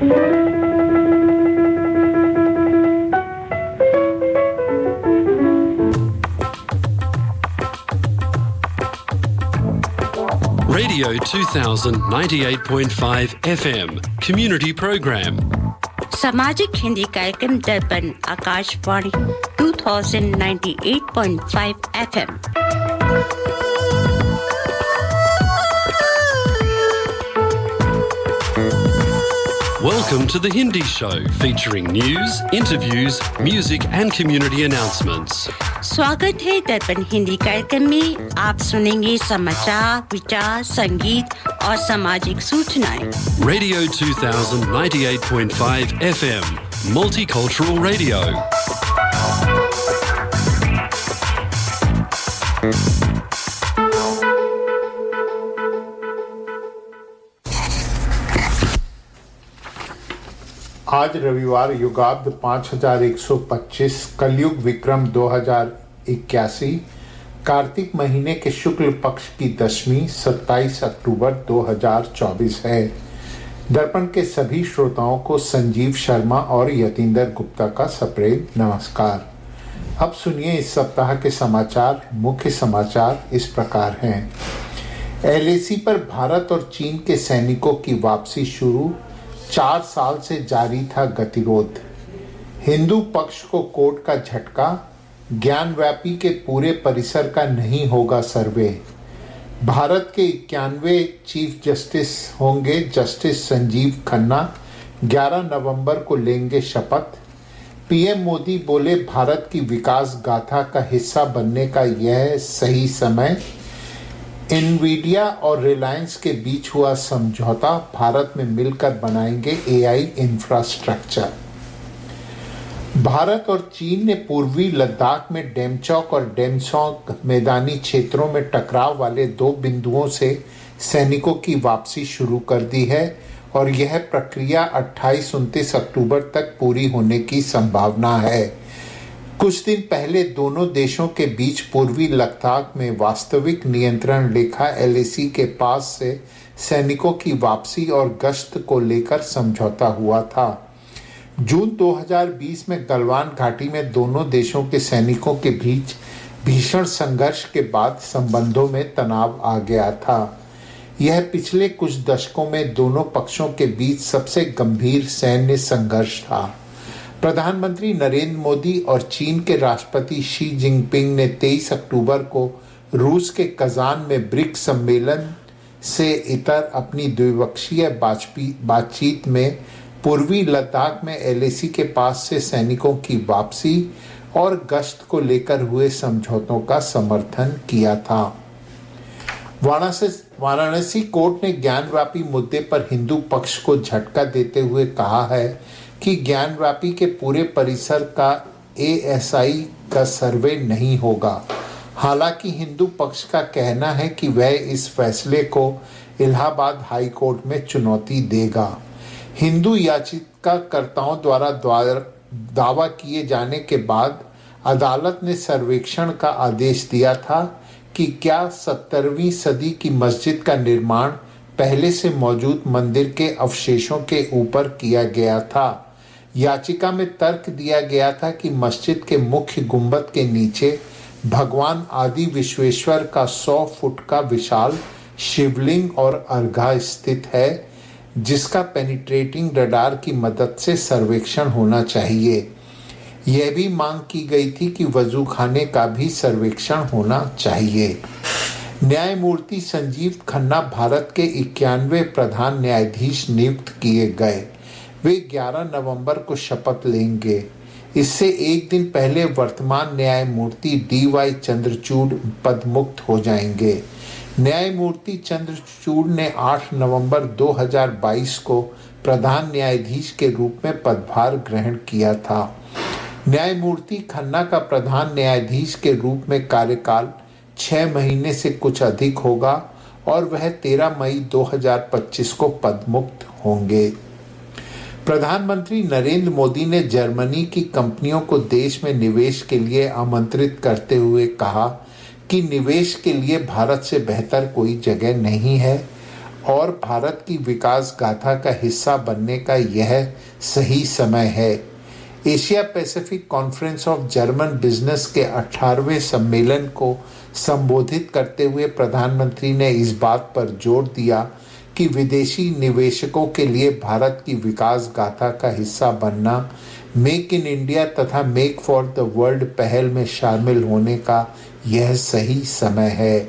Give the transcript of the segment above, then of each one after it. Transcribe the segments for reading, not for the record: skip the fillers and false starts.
Radio 2000 98.5 FM Community Program. सामाजिक हिंदी कार्यक्रम दर्पण Akashvani 2098.5 FM. Welcome to the Hindi Show, featuring news, interviews, music and community announcements. स्वागत है दर्पण हिंदी कार्यक्रम में। आप सुनेंगे समाचार, विचार, संगीत और सामाजिक सूचनाएं। Radio 2000 98.5 FM Multicultural Radio. आज रविवार युगाब्द 5125 कलयुग विक्रम 2081 कार्तिक महीने के शुक्ल पक्ष की दशमी 27 अक्टूबर 2024 है। दर्पण के सभी श्रोताओं को संजीव शर्मा और यतींदर गुप्ता का सप्रेम नमस्कार। अब सुनिए इस सप्ताह के समाचार। मुख्य समाचार इस प्रकार हैं। एलएसी पर भारत और चीन के सैनिकों की वापसी शुरू, 4 साल से जारी था गतिरोध। हिंदू पक्ष को कोर्ट का झटका, ज्ञानव्यापी के पूरे परिसर का नहीं होगा सर्वे। भारत के 91वें चीफ जस्टिस होंगे जस्टिस संजीव खन्ना, 11 नवंबर को लेंगे शपथ। पीएम मोदी बोले, भारत की विकास गाथा का हिस्सा बनने का यह सही समय। एनवीडिया और रिलायंस के बीच हुआ समझौता, भारत में मिलकर बनाएंगे एआई इंफ्रास्ट्रक्चर। भारत और चीन ने पूर्वी लद्दाख में डेमचौक और डेमसोंग मैदानी क्षेत्रों में टकराव वाले 2 बिंदुओं से सैनिकों की वापसी शुरू कर दी है और यह प्रक्रिया 28-29 अक्टूबर तक पूरी होने की संभावना है। कुछ दिन पहले दोनों देशों के बीच पूर्वी लद्दाख में वास्तविक नियंत्रण रेखा एलएसी के पास से सैनिकों की वापसी और गश्त को लेकर समझौता हुआ था। जून 2020 में गलवान घाटी में दोनों देशों के सैनिकों के बीच भीषण संघर्ष के बाद संबंधों में तनाव आ गया था। यह पिछले कुछ दशकों में दोनों पक्षों के बीच सबसे गंभीर सैन्य संघर्ष था। प्रधानमंत्री नरेंद्र मोदी और चीन के राष्ट्रपति शी जिनपिंग ने 23 अक्टूबर को रूस के कजान में ब्रिक्स सम्मेलन से इतर अपनी द्विपक्षीय बातचीत में पूर्वी लद्दाख में एलएसी के पास से सैनिकों की वापसी और गश्त को लेकर हुए समझौतों का समर्थन किया था। वाराणसी कोर्ट ने ज्ञानव्यापी मुद्दे पर हिंदू पक्ष को झटका देते हुए कहा है कि ज्ञानव्यापी के पूरे परिसर का एएसआई का सर्वे नहीं होगा। हालांकि हिंदू पक्ष का कहना है कि वह इस फैसले को इलाहाबाद हाई कोर्ट में चुनौती देगा। हिंदू याचिकाकर्ताओं द्वारा दावा किए जाने के बाद अदालत ने सर्वेक्षण का आदेश दिया था कि क्या 17वीं सदी की मस्जिद का निर्माण पहले से मौजूद मंदिर के अवशेषों के ऊपर किया गया था। याचिका में तर्क दिया गया था कि मस्जिद के मुख्य गुंबद के नीचे भगवान आदि विश्वेश्वर का 100 फुट का विशाल शिवलिंग और अर्घा स्थित है, जिसका पेनिट्रेटिंग रडार की मदद से सर्वेक्षण होना चाहिए। यह भी मांग की गई थी कि वजूखाने का भी सर्वेक्षण होना चाहिए। न्यायमूर्ति संजीव खन्ना भारत के 91वें प्रधान न्यायाधीश नियुक्त किए गए। वे 11 नवंबर को शपथ लेंगे। इससे एक दिन पहले वर्तमान न्यायमूर्ति डीवाई चंद्रचूड़ पदमुक्त हो जाएंगे। न्यायमूर्ति चंद्रचूड़ ने 8 नवंबर 2022 को प्रधान न्यायाधीश के रूप में पदभार ग्रहण किया था। न्यायमूर्ति खन्ना का प्रधान न्यायाधीश के रूप में कार्यकाल 6 महीने से कुछ अधिक होगा और वह 13 मई 2025 को पदमुक्त होंगे। प्रधानमंत्री नरेंद्र मोदी ने जर्मनी की कंपनियों को देश में निवेश के लिए आमंत्रित करते हुए कहा कि निवेश के लिए भारत से बेहतर कोई जगह नहीं है। और भारत की विकास गाथा का हिस्सा बनने का यह सही समय है। Asia Pacific conference of German business के 18वें सम्मेलन को संबोधित करते हुए प्रधानमंत्री ने इस बात पर जोर दिया कि विदेशी निवेशकों के लिए भारत की विकास गाथा का हिस्सा बनना मेक इन इंडिया तथा मेक फॉर द वर्ल्ड पहल में शामिल होने का यह सही समय है।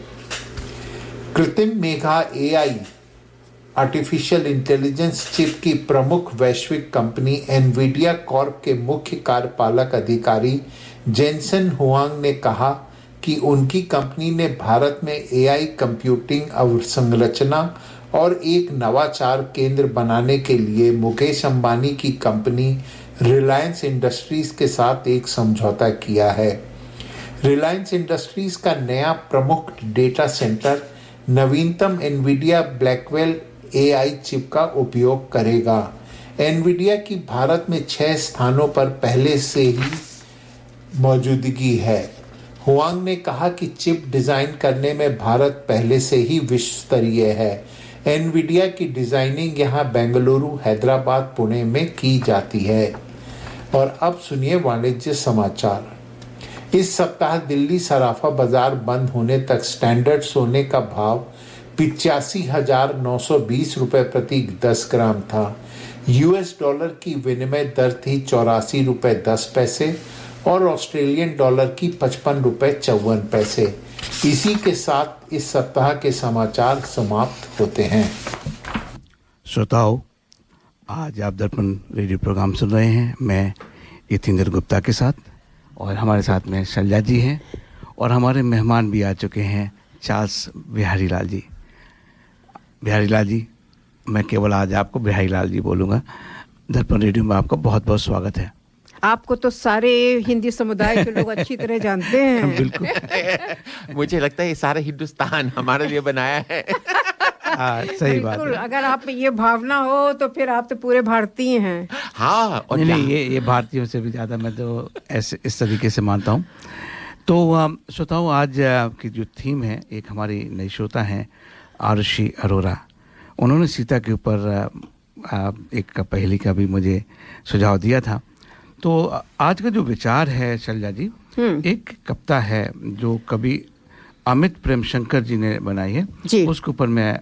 कृत्रिम मेधा AI आर्टिफिशियल इंटेलिजेंस चिप की प्रमुख वैश्विक कंपनी एनवीडिया कॉर्प के मुख्य कार्यपालक अधिकारी जेनसेन हुआंग ने कहा कि उनकी कंपनी ने भारत में AI कंप्यूटिंग अवसंरचना और एक नवाचार केंद्र बनाने के लिए मुकेश अंबानी की कंपनी रिलायंस इंडस्ट्रीज के साथ एक समझौता किया है। रिलायंस इंडस्ट्रीज का नया प्रमुख डेटा सेंटर नवीनतम एनवीडिया ब्लैकवेल AI चिप का उपयोग करेगा। एनवीडिया की भारत में 6 स्थानों पर पहले से ही मौजूदगी है। हुआंग ने कहा कि चिप डिजाइन करने में भारत पहले से ही विश्व स्तरीय है। एनवीडिया की डिजाइनिंग यहाँ बेंगलुरु, हैदराबाद, पुणे में की जाती है। और अब सुनिए वाणिज्य समाचार। इस सप्ताह दिल्ली सराफा बाजार बंद होने तक स्टैंडर्ड सोने का भाव 85,920 रुपये प्रति 10 ग्राम था। US डॉलर की विनिमय दर थी 84 रुपये 10 पैसे और ऑस्ट्रेलियन डॉलर की 55 रुपये 54 पैसे। इसी के साथ इस सप्ताह के समाचार समाप्त होते हैं। श्रोताओं, आज आप दर्पण रेडियो प्रोग्राम सुन रहे हैं। मैं यतीन्द्र गुप्ता के साथ, और हमारे साथ में शैलजा जी हैं, और हमारे मेहमान भी आ चुके हैं, चार्ल्स बिहारी लाल जी। बिहारी लाल जी, मैं केवल आज आपको बिहारी लाल जी बोलूँगा। दर्पण रेडियो में आपका बहुत बहुत स्वागत है। आपको तो सारे हिंदी समुदाय के लोग अच्छी तरह जानते हैं। बिल्कुल। मुझे लगता है ये सारा हिंदुस्तान हमारे लिए बनाया है। सही बात है। अगर आप में ये भावना हो तो फिर आप तो पूरे भारतीय हैं। हाँ, और नहीं, ये भारतीयों से भी ज़्यादा मैं तो ऐसे इस तरीके से मानता हूँ। तो श्रोताओं, आज की जो थीम है, एक हमारी नई श्रोता हैं आरुषि अरोरा। उन्होंने सीता के ऊपर एक पहेली का भी मुझे सुझाव दिया था। तो आज का जो विचार है शैलजा जी, एक कविता है जो कवि अमित प्रेम शंकर जी ने बनाई है, उसके ऊपर मैं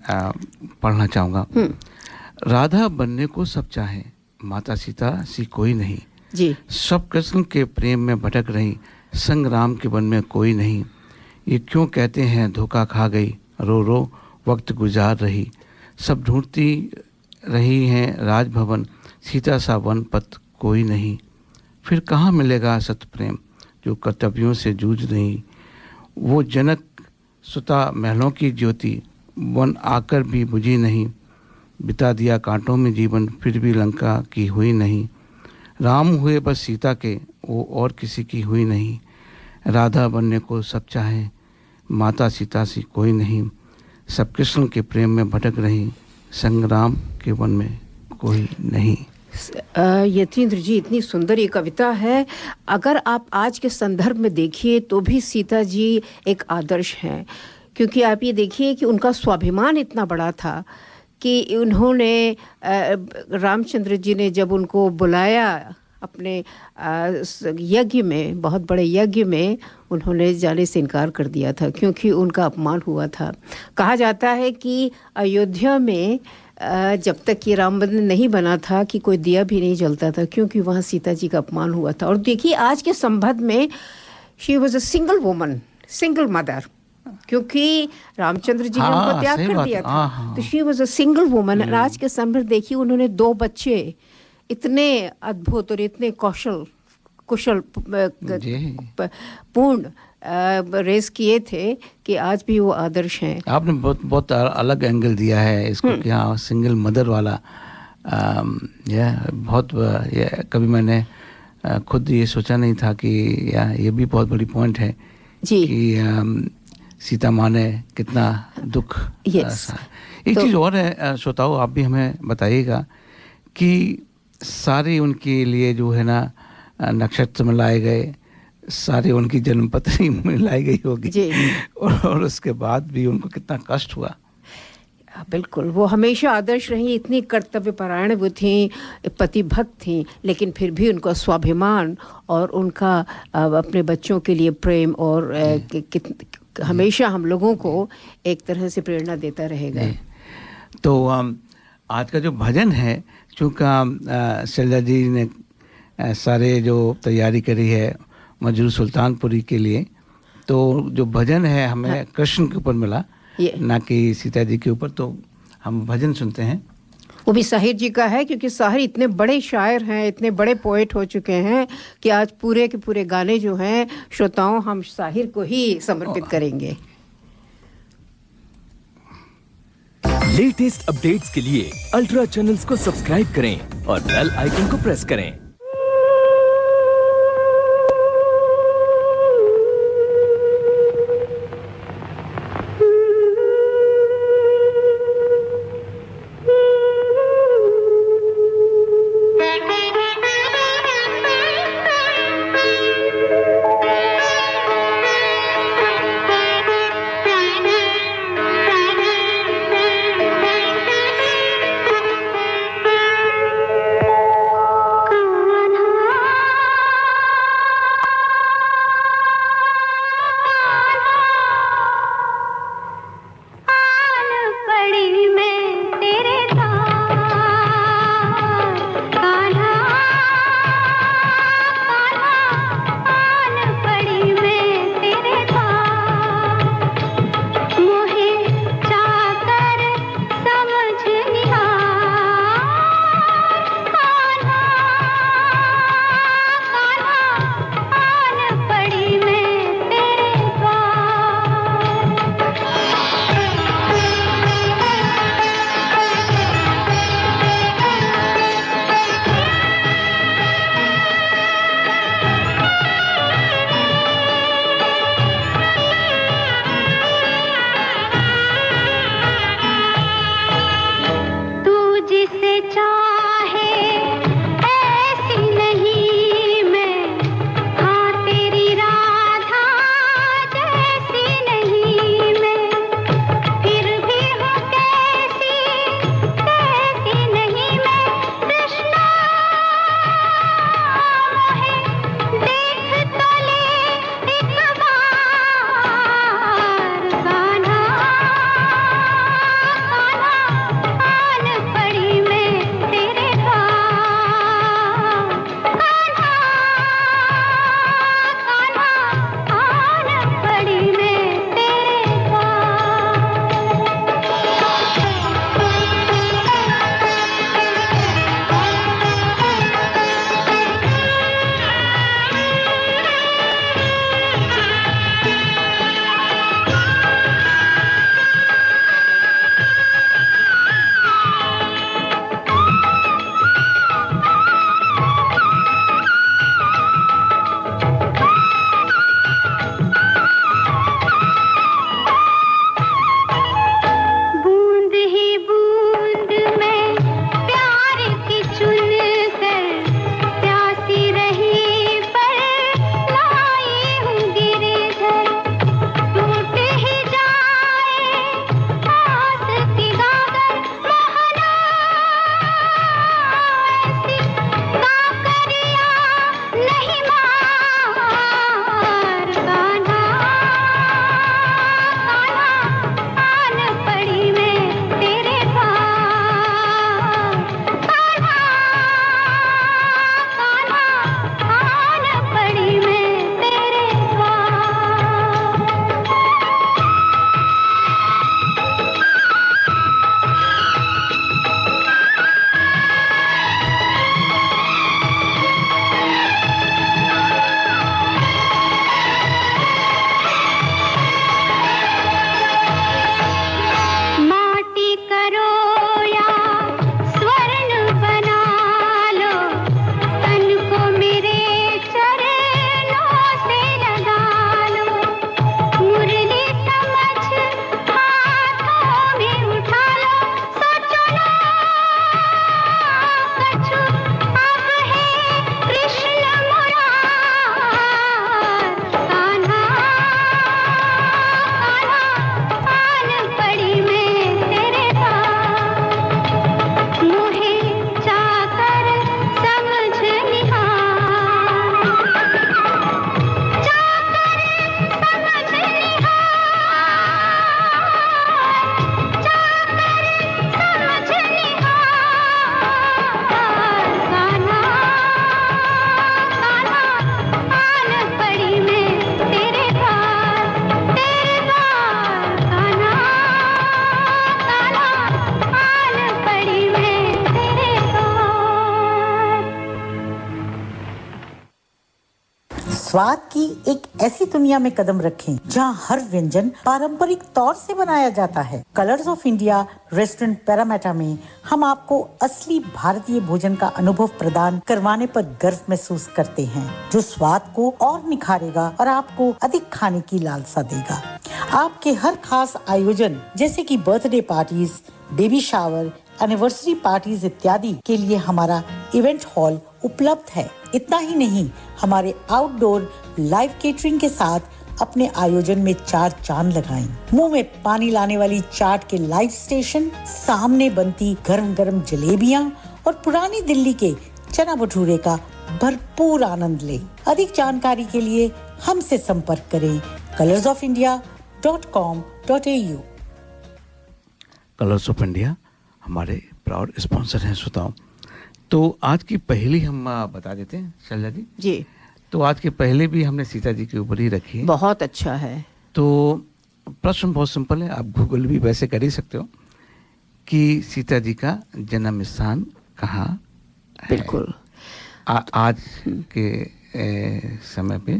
पढ़ना चाहूँगा। राधा बनने को सब चाहे, माता सीता सी कोई नहीं जी। सब कृष्ण के प्रेम में भटक रही, संग राम के वन में कोई नहीं। ये क्यों कहते हैं धोखा खा गई, रो रो वक्त गुजार रही। सब ढूंढती रही हैं राजभवन, सीता सा वन पथ कोई नहीं। फिर कहाँ मिलेगा सत प्रेम जो कर्तव्यों से जूझ रही। वो जनक सुता महलों की ज्योति, वन आकर भी बुझी नहीं। बिता दिया कांटों में जीवन, फिर भी लंका की हुई नहीं। राम हुए बस सीता के, वो और किसी की हुई नहीं। राधा बनने को सब चाहे, माता सीता सी कोई नहीं। सब कृष्ण के प्रेम में भटक रही, संग्राम के वन में कोई नहीं। यतीन्द्र जी, इतनी सुंदर ये कविता है। अगर आप आज के संदर्भ में देखिए तो भी सीता जी एक आदर्श हैं, क्योंकि आप ये देखिए कि उनका स्वाभिमान इतना बड़ा था कि उन्होंने रामचंद्र जी ने जब उनको बुलाया अपने यज्ञ में, बहुत बड़े यज्ञ में, उन्होंने जाने से इनकार कर दिया था क्योंकि उनका अपमान हुआ था। कहा जाता है कि अयोध्या में जब तक ये राम मंदिर नहीं बना था कि कोई दिया भी नहीं जलता था, क्योंकि वहाँ सीता जी का अपमान हुआ था। और देखिए आज के संबंध में she was a single woman, single mother, क्योंकि रामचंद्र जी ने उनको त्याग कर दिया था। तो she was a single woman. और आज के संबंध देखिए उन्होंने 2 बच्चे इतने अद्भुत और इतने कुशल पूर्ण रेस किए थे कि आज भी वो आदर्श हैं। आपने बहुत अलग एंगल दिया है इसको कि हाँ, सिंगल मदर वाला। कभी मैंने खुद ये सोचा नहीं था कि ये भी बहुत बड़ी पॉइंट है जी कि सीता माँ ने कितना दुख। एक चीज़ और है श्रोताओं, आप भी हमें बताइएगा कि सारे उनके लिए जो है ना नक्षत्र में लाए गए, सारे उनकी जन्मपत्री में लाई गई होगी और उसके बाद भी उनको कितना कष्ट हुआ। बिल्कुल, वो हमेशा आदर्श रही, इतनी कर्तव्यपरायण वो थीं, पति भक्त थीं, लेकिन फिर भी उनका स्वाभिमान और उनका अपने बच्चों के लिए प्रेम और हमेशा हम लोगों को एक तरह से प्रेरणा देता रहेगा। तो आज का जो भजन है, चूँकि शैलजा जी ने सारे जो तैयारी करी है मजरू सुल्तानपुरी के लिए, तो जो भजन है हमें कृष्ण के ऊपर मिला, ना कि सीता जी के ऊपर, तो हम भजन सुनते हैं। वो भी साहिर जी का है, क्योंकि साहिर इतने बड़े शायर हैं, इतने बड़े पोएट हो चुके हैं कि आज पूरे के पूरे गाने जो हैं श्रोताओं हम साहिर को ही समर्पित करेंगे। लेटेस्ट अपडेट्स के लिए अल्ट्रा चैनल्स को सब्सक्राइब करें और बेल आइकन को प्रेस करें। स्वाद की एक ऐसी दुनिया में कदम रखें जहां हर व्यंजन पारंपरिक तौर से बनाया जाता है। Colours of India restaurant Parramatta में हम आपको असली भारतीय भोजन का अनुभव प्रदान करवाने पर गर्व महसूस करते हैं, जो स्वाद को और निखारेगा और आपको अधिक खाने की लालसा देगा। आपके हर खास आयोजन जैसे कि birthday parties, baby shower, anniversary parties इत्यादि के लिए हमारा इवेंट हॉल उपलब्ध है। इतना ही नहीं, हमारे आउटडोर लाइव केटरिंग के साथ अपने आयोजन में 4 चांद लगाएं। मुंह में पानी लाने वाली चाट के लाइव स्टेशन, सामने बनती गरम-गरम जलेबियां और पुरानी दिल्ली के चना भटूरे का भरपूर आनंद लें। अधिक जानकारी के लिए हमसे संपर्क करें colorsofindia.com.au। कलर्स ऑफ इंडिया हमारे प्राउड स्पॉन्सर हैं श्रोताओं। तो आज की पहली हम बता देते हैं शैलजा जी। जी, तो आज के पहले भी हमने सीता जी के ऊपर ही रखी है। बहुत अच्छा है। तो प्रश्न बहुत सिंपल है, आप गूगल भी वैसे कर ही सकते हो कि सीता जी का जन्म स्थान कहाँ है। बिल्कुल। आज के समय पे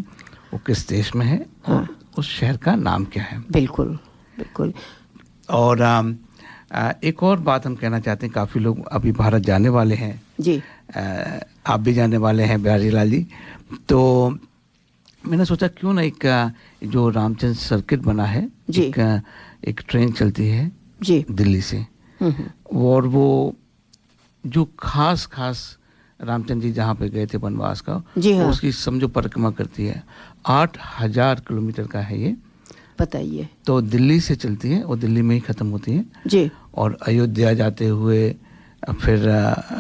वो किस देश में है और उस शहर का नाम क्या है। बिल्कुल बिल्कुल। और एक और बात हम कहना चाहते हैं, काफ़ी लोग अभी भारत जाने वाले हैं जी, आप भी जाने वाले हैं बिहारी लाल जी। तो मैंने सोचा क्यों ना एक जो रामचंद्र सर्किट बना है जी, एक ट्रेन चलती है जी दिल्ली से, और वो जो खास रामचंद्र जी जहाँ पे गए थे वनवास का, जी हाँ, उसकी समझो परिक्रमा करती है। 8000 किलोमीटर का है ये, बताइए। तो दिल्ली से चलती है और दिल्ली में ही ख़त्म होती है जी, और अयोध्या जाते हुए फिर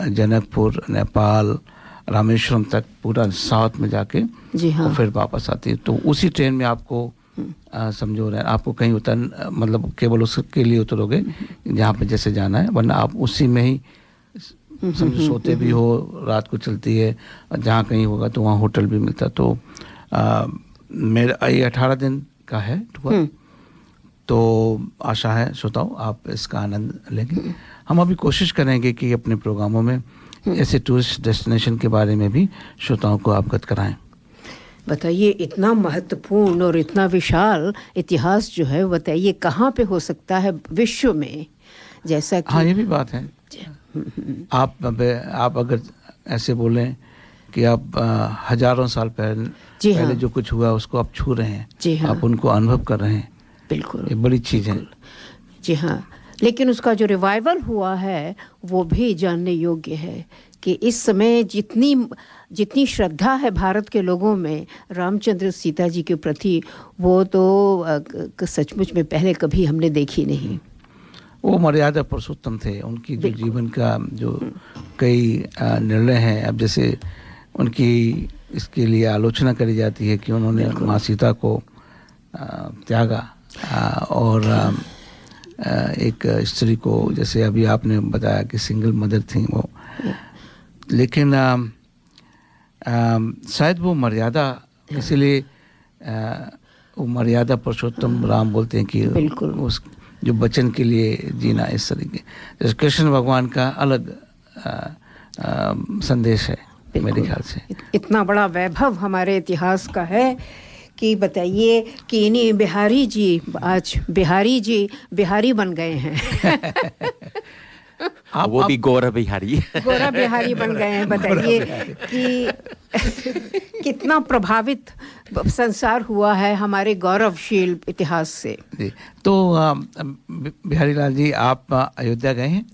जनकपुर, नेपाल, रामेश्वरम तक पूरा साउथ में जाके जी हाँ, और फिर वापस आती है। तो उसी ट्रेन में आपको समझो रहे आपको कहीं उतर, मतलब केवल उसके लिए उतरोगे जहाँ पे जैसे जाना है, वरना आप उसी में ही समझो सोते भी हो, रात को चलती है, जहाँ कहीं होगा तो वहाँ होटल भी मिलता। तो मेरा ये 18 दिन का है टूर, तो आशा है श्रोताओं आप इसका आनंद लेंगे। हम अभी कोशिश करेंगे कि अपने प्रोग्रामों में ऐसे टूरिस्ट डेस्टिनेशन के बारे में भी श्रोताओं को अवगत कराएं। बताइए, इतना महत्वपूर्ण और इतना विशाल इतिहास जो है, बताइए कहाँ पे हो सकता है विश्व में, जैसा कि हाँ ये भी बात है। आप अगर ऐसे बोलें कि आप हजारों साल पहले जो कुछ हुआ उसको आप छू रहे हैं, जी हाँ, आप उनको अनुभव कर रहे हैं, बिल्कुल, ये बड़ी चीज़ है। जी हाँ, लेकिन उसका जो रिवाइवल हुआ है वो भी जानने योग्य है कि इस समय जितनी श्रद्धा है भारत के लोगों में रामचंद्र सीता जी के प्रति, वो तो सचमुच में पहले कभी हमने देखी नहीं। वो मर्यादा पुरुषोत्तम थे, उनकी जो जीवन का जो कई निर्णय हैं, अब जैसे उनकी इसके लिए आलोचना करी जाती है कि उन्होंने माँ सीता को त्यागा और एक स्त्री को, जैसे अभी आपने बताया कि सिंगल मदर थी वो, लेकिन शायद वो मर्यादा, इसलिए वो मर्यादा पुरुषोत्तम राम बोलते हैं कि उस जो बचन के लिए जीना इस तरीके, जैसे कृष्ण भगवान का अलग संदेश है मेरे ख्याल से। इतना बड़ा वैभव हमारे इतिहास का है कि बताइए कि इन्हीं बिहारी जी आज बिहारी बन गए हैं। वो भी गौरव बिहारी बन गए हैं। बताइए कि कितना प्रभावित संसार हुआ है हमारे गौरवशील इतिहास से। तो बिहारी लाल जी, आप अयोध्या गए हैं?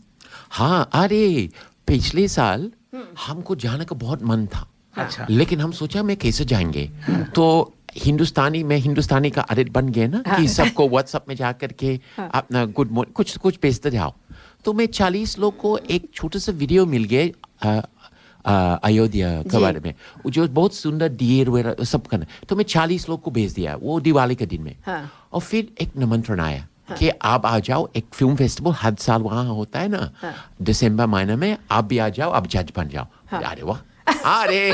हाँ, अरे पिछले साल हमको जाने का बहुत मन था। अच्छा। लेकिन हम सोचा मैं कैसे जाएंगे, तो हिंदुस्तानी का आदत बन गया ना कि सबको व्हाट्सएप में जाकर के अपना गुड मॉर्निंग कुछ भेजते जाओ। तो मैं 40 लोग को एक छोटा सा वीडियो मिल गया अयोध्या के बारे में, जो बहुत सुंदर डियर वगैरह सब करना, तो मैं 40 लोग को भेज दिया वो दिवाली के दिन में। और फिर एक निमंत्रण आया कि आप आ जाओ, एक फिल्म फेस्टिवल हर साल वहाँ होता है ना, दिसंबर महीने में, आप भी आ जाओ, आप जज बन जाओ। अरे वाह, अरे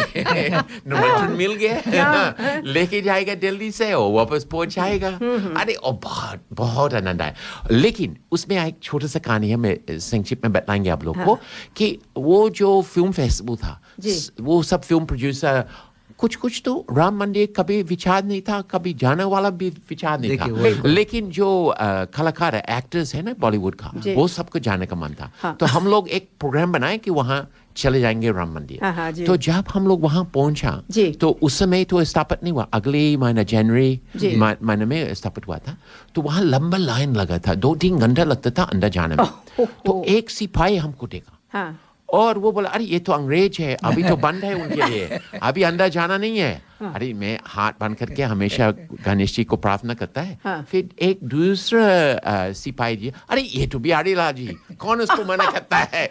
निमंत्रण मिल गया, लेके जाएगा दिल्ली से और वापस पहुंच जाएगा। अरे और बहुत बहुत आनंद आया। लेकिन उसमें एक छोटा सा कहानी है, मैं संक्षिप्त में बताएंगे आप लोग को कि वो जो फिल्म फेस्टिवल था, वो सब फिल्म प्रोड्यूसर कुछ कुछ तो राम मंदिर कभी विचार नहीं था, कभी जाने वाला भी विचार नहीं था, लेकिन जो कलाकार है, एक्टर्स है ना बॉलीवुड का, वो सबको जाने का मन था। हाँ। तो हम लोग एक प्रोग्राम बनाए कि वहाँ चले जाएंगे राम मंदिर। तो जब हम लोग वहाँ पहुंचा तो उस समय तो स्थापित नहीं हुआ, अगले महीना जनवरी महीने में स्थापित हुआ था। तो वहाँ लंबा लाइन लगा था, 2-3 घंटा लगता था अंदर जाने में। तो एक सिपाही हमको देखा और वो बोला, अरे ये तो अंग्रेज है, अभी तो बंद है उनके लिए, अभी अंदर जाना नहीं है। अरे मैं हाथ बंद करके हमेशा गणेश जी को प्रार्थना करता है। फिर एक दूसरा सिपाही जी, अरे ये तो बिहारी लाल जी, कौन उसको मना करता है,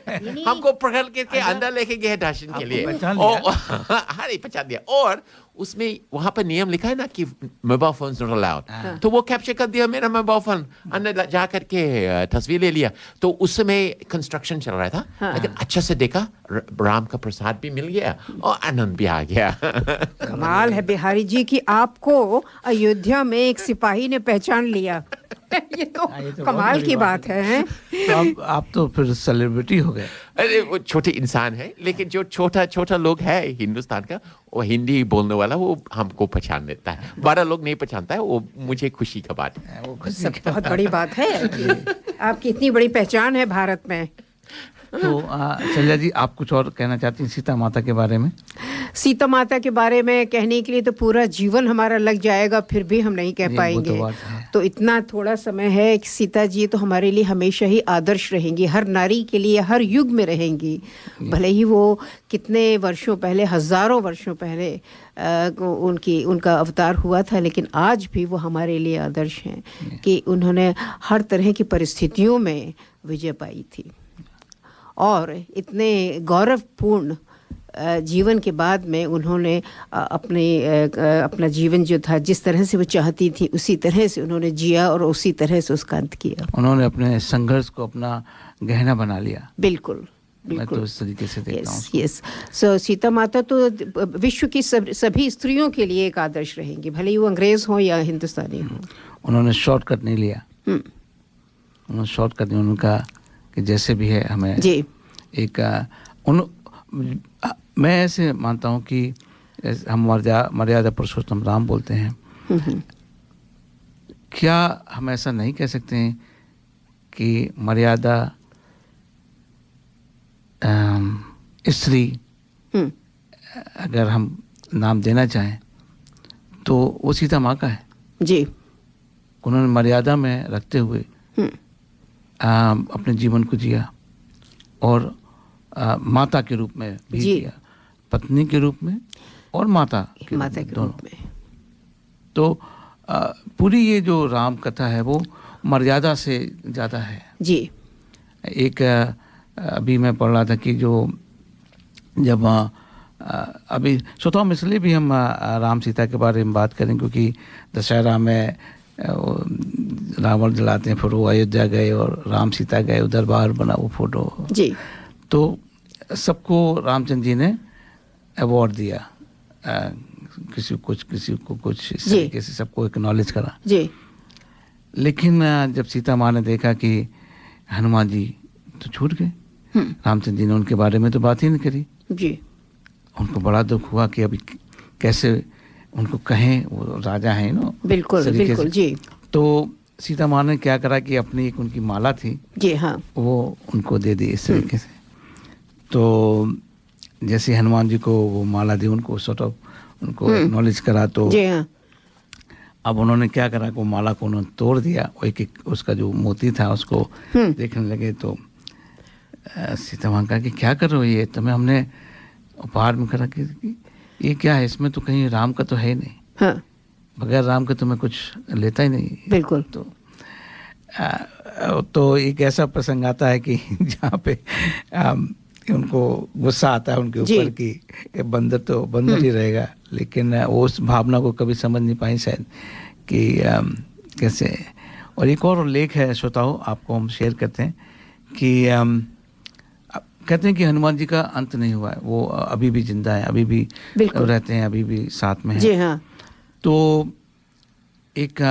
हमको पकड़ करके अंदर लेके गए दर्शन के लिए। अरे पहचान दिया। और उसमें वहां पर नियम लिखा है ना कि मोबाइल फोन नॉट अलाउड, तो वो कैप्चर कर दिया मेरा मोबाइल फोन, अंदर जा करके तस्वीर ले लिया। तो उस समय कंस्ट्रक्शन चल रहा था, लेकिन अच्छा से देखा, राम का प्रसाद भी मिल गया और आनंद भी आ गया। कमाल है बिहारी जी कि आपको अयोध्या में एक सिपाही ने पहचान लिया। ये तो कमाल की बात है। तो आप तो फिर सेलिब्रिटी हो गए। अरे वो छोटे इंसान है, लेकिन जो छोटा छोटा लोग है हिंदुस्तान का, वो हिंदी बोलने वाला, वो हमको पहचान लेता है। बड़ा लोग नहीं पहचानता है, वो मुझे खुशी का बात है। वो बहुत बड़ी बात है कि आपकी इतनी बड़ी पहचान है भारत में। तो शैलजा जी, आप कुछ और कहना चाहती हैं सीता माता के बारे में? सीता माता के बारे में कहने के लिए तो पूरा जीवन हमारा लग जाएगा, फिर भी हम नहीं कह पाएंगे। तो इतना थोड़ा समय है कि सीता जी तो हमारे लिए हमेशा ही आदर्श रहेंगी, हर नारी के लिए हर युग में रहेंगी। भले ही वो कितने वर्षों पहले, हजारों वर्षों पहले उनका अवतार हुआ था, लेकिन आज भी वो हमारे लिए आदर्श हैं कि उन्होंने हर तरह की परिस्थितियों में विजय पाई थी। और इतने गौरवपूर्ण जीवन के बाद में उन्होंने अपना जीवन जो था, जिस तरह से वो चाहती थी उसी तरह से उन्होंने जिया और उसी तरह से उसका अंत किया। उन्होंने अपने संघर्ष को अपना गहना बना लिया। बिल्कुल मैं तो इस तरीके से देखता हूँ। यस। सो सीता माता तो विश्व की सभी स्त्रियों के लिए एक आदर्श रहेंगी, भले ही वो अंग्रेज हो या हिंदुस्तानी हो। उन्होंने शॉर्टकट नहीं लिया। उन्होंने शॉर्टकट नहीं, उनका कि जैसे भी है हमें जी एक मैं ऐसे मानता हूँ कि हम मर्यादा पुरुषोत्तम राम बोलते हैं। क्या हम ऐसा नहीं कह सकते हैं कि मर्यादा स्त्री अगर हम नाम देना चाहें तो वो सीता माँ का है जी। उन्होंने मर्यादा में रखते हुए अपने जीवन को जिया और माता के रूप में भी जिया, पत्नी के रूप में और माता के रूप में। तो पूरी ये जो राम कथा है वो मर्यादा से ज़्यादा है जी। एक अभी मैं पढ़ रहा था कि जो जब अभी स्वतः में इसलिए भी हम राम सीता के बारे में बात करें क्योंकि दशहरा में रावण जलाते हैं, फिर वो अयोध्या गए और राम सीता गए, उधर बाहर बना वो फोटो जी। तो सबको रामचंद्र जी ने अवार्ड दिया, किसी को कुछ इस तरीके से सबको एक्नॉलेज करा जी। लेकिन जब सीता माँ ने देखा कि हनुमान जी तो छूट गए, रामचंद्र जी ने उनके बारे में तो बात ही नहीं करी जी। उनको बड़ा दुख हुआ कि अभी कैसे उनको कहें, वो राजा हैं ना। बिल्कुल बिल्कुल जी। तो सीता माँ ने क्या करा कि अपनी एक उनकी माला थी जी हाँ, वो उनको दे दी इस तरीके से। तो जैसे हनुमान जी को वो माला दी, उनको सॉर्ट ऑफ उनको एक्नॉलेज करा। तो जी हाँ। अब उन्होंने क्या करा कि वो माला को उन्होंने तोड़ दिया, वो एक उसका जो मोती था उसको देखने लगे। तो सीता माँ कहा कि क्या कर रहे हो, ये तुम्हें हमने उपहार में करा कि ये क्या है, इसमें तो कहीं राम का तो है ही नहीं। हाँ। बगैर राम के तुम्हें कुछ लेता ही नहीं। बिल्कुल। तो एक ऐसा प्रसंग आता है कि जहाँ पे उनको गुस्सा आता है उनके ऊपर कि बंदर तो बंदर ही रहेगा, लेकिन वो उस भावना को कभी समझ नहीं पाई शायद कि कैसे। और एक और लेख है श्रोताओं, आपको हम शेयर करते हैं कि कहते हैं कि हनुमान जी का अंत नहीं हुआ है, वो अभी भी जिंदा है, अभी भी रहते हैं, अभी भी साथ में हैं। जी हाँ। तो एक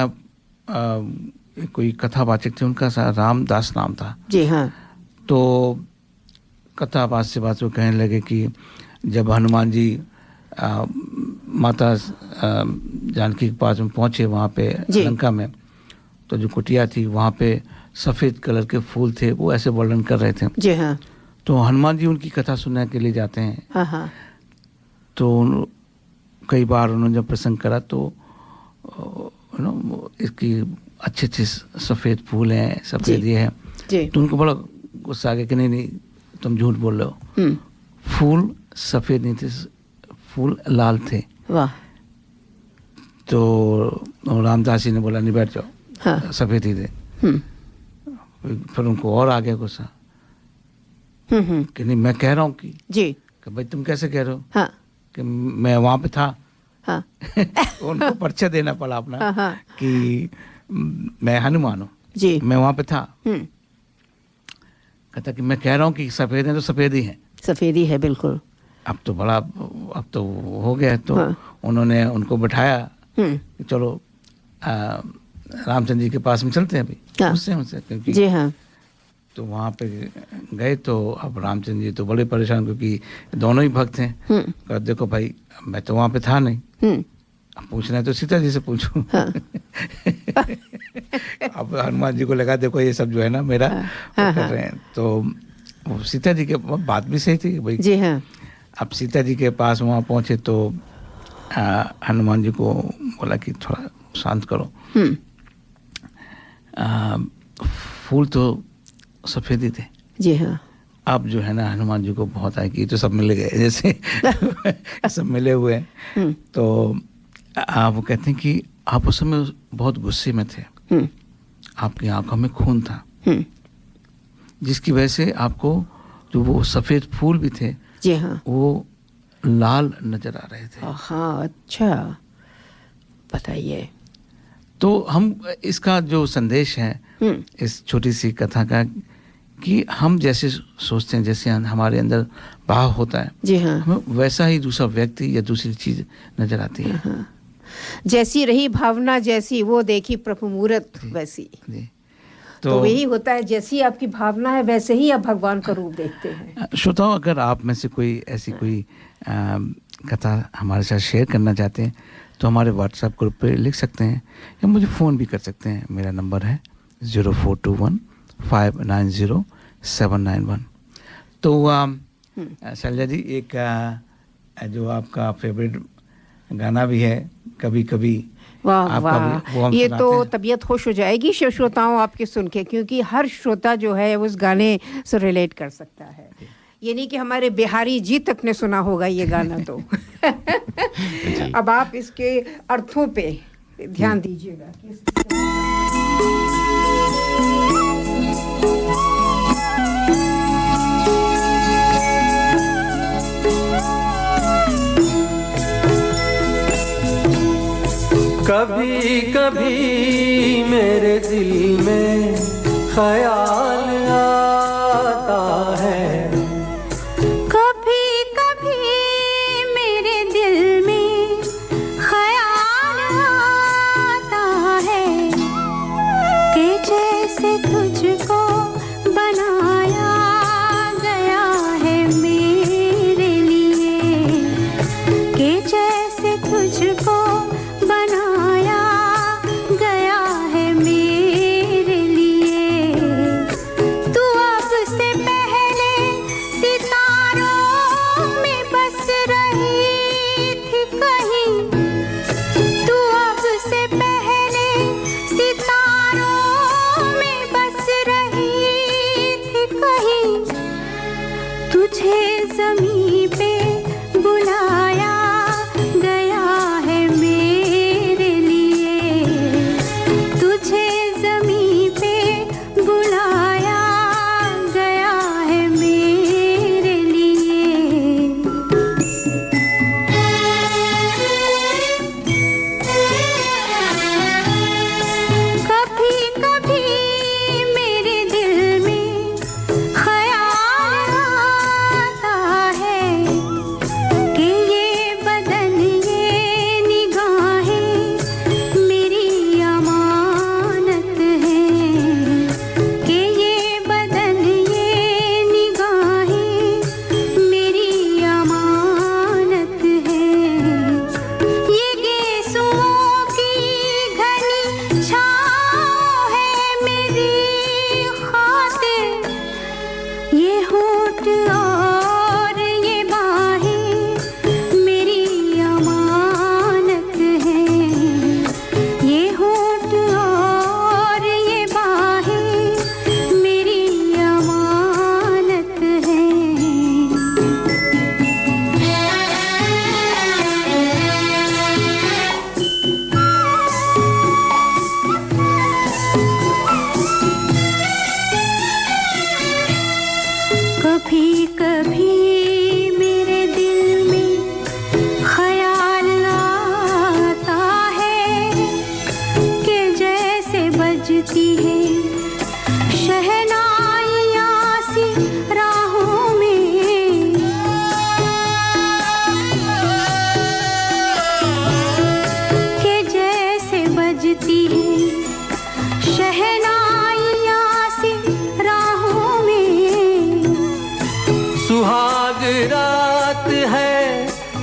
कोई कथावाचक थे, उनका रामदास नाम था। जी हाँ। तो कथा बात से वो कहने लगे कि जब हनुमान जी माता जानकी के पास में पहुंचे, वहाँ पे लंका में, तो जो कुटिया थी वहाँ पे सफ़ेद कलर के फूल थे, वो ऐसे वर्णन कर रहे थे। जी हाँ। तो हनुमान जी उनकी कथा सुनने के लिए जाते हैं। हाँ हाँ। तो कई बार उन्होंने जब प्रसंग करा तो इसकी अच्छे अच्छे सफ़ेद फूल हैं, सफ़ेद ये है, तो उनको बड़ा गुस्सा आ गया कि नहीं तुम झूठ बोल रहे हो, फूल सफ़ेद नहीं थे, फूल लाल थे। वाह। तो रामदास जी ने बोला नहीं बैठ जाओ, हाँ। सफ़ेद ही थे। फिर उनको और आ गया गुस्सा कि नहीं मैं कह रहा हूँ कि भाई तुम कैसे कह रहे हो, हाँ। कि मैं वहाँ पे था, हाँ। उनको परिचय देना पड़ा अपना, हाँ। कि मैं हनुमान हूँ, मैं वहाँ पे था। कहता कि मैं कह रहा हूँ कि सफ़ेद है तो सफ़ेद ही है, सफ़ेद ही है बिल्कुल। अब तो हो गया। तो हाँ। उन्होंने उनको बिठाया कि चलो रामचंद्र जी के पास में चलते हैं अभी, हाँ। उससे क्योंकि जी हाँ। तो वहाँ पे गए तो अब रामचंद्र जी तो बड़े परेशान, क्योंकि दोनों ही भक्त हैं। कहा देखो भाई मैं तो वहाँ पे था नहीं, अब पूछना है तो सीता जी से पूछूं। हाँ। अब हनुमान जी को लगा देखो ये सब जो है ना मेरा हाँ। कर रहे हैं। तो सीता जी के बात भी सही थी भाई। जी हाँ। अब सीता जी के पास वहाँ पहुँचे तो हनुमान जी को बोला कि थोड़ा शांत करो, फूल तो सफ़ेद ही थे। जी हाँ। अब जो है ना हनुमान जी को बहुत आए कि तो सब मिल गए जैसे सब मिले हुए हैं। तो वो कहते हैं कि आप उस समय बहुत गुस्से में थे, आपकी आंखों में खून था, जिसकी वजह से आपको जो वो सफ़ेद फूल भी थे जी हाँ वो लाल नजर आ रहे थे। हाँ अच्छा, बताइए। तो हम इसका जो संदेश है इस छोटी सी कथा का, कि हम जैसे सोचते हैं, जैसे हमारे अंदर भाव होता है जी हाँ, हमें वैसा ही दूसरा व्यक्ति या दूसरी चीज नजर आती है। हाँ। जैसी रही भावना, जैसी वो देखी प्रभु मूरत वैसी। तो वही होता है, जैसी आपकी भावना है वैसे ही आप भगवान का रूप देखते हैं। श्रोताओं, अगर आप में से कोई ऐसी कोई कथा हमारे साथ शेयर करना चाहते हैं तो हमारे व्हाट्सएप ग्रुप पे लिख सकते हैं या मुझे फ़ोन भी कर सकते हैं। मेरा नंबर है 0421590791। तो शैलजा जी, एक जो आपका फेवरेट गाना भी है कभी कभी, वाह वाह, ये तो तबीयत खुश हो जाएगी श्रोताओं आपके सुन के, क्योंकि हर श्रोता जो है उस गाने से रिलेट कर सकता है। ये नहीं कि हमारे बिहारी जी तक ने सुना होगा ये गाना तो अब आप इसके अर्थों पे ध्यान दीजिएगा। कभी कभी मेरे दिल में ख्याल आता है, कभी कभी मेरे दिल में ख्याल आता है कि जैसे तुझको बनाया गया है मेरे लिए, कि जैसे तुझको बनाया गया है मेरे लिए। तू अब से पहले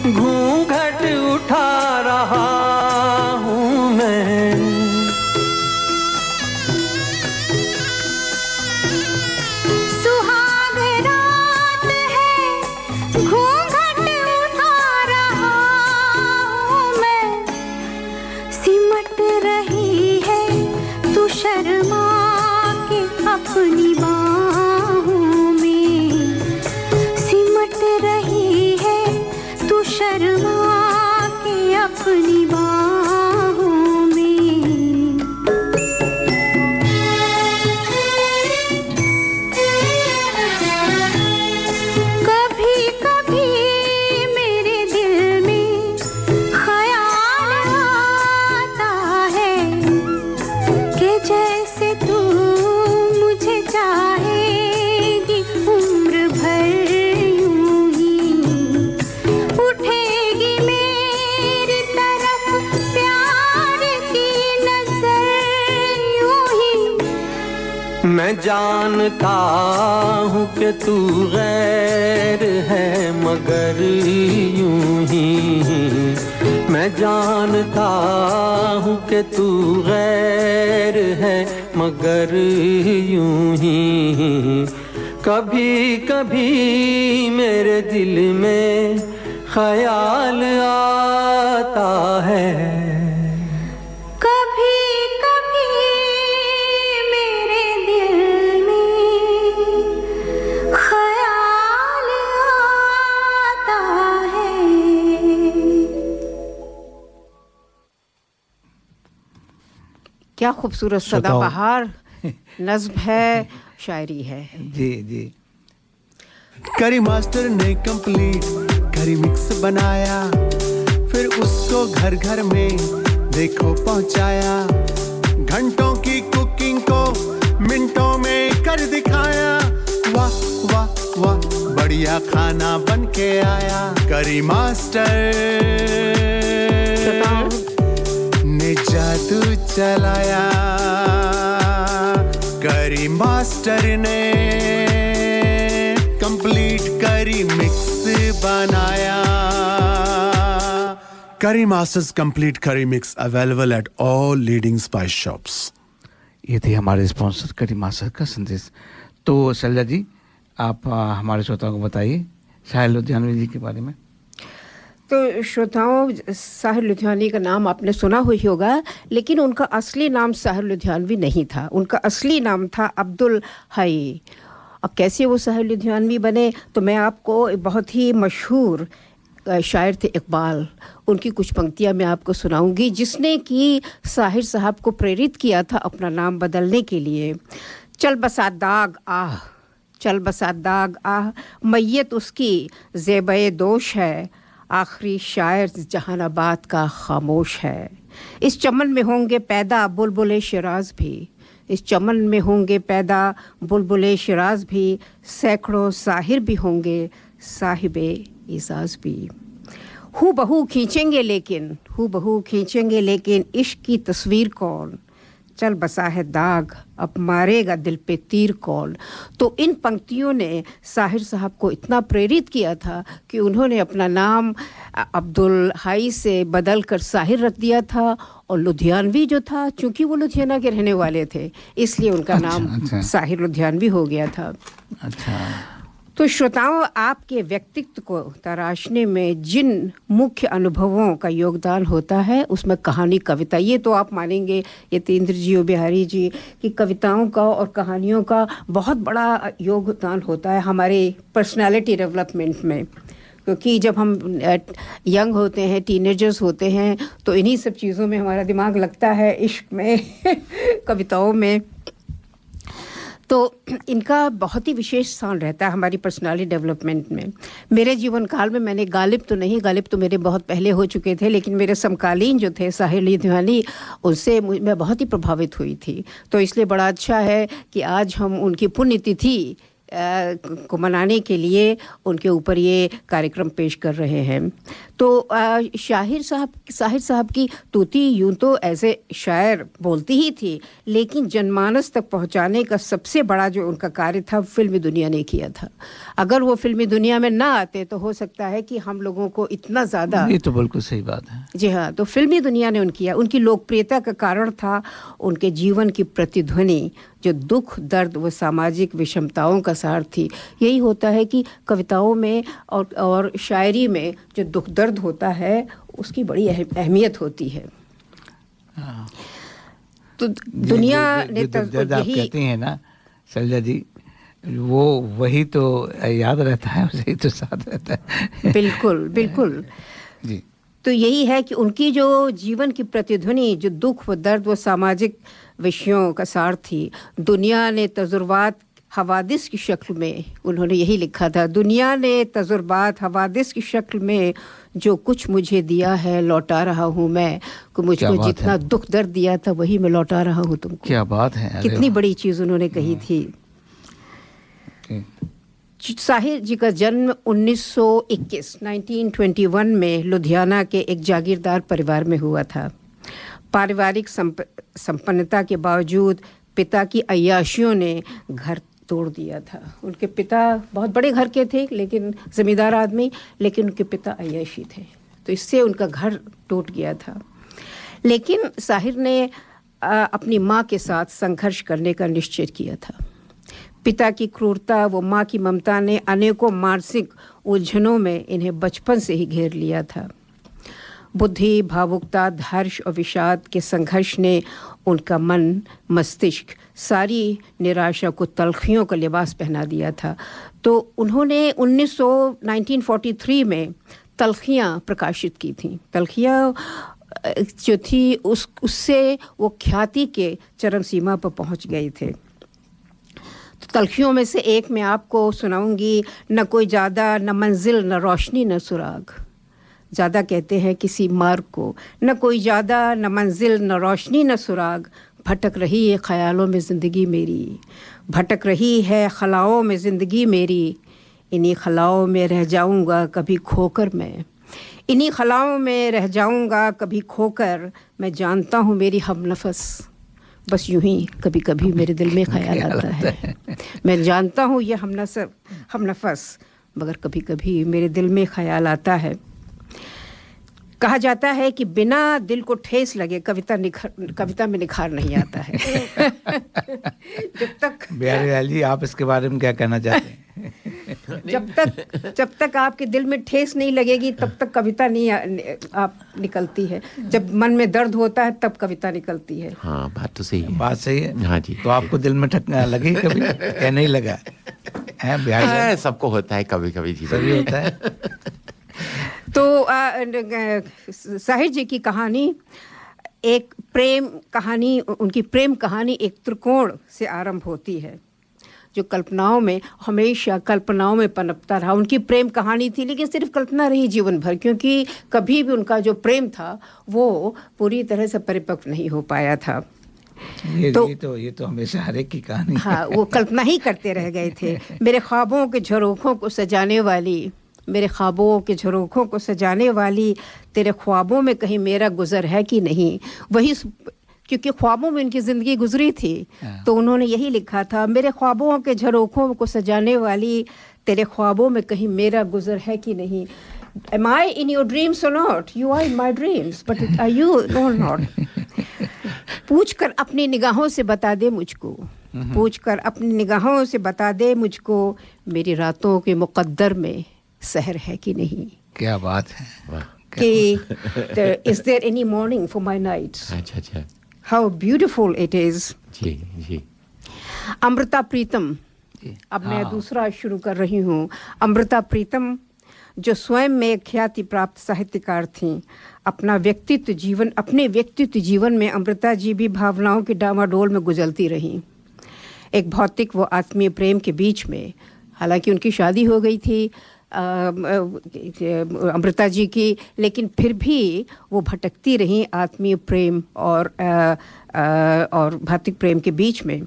घूंघट उठा रहा हूँ मैं। सुहाग रात है, घूंघट उठा रहा हूँ मैं। सिमट रही है तू शर्मा के अपनी बाहों में। सिमट रही है तू शर्मा के अपनी बाहों में। कभी कभी मेरे दिल में ख्याल आता है कि जैसे तू मुझे चाहेगी उम्र भर यूं ही। उठेगी मेरी तरफ प्यार की नजर यूं ही। मैं जानता हूँ कि तू गैर है मगर यूं ही। मैं जानता हूँ कि तू गैर है मगर यूं ही। कभी कभी मेरे दिल में ख्याल आता है। कभी कभी मेरे दिल में ख्याल आता है। क्या खूबसूरत सदाबहार नज्म है, शायरी है। जी जी। करी मास्टर ने कंप्लीट करी मिक्स बनाया, फिर उसको घर घर में देखो पहुंचाया। घंटों की कुकिंग को मिनटों में कर दिखाया। वाह वाह वाह बढ़िया खाना बन के आया। करी मास्टर ने जादू चलाया। करी मास्टर ने कंप्लीट करी मिक्स बनाया। करी मास्टर्स कंप्लीट करी mix available at all leading spice shops. ये थे हमारे स्पॉन्सर करी मास्टर का संदेश। तो शैलजा जी, आप हमारे श्रोताओं को बताइए साहिर लुधियानवी जी के बारे में। तो श्रोताओं, साहिर लुधियानवी का नाम आपने सुना ही होगा, लेकिन उनका असली नाम साहिर लुधियानवी नहीं था। उनका असली नाम था अब्दुल हई। अब कैसे वो साहिर लुधियानवी बने, तो मैं आपको बहुत ही मशहूर शायर थे इकबाल, उनकी कुछ पंक्तियां मैं आपको सुनाऊंगी, जिसने कि साहिर साहब को प्रेरित किया था अपना नाम बदलने के लिए। चल बसा दाग आह, चल बसा दाग आह, मैयत उसकी ज़ेबे दोष है। आखिरी शायर जहानाबाद का खामोश है। इस चमन में होंगे पैदा बुलबुले शिराज भी, इस चमन में होंगे पैदा बुलबुले शिराज भी। सैकड़ों साहिर भी होंगे साहिबे इजाज भी। हू बहू खींचेंगे लेकिन, हू बहू खींचेंगे लेकिन इश्क की तस्वीर कौन। चल बसा है दाग अब मारेगा दिल पे तीर कौन। तो इन पंक्तियों ने साहिर साहब को इतना प्रेरित किया था कि उन्होंने अपना नाम अब्दुल हई से बदल कर साहिर रख दिया था। और लुधियानवी जो था, चूंकि वो लुधियाना के रहने वाले थे, इसलिए उनका नाम साहिर लुधियानवी हो गया था। अच्छा। तो श्रोताओं, आपके व्यक्तित्व को तराशने में जिन मुख्य अनुभवों का योगदान होता है, उसमें कहानी, कविता, ये तो आप मानेंगे यतीन्द्र जी और बिहारी जी की कविताओं का और कहानियों का बहुत बड़ा योगदान होता है हमारे पर्सनालिटी डेवलपमेंट में। क्योंकि जब हम यंग होते हैं, टीनेजर्स होते हैं, तो इन्हीं सब चीज़ों में हमारा दिमाग लगता है, इश्क में कविताओं में। तो इनका बहुत ही विशेष स्थान रहता है हमारी पर्सनालिटी डेवलपमेंट में। मेरे जीवन काल में मैंने गालिब तो मेरे बहुत पहले हो चुके थे, लेकिन मेरे समकालीन जो थे साहिर लुधियानवी, उनसे मैं बहुत ही प्रभावित हुई थी। तो इसलिए बड़ा अच्छा है कि आज हम उनकी पुण्यतिथि को मनाने के लिए उनके ऊपर ये कार्यक्रम पेश कर रहे हैं। तो साहिर साहब की तूती यूं तो ऐसे शायर बोलती ही थी, लेकिन जनमानस तक पहुंचाने का सबसे बड़ा जो उनका कार्य था, फिल्मी दुनिया ने किया था। अगर वो फिल्मी दुनिया में ना आते तो हो सकता है कि हम लोगों को इतना ज़्यादा, ये तो बिल्कुल सही बात है। जी हाँ, तो फिल्मी दुनिया ने उनकी लोकप्रियता का कारण था उनके जीवन की प्रतिध्वनि जो दुख दर्द व सामाजिक विषमताओं का सार थी। यही होता है कि कविताओं में और शायरी में जो दुख दर्द होता है उसकी बड़ी अहमियत होती है। तो दुनिया ने आप कहती हैं ना शैलजा जी, वो वही तो याद रहता है, वही तो साथ रहता है। बिल्कुल बिल्कुल जी। तो यही है कि उनकी जो जीवन की प्रतिध्वनि जो दुख व दर्द व सामाजिक विषयों का सार थी, दुनिया ने तजुर्बात हवादिस की शक्ल में, उन्होंने यही लिखा था, दुनिया ने तजुर्बात हवादिस की शक्ल में जो कुछ मुझे दिया है लौटा रहा हूँ मैं, को मुझको जितना दुख दर्द दिया था वही मैं लौटा रहा हूँ तुमको। क्या बात है, कितनी बड़ी चीज़ उन्होंने कही थी। साहिर जी का जन्म 1921 में लुधियाना के एक जागीरदार परिवार में हुआ था। पारिवारिक संपन्नता के बावजूद पिता की अय्याशियों ने घर तोड़ दिया था। उनके पिता बहुत बड़े घर के थे, लेकिन ज़मींदार आदमी, लेकिन उनके पिता अय्याशी थे, तो इससे उनका घर टूट गया था। लेकिन साहिर ने अपनी माँ के साथ संघर्ष करने का निश्चय किया था। पिता की क्रूरता व माँ की ममता ने अनेकों मानसिक उलझनों में इन्हें बचपन से ही घेर लिया था। बुद्धि, भावुकता, धैर्य और विषाद के संघर्ष ने उनका मन, मस्तिष्क, सारी निराशा को तलखियों का लिबास पहना दिया था। तो उन्होंने 1943 में तलखियाँ प्रकाशित की थी। तलखियाँ जो थी उससे वो ख्याति के चरम सीमा पर पहुँच गए थे। तो तलखियों में से एक मैं आपको सुनाऊंगी, न कोई ज़्यादा न मंजिल न रोशनी न सुराग। ज़्यादा कहते हैं किसी मार्ग को, न कोई ज़्यादा न मंजिल न रोशनी न सुराग, भटक रही है ख्यालों में ज़िंदगी मेरी, भटक रही है खलाओं में ज़िंदगी मेरी, इन्हीं खलाओं में रह जाऊंगा कभी खोकर मैं, इन्हीं खलाओं में रह जाऊंगा कभी खोकर, मैं जानता हूँ मेरी हमनफस, बस यूं ही कभी कभी मेरे दिल में ख्याल आता है। मैं जानता हूँ ये हमनफस, मगर कभी कभी मेरे दिल में ख्याल आता है। कहा जाता है कि बिना दिल को ठेस लगे कविता में निखार नहीं आता है। जब तक बिहारी जी, आप इसके बारे में क्या कहना चाहते हैं? जब तक आपके दिल में ठेस नहीं लगेगी तब तक कविता नहीं आप निकलती है। जब मन में दर्द होता है तब कविता निकलती है। हाँ, बात तो सही है। बात सही है। हाँ जी। तो आपको दिल में ठकना लगी कभी? क्या नहीं लगा है बिहारी? सबको होता है कभी कभी, सभी होता है। तो साहिर जी की कहानी एक प्रेम कहानी, उनकी प्रेम कहानी एक त्रिकोण से आरंभ होती है जो कल्पनाओं में, हमेशा कल्पनाओं में पनपता रहा। उनकी प्रेम कहानी थी, लेकिन सिर्फ कल्पना रही जीवन भर, क्योंकि कभी भी उनका जो प्रेम था वो पूरी तरह से परिपक्व नहीं हो पाया था। ये तो हमेशा हर एक की कहानी। हाँ, वो कल्पना ही करते रह गए थे। मेरे ख्वाबों के झरोखों को सजाने वाली, मेरे ख्वाबों के झरोखों को सजाने वाली, तेरे ख्वाबों में कहीं मेरा गुज़र है कि नहीं। वही, क्योंकि ख्वाबों में उनकी ज़िंदगी गुजरी थी, तो उन्होंने यही लिखा था, मेरे ख्वाबों के झरोखों को सजाने वाली, तेरे ख्वाबों में कहीं मेरा गुज़र है कि नहीं। Am I in your dreams or not? You are in my dreams, but are you or not? पूछ कर अपनी निगाहों से बता दे मुझको, पूछ कर अपनी निगाहों से बता दे मुझको, मेरी रातों के मुक़द्दर में सहर है कि नहीं। क्या बात है कि is there any morning for my nights? अच्छा, How beautiful it is. जी। अमृता प्रीतम, अब मैं दूसरा शुरू कर रही हूँ। अमृता प्रीतम जो स्वयं में ख्याति प्राप्त साहित्यकार थीं, अपने व्यक्तित्व जीवन में अमृता जी भी भावनाओं की डामाडोल में गुजरती रहीं। एक भौतिक व आत्मीय प्रेम के बीच में, हालांकि उनकी शादी हो गई थी अमृता जी की, लेकिन फिर भी वो भटकती रहीं आत्मीय प्रेम और भौतिक प्रेम के बीच में।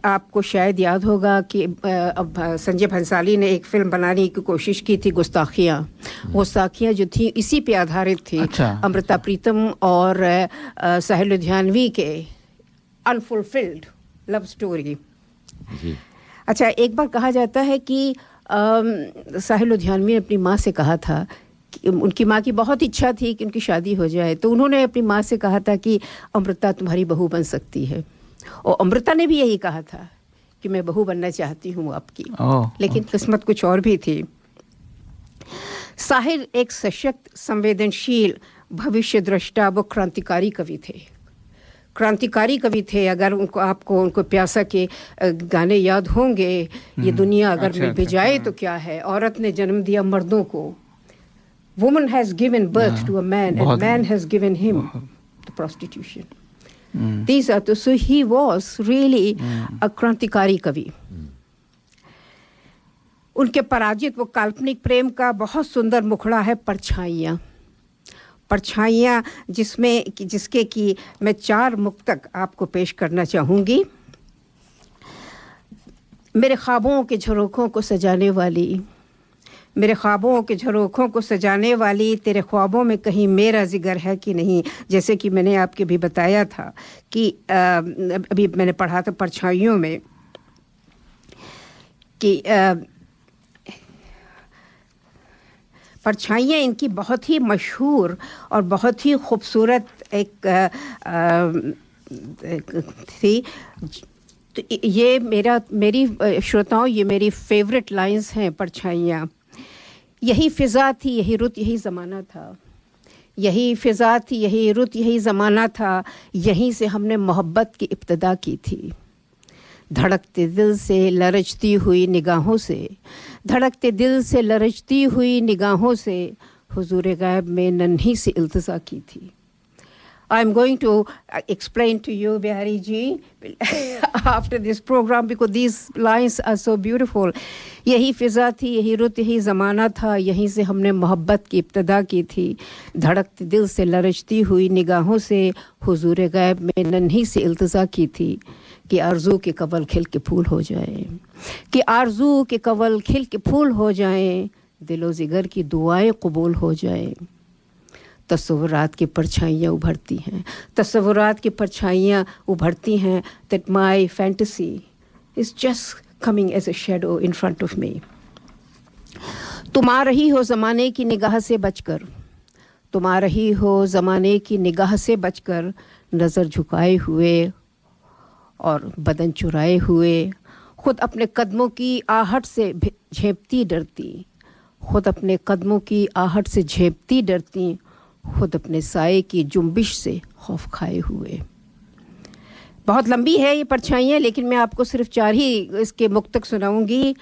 आपको शायद याद होगा कि अब संजय भंसाली ने एक फिल्म बनाने की कोशिश की थी, गुस्ताखियाँ जो थी इसी पे आधारित थी। अच्छा। अमृता प्रीतम और साहिर लुधियानवी के अनफुलफिल्ड लव स्टोरी। अच्छा, एक बार कहा जाता है कि साहिल लुधियानवी ने अपनी माँ से कहा था कि उनकी माँ की बहुत इच्छा थी कि उनकी शादी हो जाए, तो उन्होंने अपनी माँ से कहा था कि अमृता तुम्हारी बहू बन सकती है, और अमृता ने भी यही कहा था कि मैं बहू बनना चाहती हूँ आपकी। लेकिन किस्मत कुछ और भी थी। साहिल एक सशक्त, संवेदनशील, भविष्य दृष्टा व क्रांतिकारी कवि थे। क्रांतिकारी कवि थे। अगर उनको प्यासा के गाने याद होंगे, ये दुनिया अगर मिल भी जाए तो क्या है, औरत ने जन्म दिया मर्दों को, woman has given birth to a man and man has given him to prostitution. These are so he was really a क्रांतिकारी कवि। उनके पराजित वो काल्पनिक प्रेम का बहुत सुंदर मुखड़ा है परछाइयाँ। परछाइयाँ जिसके कि मैं 4 मुक्तक आपको पेश करना चाहूँगी। मेरे ख्वाबों के झरोखों को सजाने वाली, मेरे ख्वाबों के झरोखों को सजाने वाली, तेरे ख्वाबों में कहीं मेरा जिगर है कि नहीं। जैसे कि मैंने आपके भी बताया था कि अभी मैंने पढ़ा था परछाइयों में कि परछाइयाँ इनकी बहुत ही मशहूर और बहुत ही खूबसूरत एक थी। तो ये मेरी श्रोताओं, ये मेरी फेवरेट लाइंस हैं परछाइयाँ। यही फ़िज़ा थी, यही रुत, यही ज़माना था। यही फ़िज़ा थी, यही रुत, यही ज़माना था। यहीं से हमने मोहब्बत की इब्तिदा की थी। धड़कते दिल से लरजती हुई निगाहों से, धड़कते दिल से लरजती हुई निगाहों से हुजूर गैब में नन्ही सी इल्तिजा की थी। I'm going to explain to you, Bihari ji, after this program, because these lines are so beautiful. यही फ़िज़ा थी, यही रुत, यही ज़माना था। यहीं से हमने मोहब्बत की इब्तिदा की थी। धड़कते दिल से लरजती हुई निगाहों से हुजूर गैब में नन्ही सी इल्तिजा की थी कि आरज़ू के कवल खिल के फूल हो जाए, कि आरज़ू के कवल खिल के फूल हो जाएं, दिलो जिगर की दुआएं कबूल हो जाएं। तस्वुरात की परछाइयाँ उभरती हैं, तस्वुरात की परछाइयाँ उभरती हैं। that my fantasy is just coming as a shadow in front of me. तुम आ रही हो ज़माने की निगाह से बचकर, तुम आ रही हो ज़माने की निगाह से बचकर, नज़र झुकाए हुए और बदन चुराए हुए, खुद अपने कदमों की आहट से झेंपती डरती, खुद अपने कदमों की आहट से झेंपती डरती, खुद अपने साए की जुम्बिश से खौफ खाए हुए। बहुत लंबी है ये परछाइयाँ, लेकिन मैं आपको सिर्फ 4 ही इसके मुक्तक सुनाऊंगी।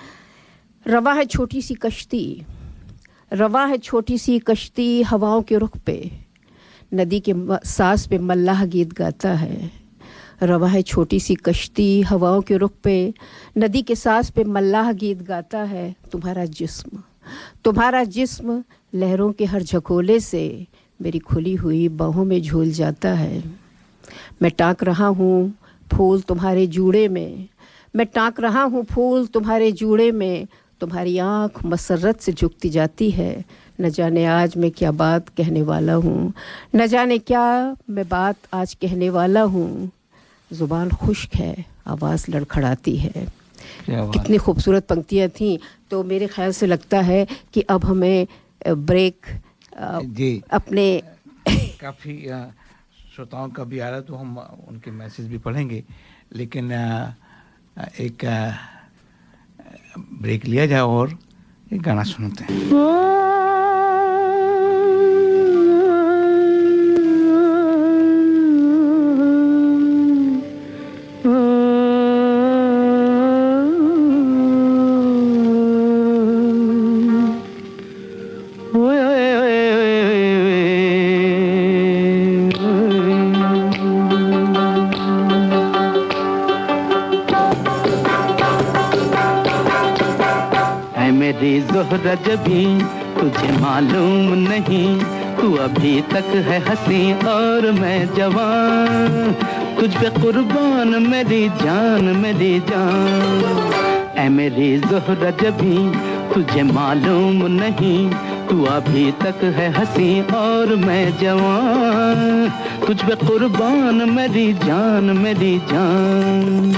रवा है छोटी सी कश्ती, रवा है छोटी सी कश्ती हवाओं के रुख पे, नदी के सास पे मल्लाह गीत गाता है। रवा है छोटी सी कश्ती हवाओं के रुख पे, नदी के सास पे मल्लाह गीत गाता है। तुम्हारा जिस्म, तुम्हारा जिस्म लहरों के हर झकोले से मेरी खुली हुई बाहों में झूल जाता है। मैं टाँक रहा हूँ फूल तुम्हारे जूड़े में, मैं टाँक रहा हूँ फूल तुम्हारे जूड़े में, तुम्हारी आँख मसरत से झुकती जाती है। न जाने आज मैं क्या बात कहने वाला हूँ, न जाने क्या मैं बात आज कहने वाला हूँ। ज़ुबान खुश्क है, आवाज़ लड़खड़ाती है। कितनी खूबसूरत पंक्तियाँ थीं। तो मेरे ख्याल से लगता है कि अब हमें ब्रेक जी अपने काफ़ी श्रोताओं का भी आ रहा है, तो हम उनके मैसेज भी पढ़ेंगे, लेकिन एक ब्रेक लिया जाए और एक गाना सुनते हैं। जबी तुझे मालूम नहीं, तू अभी तक है हंसी और मैं जवान, तुझ पे कुर्बान मेरी जान, मेरी जान। ऐ मेरी ज़ोहरा जबी तुझे मालूम नहीं, तू अभी तक है हंसी और मैं जवान, तुझ पे कुर्बान मेरी जान, मेरी जान।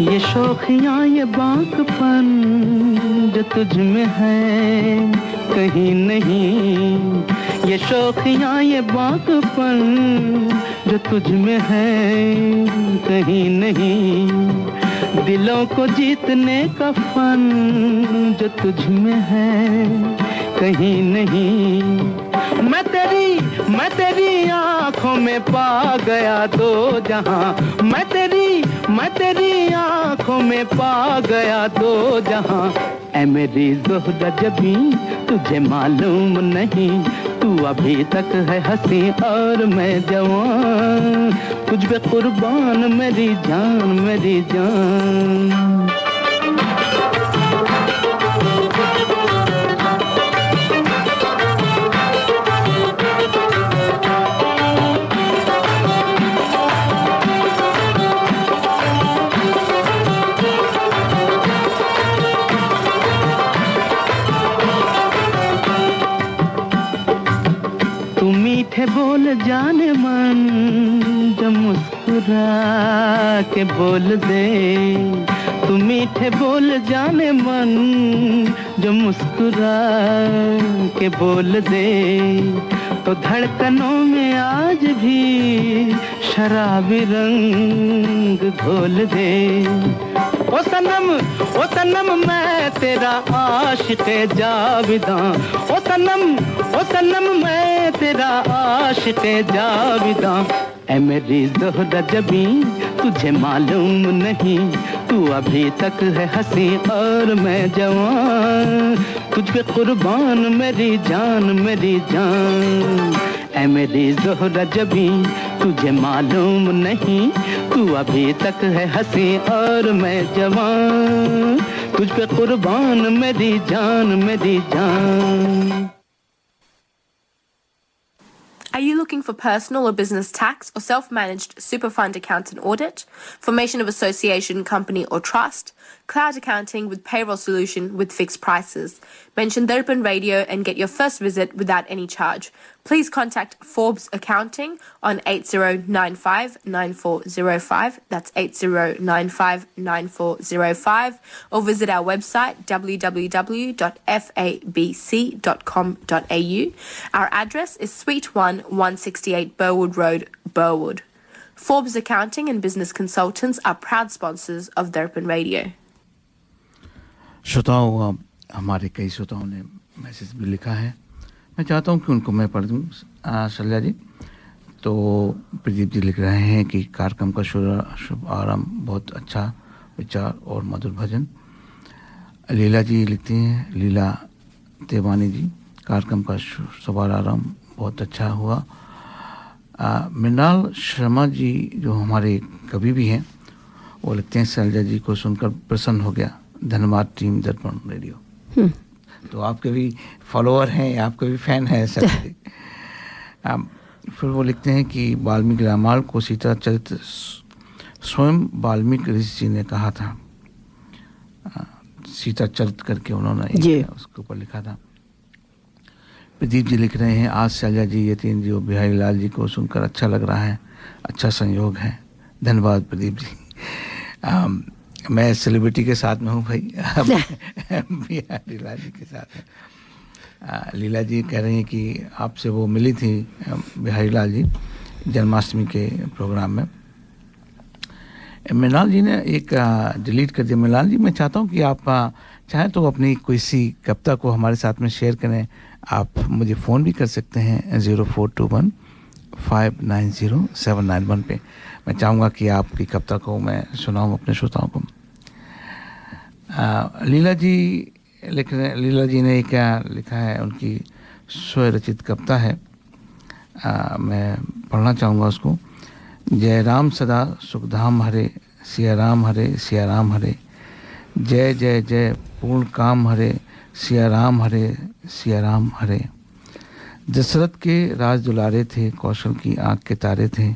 ये शौखियाँ ये बांकपन जो तुझ में है कहीं नहीं, ये शौखियाँ ये बांकपन जो तुझ में है कहीं नहीं, दिलों को जीतने का फन जो तुझ में है कहीं नहीं। मैं तेरी आंखों में पा गया दो जहां, मैं तेरी आंखों में पा गया दो जहां। ऐ मेरी ज़ोहरा जबी तुझे मालूम नहीं, तू अभी तक है हंसी और मैं जवान, तुझ पे कुर्बान मेरी जान मेरी जान। मीठे बोल जाने मन जो मुस्कुरा के बोल दे, तू मीठे बोल जाने मन जो मुस्कुरा के बोल दे, तो धड़कनों में आज भी शराबी रंग घोल दे। ओ सनम मैं तेरा आशिक़े जाविदां, ओ सनम मैं तेरा आशिक़े जाविदां। ऐ मेरी ज़ोहरा जबी तुझे मालूम नहीं, तू अभी तक है हंसी और मैं जवान, तुझ पे कुर्बान मेरी जान मेरी जान। ऐ मेरी ज़ोहरा जबी तुझे मालूम नहीं, तू अभी तक है हंसी और मैं जवान, तुझ पे कुर्बान मेरी जान मेरी जान। Are you looking for personal or business tax or self-managed super fund account and audit, formation of association, company or trust, cloud accounting with payroll solution with fixed prices? Mention Darpan Radio and get your first visit without any charge. Please contact Forbes Accounting on 8095 9405, that's 8095 9405, or visit our website www.fabc.com.au. Our address is Suite 1, 168 Burwood Road, Burwood. Forbes Accounting and Business Consultants are proud sponsors of Darpan Radio. श्रोताओं, हमारे कई श्रोताओं ने message भी लिखा है, मैं चाहता हूं कि उनको मैं पढ़ दूं। शल्या जी, तो प्रदीप जी लिख रहे हैं कि कार्यक्रम का शुभारंभ बहुत अच्छा विचार और मधुर भजन। लीला जी लिखती हैं, लीला देवानी जी, कार्यक्रम का शुभारंभ बहुत अच्छा हुआ। मृणाल शर्मा जी जो हमारे कवि भी हैं, वो लिखते हैं शैलजा जी को सुनकर प्रसन्न हो गया, धन्यवाद टीम दर्पण रेडियो। तो आपके भी फॉलोअर हैं, आपके भी फैन हैं सर। फिर वो लिखते हैं कि वाल्मीकि रामायण को सीता चरित्र स्वयं वाल्मीकि ऋषि जी ने कहा था, सीता चरित्र करके उन्होंने उसके ऊपर लिखा था। प्रदीप जी लिख रहे हैं, आज शैलजा जी, यतीन जी और बिहारी लाल जी को सुनकर अच्छा लग रहा है, अच्छा संयोग है। धन्यवाद प्रदीप जी। मैं सेलिब्रिटी के साथ में हूँ भाई, बिहारी लाल जी के साथ में। लीला जी कह रही हैं कि आपसे वो मिली थी बिहारी लाल जी जन्माष्टमी के प्रोग्राम में। मृणाल जी ने एक डिलीट कर दिया। मृणाल जी, मैं चाहता हूँ कि आप चाहें तो अपनी कोई सी कविता को हमारे साथ में शेयर करें। आप मुझे फ़ोन भी कर सकते हैं 0421 590 पे। मैं चाहूँगा कि आपकी कविता को मैं सुनाऊँ अपने श्रोताओं को। लीला जी ने क्या लिखा है, उनकी स्वरचित कविता है, मैं पढ़ना चाहूँगा उसको। जय राम सदा सुखधाम हरे, सिया राम हरे, सिया राम हरे। जय जय जय पूर्ण काम हरे, सिया राम हरे, सिया राम हरे। दशरथ के राज दुलारे थे, कौशल की आँख के तारे थे।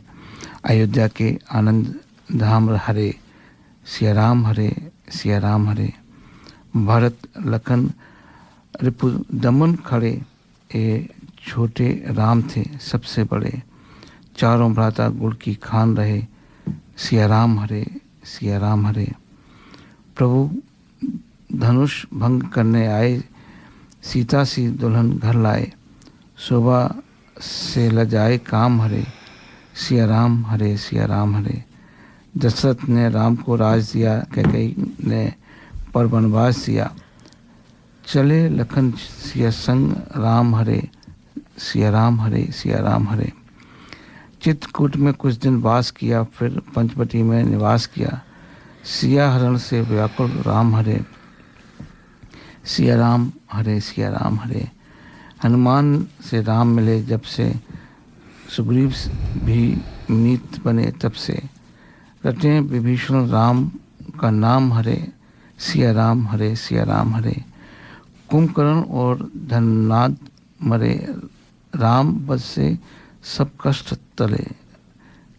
अयोध्या के आनंद धाम हरे, सिया राम हरे, सिया राम हरे। भरत लखन रिपु दमन खड़े, ये छोटे राम थे सबसे बड़े। चारों भ्राता गुड़ की खान रहे, सिया राम हरे, सिया राम हरे। प्रभु धनुष भंग करने आए, सीता सी दुल्हन घर लाए, शोभा से लजाए काम हरे, सिया राम हरे सिया राम हरे। दशरथ ने राम को राज दिया, कैकेयी ने पर वनवास दिया, चले लखन सिया संग राम हरे सिया राम हरे सिया राम हरे। चित्रकूट में कुछ दिन वास किया, फिर पंचवटी में निवास किया, सिया हरण से व्याकुल राम हरे सिया राम हरे सिया राम हरे। हनुमान से राम मिले जब से, सुग्रीव भी मीत बने तब से, रटे विभीषण राम का नाम हरे सिया राम हरे सिया राम हरे। कुंभकर्ण और धननाद मरे, राम बस से सब कष्ट टले,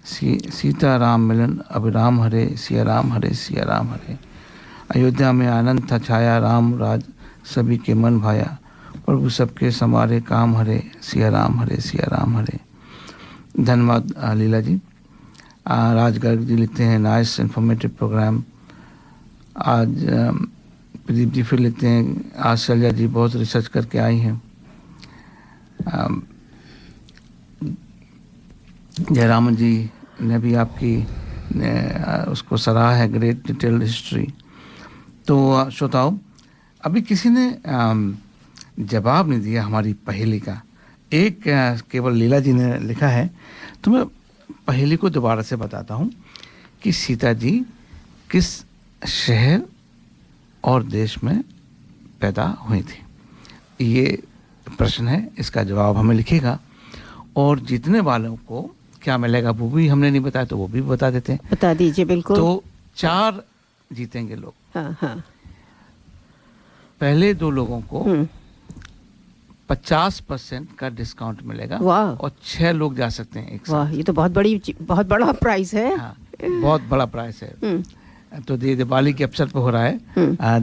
सीता राम मिलन अभिराम हरे सिया राम हरे सिया राम हरे। अयोध्या में आनंद था छाया, राम राज सभी के मन भाया, प्रभु सबके समारे काम हरे सिया राम हरे सिया राम हरे। धन्यवाद लीला जी। राज गर्ग जी लिखते हैं नाइस इन्फॉर्मेटिव प्रोग्राम। आज प्रदीप जी फिर लिखते हैं आज शैलजा जी बहुत रिसर्च करके आई हैं। जयरामन जी ने भी आपकी उसको सराहा है, ग्रेट डिटेल्ड हिस्ट्री। तो श्रोताओ, अभी किसी ने जवाब नहीं दिया हमारी पहेली का। एक केवल लीला जी ने लिखा है, तो मैं पहेली को दोबारा से बताता हूँ कि सीता जी किस शहर और देश में पैदा हुई थी। ये प्रश्न है, इसका जवाब हमें लिखेगा और जीतने वालों को क्या मिलेगा वो भी हमने नहीं बताया, तो वो भी बता देते हैं। बता दीजिए। बिल्कुल। तो 4 जीतेंगे लोग। हाँ हाँ। पहले 2 लोगों को 50% का डिस्काउंट मिलेगा। वाह। और 6 लोग जा सकते हैं एक साथ। वाह, ये तो बहुत बड़ा प्राइस है। हाँ, बहुत बड़ा प्राइस है। तो दिवाली के अवसर पर हो रहा है।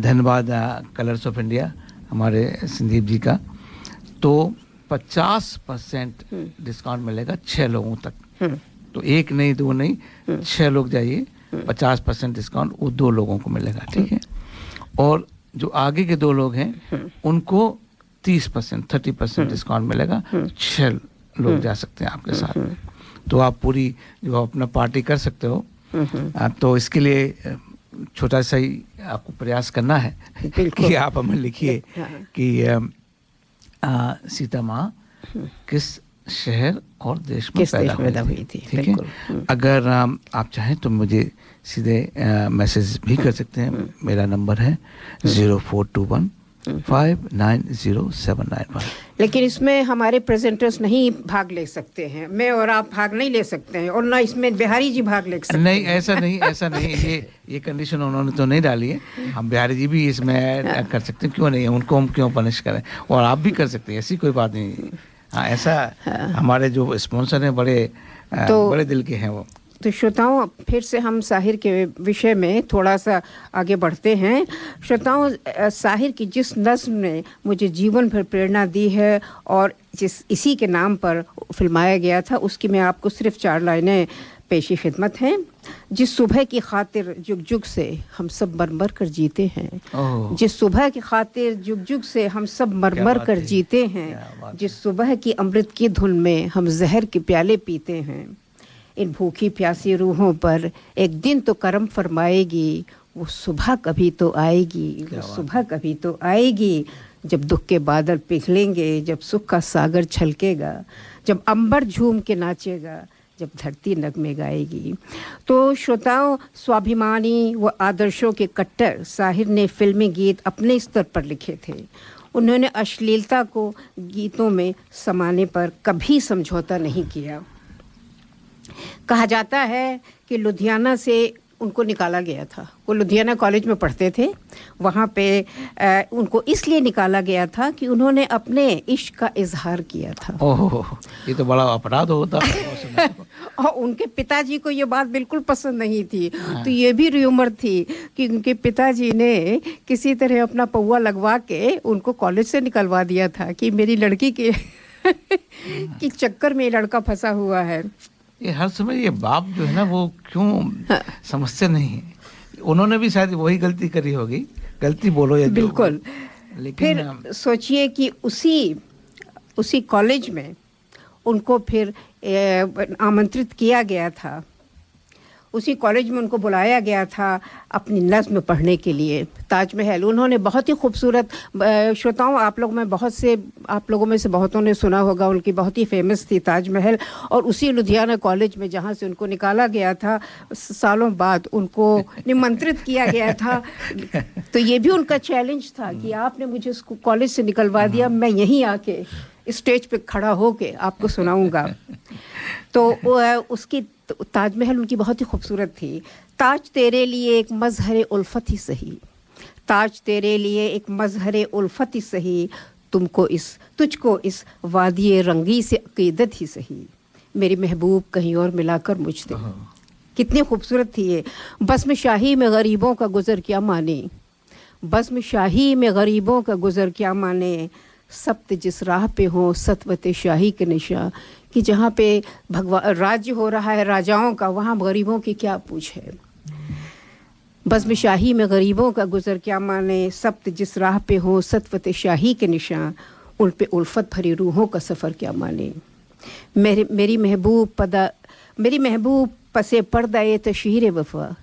धन्यवाद कलर्स ऑफ इंडिया हमारे संदीप जी का। तो 50% डिस्काउंट मिलेगा 6 लोगों तक। तो 1 नहीं 2 नहीं 6 लोग जाइए, 50% डिस्काउंट वो 2 लोगों को मिलेगा। ठीक है। और जो आगे के 2 लोग हैं उनको 30% डिस्काउंट मिलेगा। 6 लोग जा सकते हैं आपके साथ। तो आप पूरी जो अपना पार्टी कर सकते हो। तो इसके लिए छोटा सा ही आपको प्रयास करना है कि आप हमें लिखिए कि सीता माँ किस शहर और देश में पैदा हुई थी। ठीक है। अगर आप चाहें तो मुझे सीधे मैसेज भी कर सकते हैं। मेरा नंबर है 0421 590791। लेकिन इसमें हमारे प्रेजेंटर्स नहीं भाग ले सकते हैं। मैं और आप भाग नहीं ले सकते हैं, और ना इसमें बिहारी जी भाग ले सकते हैं। नहीं, ऐसा नहीं ये कंडीशन उन्होंने तो नहीं डाली है। हम बिहारी जी भी इसमें ऐड कर सकते हैं, क्यों नहीं? उनको हम क्यों पनिश करें? और आप भी कर सकते हैं, ऐसी कोई बात नहीं। हाँ, ऐसा हमारे जो स्पॉन्सर हैं बड़े दिल के हैं वो। तो श्रोताओं, फिर से हम साहिर के विषय में थोड़ा सा आगे बढ़ते हैं। श्रोताओं, साहिर की जिस नज़्म ने मुझे जीवन भर प्रेरणा दी है और इसी के नाम पर फिल्माया गया था, उसकी मैं आपको सिर्फ 4 लाइनें पेशी खिदमत हैं। जिस सुबह की खातिर जुग जुग से हम सब मर कर जीते हैं, जिस सुबह की खातिर जुग जुग से हम सब मर कर जीते हैं, जिस सुबह की अमृत की धुन में हम जहर के प्याले पीते हैं, इन भूखी प्यासी रूहों पर एक दिन तो करम फरमाएगी, वो सुबह कभी तो आएगी, वो सुबह कभी तो आएगी, जब दुख के बादल पिघलेंगे, जब सुख का सागर छलकेगा, जब अंबर झूम के नाचेगा, जब धरती नगमे गाएगी। तो श्रोताओं, स्वाभिमानी व आदर्शों के कट्टर साहिर ने फिल्मी गीत अपने स्तर पर लिखे थे। उन्होंने अश्लीलता को गीतों में समाने पर कभी समझौता नहीं किया। कहा जाता है कि लुधियाना से उनको निकाला गया था। वो लुधियाना कॉलेज में पढ़ते थे। वहाँ पे उनको इसलिए निकाला गया था कि उन्होंने अपने इश्क का इजहार किया था। ओह, ये तो बड़ा अपराध होता। और उनके पिताजी को ये बात बिल्कुल पसंद नहीं थी। तो ये भी र्यूमर थी कि उनके पिताजी ने किसी तरह अपना पौवा लगवा के उनको कॉलेज से निकलवा दिया था कि मेरी लड़की के कि चक्कर में लड़का फंसा हुआ है। ये हर समय ये बाप जो है ना वो क्यों समझते नहीं है। उन्होंने भी शायद वही गलती करी होगी, गलती बोलो या बिल्कुल। लेकिन फिर सोचिए कि उसी कॉलेज में उनको फिर आमंत्रित किया गया था, उसी कॉलेज में उनको बुलाया गया था अपनी नज़्म पढ़ने के लिए, ताजमहल। उन्होंने बहुत ही खूबसूरत, श्रोताओं आप लोगों में से बहुतों ने सुना होगा, उनकी बहुत ही फेमस थी ताजमहल। और उसी लुधियाना कॉलेज में जहाँ से उनको निकाला गया था, सालों बाद उनको निमंत्रित किया गया था। तो ये भी उनका चैलेंज था कि आपने मुझे कॉलेज से निकलवा दिया, मैं यहीं आके स्टेज पे खड़ा होके आपको सुनाऊंगा। तो उसकी ताजमहल उनकी बहुत ही खूबसूरत थी। ताज तेरे लिए एक मजहर उल्फत ही सही, ताज तेरे लिए एक मजहर उल्फत ही सही, तुझको इस वादिये रंगी से अकीदत ही सही, मेरी महबूब कहीं और मिलाकर मुझसे। कितनी खूबसूरत थी ये। बज़्म शाही में गरीबों का गुज़र क्या माने, बज़्म शाही में गरीबों का गुज़र क्या माने, सब्त जिस राह पे हो सतवत शाही के निशा, कि जहाँ पे राज्य हो रहा है राजाओं का, वहाँ गरीबों की क्या पूछ है। बज़्म शाही में गरीबों का गुज़र क्या माने, सब्त जिस राह पे हो सतवत शाही के निशान, उन पे उल्फत भरी रूहों का सफ़र क्या माने। मेरी महबूब पसे पर्दा ये तशहीर वफ़ा,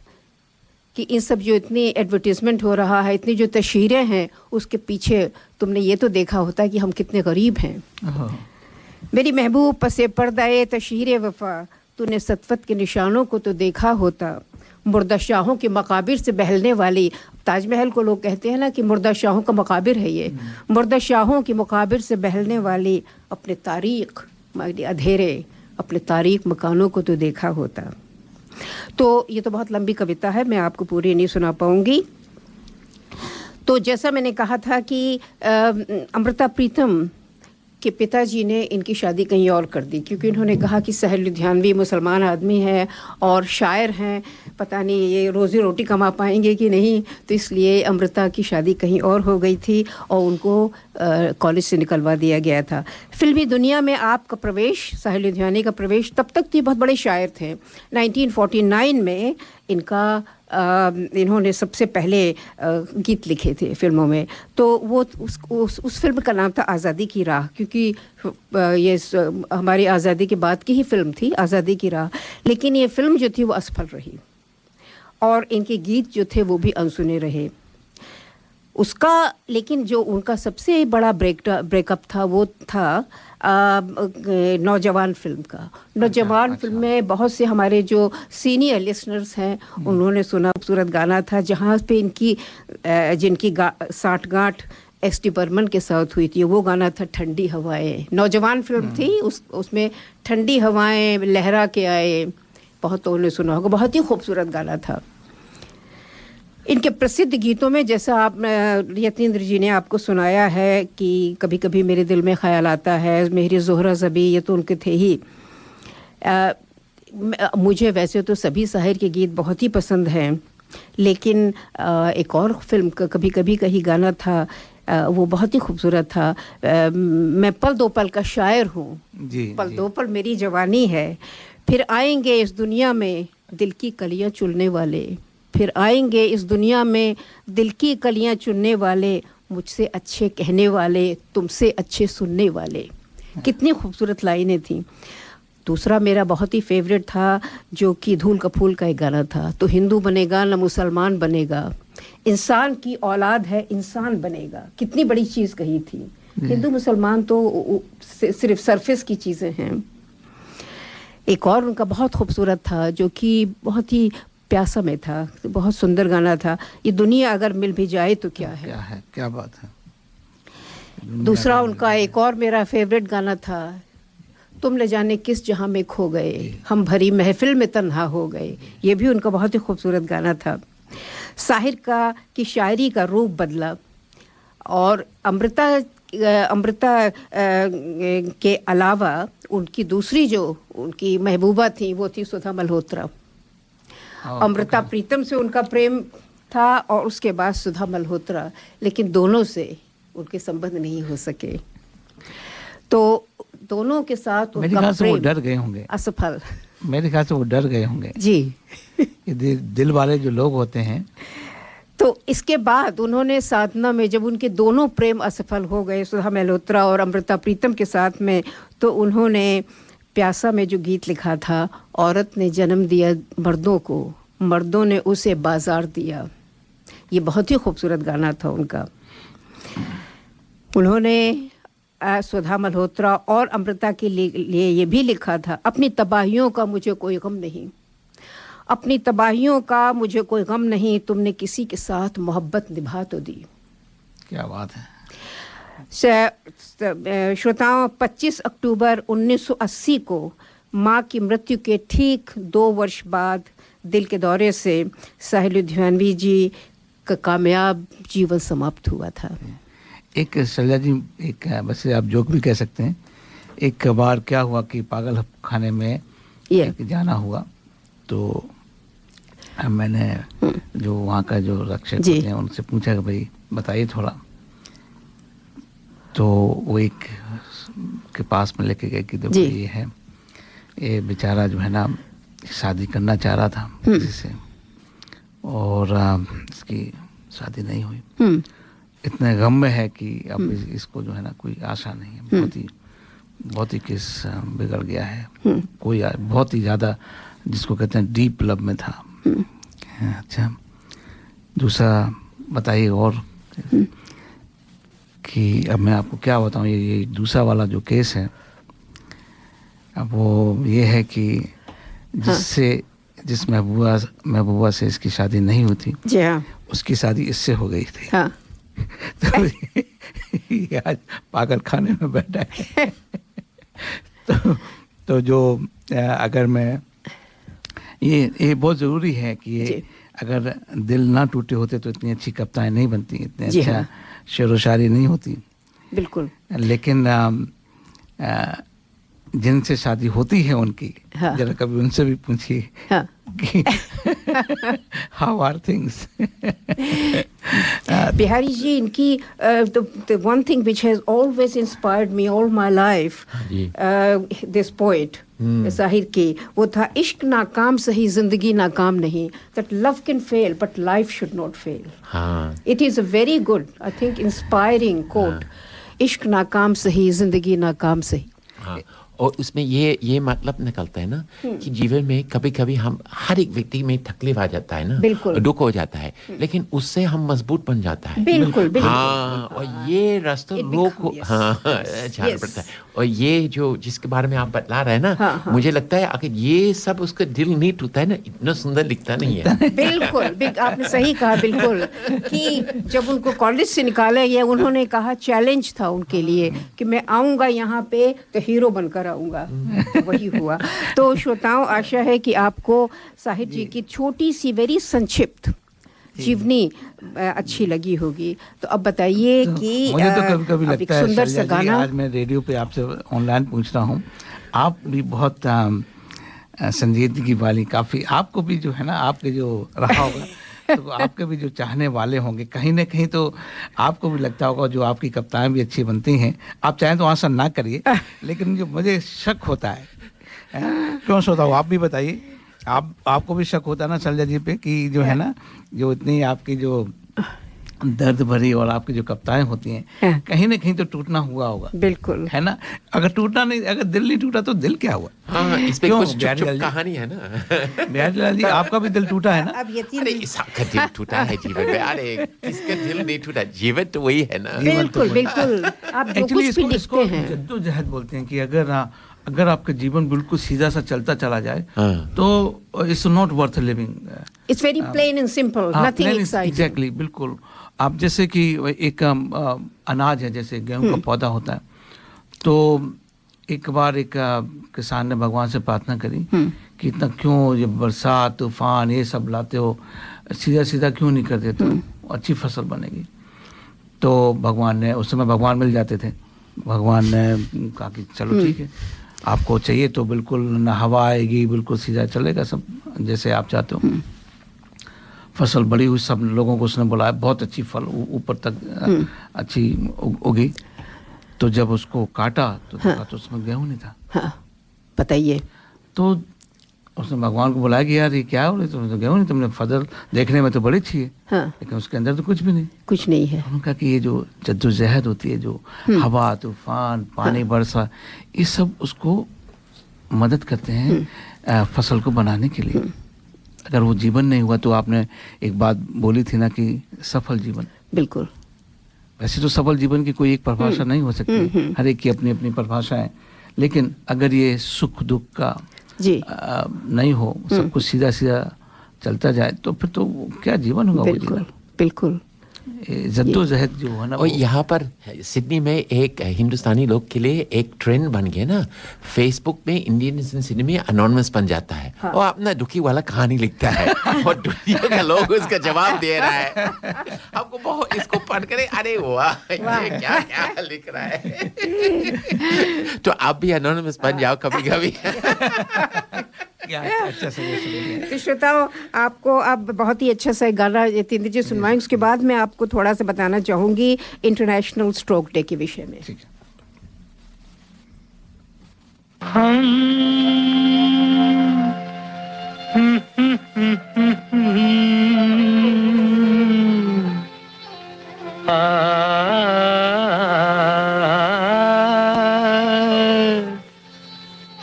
कि इन सब जो इतनी एडवर्टीज़मेंट हो रहा है, इतनी जो तशहीरें हैं, उसके पीछे तुमने ये तो देखा होता कि हम कितने गरीब हैं। मेरी महबूब पसे पर्दा ये तशहीर वफ़ा, तूने सतवत के निशानों को तो देखा होता, मुर्दा शाहों के मकाबिर से बहलने वाली। ताजमहल को लोग कहते हैं ना कि मुर्दा शाहों का मकाबिर है ये, मुर्दा शाहों के मकाबिर से बहलने वाली, अपने तारीख अधेरे अपने तारीख मकानों को तो देखा होता। तो ये तो बहुत लंबी कविता है, मैं आपको पूरी नहीं सुना पाऊंगी। तो जैसा मैंने कहा था कि अमृता प्रीतम के पिताजी ने इनकी शादी कहीं और कर दी, क्योंकि इन्होंने कहा कि साहिल लुधियानवी मुसलमान आदमी है और शायर हैं, पता नहीं ये रोज़ी रोटी कमा पाएंगे कि नहीं, तो इसलिए अमृता की शादी कहीं और हो गई थी और उनको कॉलेज से निकलवा दिया गया था। फिल्मी दुनिया में आपका प्रवेश, साहिल लुधियानवी का प्रवेश, तब तक तो बहुत बड़े शायर थे। 1949 में इन्होंने सबसे पहले गीत लिखे थे फिल्मों में, तो वो उस फिल्म का नाम था आज़ादी की राह, क्योंकि ये हमारी आज़ादी के बाद की ही फिल्म थी आज़ादी की राह। लेकिन ये फिल्म जो थी वो असफल रही और इनके गीत जो थे वो भी अनसुने रहे। उसका लेकिन जो उनका सबसे बड़ा ब्रेकअप था वो था नौजवान फिल्म का। नौजवान फिल्म में बहुत से हमारे जो सीनियर लिसनर्स हैं उन्होंने सुना, खूबसूरत गाना था जहाँ पे जिनकी साठगांठ एस.टी. बर्मन के साथ हुई थी, वो गाना था ठंडी हवाएं। नौजवान फिल्म थी, उसमें ठंडी हवाएं लहरा के आए, बहुतों ने सुना होगा, बहुत ही खूबसूरत गाना था। इनके प्रसिद्ध गीतों में जैसा आप यतीन्द्र जी ने आपको सुनाया है कि कभी कभी मेरे दिल में ख्याल आता है, मेरी ज़ोहरा ज़बी, ये तो उनके थे ही। मुझे वैसे तो सभी साहिर के गीत बहुत ही पसंद हैं, लेकिन एक और फिल्म का कभी कभी का ही गाना था, वो बहुत ही खूबसूरत था। मैं पल दो पल का शायर हूँ, पल दो पल मेरी जवानी है, फिर आएंगे इस दुनिया में दिल की कलियाँ चुनने वाले, फिर आएंगे इस दुनिया में दिल की कलियां चुनने वाले, मुझसे अच्छे कहने वाले, तुमसे अच्छे सुनने वाले। कितनी खूबसूरत लाइनें थी। दूसरा मेरा बहुत ही फेवरेट था जो कि धूल का फूल का एक गाना था, तो हिंदू बनेगा न मुसलमान बनेगा, इंसान की औलाद है इंसान बनेगा। कितनी बड़ी चीज़ कही थी। हिंदू मुसलमान तो सिर्फ सरफेस की चीज़ें हैं। एक और उनका बहुत खूबसूरत था जो कि बहुत ही प्यासा में था, बहुत सुंदर गाना था, ये दुनिया अगर मिल भी जाए तो क्या है, क्या बात है। दूसरा उनका एक और मेरा फेवरेट गाना था, तुम ले जाने किस जहां में खो गए, हम भरी महफिल में तन्हा हो गए, ये भी उनका बहुत ही खूबसूरत गाना था। साहिर की शायरी का रूप बदला। और अमृता के अलावा उनकी दूसरी जो उनकी महबूबा थी वो थी सुधा मल्होत्रा। अमृता प्रीतम से उनका प्रेम था और उसके बाद सुधा मल्होत्रा, लेकिन दोनों से उनके संबंध नहीं हो सके, तो दोनों के साथ उनका प्रेम डर गए होंगे, असफल। मेरे ख्याल से वो डर गए होंगे जी। कि दिल वाले जो लोग होते हैं। तो इसके बाद उन्होंने साधना में जब उनके दोनों प्रेम असफल हो गए, सुधा मल्होत्रा और अमृता प्रीतम के साथ में, तो उन्होंने प्यासा में जो गीत लिखा था, औरत ने जन्म दिया मर्दों को, मर्दों ने उसे बाजार दिया, ये बहुत ही खूबसूरत गाना था उनका। उन्होंने सुधा मल्होत्रा और अमृता के लिए ये भी लिखा था, अपनी तबाहियों का मुझे कोई गम नहीं, अपनी तबाहियों का मुझे कोई गम नहीं, तुमने किसी के साथ मोहब्बत निभा तो दी। क्या बात है। श्रोताओं, 25 अक्टूबर 1980 को मां की मृत्यु के ठीक 2 वर्ष बाद दिल के दौरे से साहिल लुधियानवी जी का कामयाब जीवन समाप्त हुआ था। एक शैलजा जी, एक वैसे आप जोक भी कह सकते हैं, एक बार क्या हुआ कि पागल खाने में जाना हुआ, तो मैंने जो वहाँ का जो रक्षक होते हैं उनसे पूछा कि भाई बताइए थोड़ा, तो वो एक के पास में लेके गए कि देखो ये है, ये बेचारा जो है ना शादी करना चाह रहा था किसी से, और इसकी शादी नहीं हुई, इतने गम में है कि अब इसको जो है ना कोई आशा नहीं है, बहुत ही केस बिगड़ गया है, कोई बहुत ही ज़्यादा जिसको कहते हैं डीप लव में था। अच्छा, दूसरा बताइए और कि अब मैं आपको क्या बताऊं, ये दूसरा वाला जो केस है, अब वो ये है कि जिस महबूबा से इसकी शादी नहीं हुई थी, उसकी शादी इससे हो गई थी। तो ये आज पागल खाने में बैठा है। तो जो अगर मैं ये बहुत ज़रूरी है कि ये अगर दिल ना टूटे होते तो इतनी अच्छी कविताएं नहीं बनती, इतने अच्छा शेर व शायरी नहीं होती। बिल्कुल। लेकिन जिनसे शादी होती है उनकी, जरा कभी उनसे भी पूछिए कि how are things. Bihari ji, इनकी the one thing which has always inspired me all my life, this poet Sahir की, वो था इश्क नाकाम सही जिंदगी नाकाम नहीं, that love can fail but life should not fail. It is a very good, I think, inspiring quote. इश्क नाकाम सही जिंदगी नाकाम सही। और उसमें ये मतलब निकलता है ना कि जीवन में कभी कभी हम हर एक व्यक्ति में तकलीफ आ जाता है ना, दुख हो जाता है, लेकिन उससे हम मजबूत बन जाता है। बिल्कुल, बिल्कुल। हाँ, और ये रास्ता लोग को जाना पड़ता है। और ये जो जिसके बारे में आप बतला रहे हैं ना, मुझे लगता है अगर ये सब उसका दिल नहीं टूटा है ना, इतना सुंदर लिखता नहीं है। बिल्कुल, आपने सही कहा। बिल्कुल, कि जब उनको कॉलेज से निकाला गया, उन्होंने कहा चैलेंज था उनके लिए कि मैं आऊंगा यहाँ पे तो हीरो बनकर आऊंगा, तो वही हुआ। तो श्रोताओं, आशा है कि आपको साहिर जी की छोटी सी वेरी संक्षिप्त जीवनी अच्छी लगी होगी। तो अब बताइए कि मुझे तो कभी-कभी लगता है सुंदर सा गाना, आज मैं रेडियो पे आपसे ऑनलाइन पूछ रहा हूँ, आप भी बहुत संजीदगी वाली, काफी आपको भी जो है ना, आपके जो रहा होगा तो आपके भी जो चाहने वाले होंगे, कहीं ना कहीं तो आपको भी लगता होगा जो आपकी कविताएं भी अच्छी बनती हैं। आप चाहें तो आंसर ना करिए, लेकिन जो मुझे शक होता है, क्यों सोता हूँ, आप भी बताइए। आपको भी शक होता है ना शैलजा जी पे कि जो है ना, जो इतनी आपकी जो दर्द भरी और आपकी जो कविताएं होती हैं, कहीं ना कहीं तो टूटना हुआ होगा। बिल्कुल, है ना। अगर टूटना नहीं, अगर दिल नहीं टूटा तो दिल क्या हुआ? हाँ, इस पे कुछ कहानी है ना। बिहारीलाल जी, आपका भी दिल टूटा है ना? अरे सबका दिल टूटा है जीवन में। अरे किसका दिल नहीं टूटा? जीवन तो वही है ना। बिल्कुल, बिल्कुल। आप जो कुछ भी लिखते हैं, जद्दोजहद बोलते हैं कि अगर आपका जीवन बिल्कुल सीधा सा चलता चला जाए तो it's not worth living. It's very plain and simple, nothing exciting. Exactly, बिल्कुल। आप जैसे कि एक अनाज है, जैसे गेहूं का पौधा होता है, तो एक बार एक किसान ने भगवान से प्रार्थना करी कि इतना क्यों ये बरसात तूफान ये सब लाते हो, सीधा सीधा क्यों नहीं कर देते हो, अच्छी फसल बनेगी। तो भगवान ने, उस समय भगवान मिल जाते थे, भगवान ने कहा कि चलो ठीक है, आपको चाहिए तो बिल्कुल ना हवा आएगी, बिल्कुल सीधा चलेगा सब जैसे आप चाहते हो। फसल बड़ी हुई, सब लोगों को उसने बुलाया, बहुत अच्छी फल ऊपर तक अच्छी उगी। तो जब उसको काटा तो देखा तो उसमें गेहूं नहीं था। बताइए। तो उसने भगवान को बुलाया कि यार ये क्या हो रही, तुमने तो गए नहीं, तुमने फजल देखने में तो बड़ी अच्छी है, हाँ। लेकिन उसके अंदर तो कुछ भी नहीं, कुछ नहीं है। उन्होंने कहा कि ये जो जद्दोजहद होती है, जो हवा तूफान पानी बरसा, ये सब उसको मदद करते हैं फसल को बनाने के लिए। अगर वो जीवन नहीं हुआ तो आपने एक बात बोली थी ना कि सफल जीवन, बिल्कुल। वैसे तो सफल जीवन की कोई एक परिभाषा नहीं हो सकती, हर एक की अपनी अपनी परिभाषा है, लेकिन अगर ये सुख दुख का जी नहीं हो, सब कुछ सीधा सीधा चलता जाए तो फिर तो क्या जीवन होगा। बिल्कुल बिल्कुल। जद्दोजहद जो है ना, और यहाँ पर सिडनी में एक हिंदुस्तानी लोग के लिए एक ट्रेंड बन गया ना, फेसबुक में इंडियन सिडनी में अनोनिमस बन जाता है, हाँ। और अपना दुखी वाला कहानी लिखता है और दुनिया का लोग उसका जवाब दे रहा है। हमको बहुत इसको पढ़ कर अरे वाह ये क्या क्या लिख रहा है। तो आप भी अनोनिमस बन जाओ कभी कभी। अच्छा तो श्रोताओ, आपको अब बहुत ही अच्छा सा गाना यतीन्द्र जी सुनवाएंगे, उसके बाद मैं आपको थोड़ा सा बताना चाहूंगी इंटरनेशनल स्ट्रोक डे के विषय में।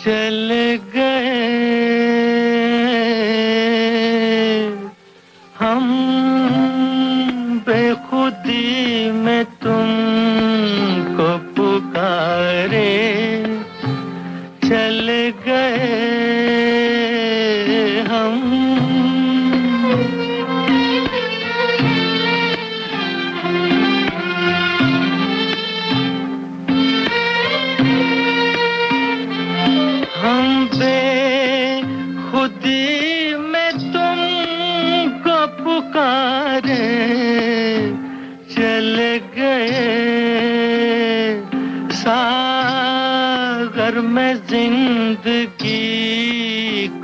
चले गए हम बेखुदी में तुमको पुकारे, चले गए हम। हम बेखुदी में तुमको पुकारे, चले गए सागर में जिंदगी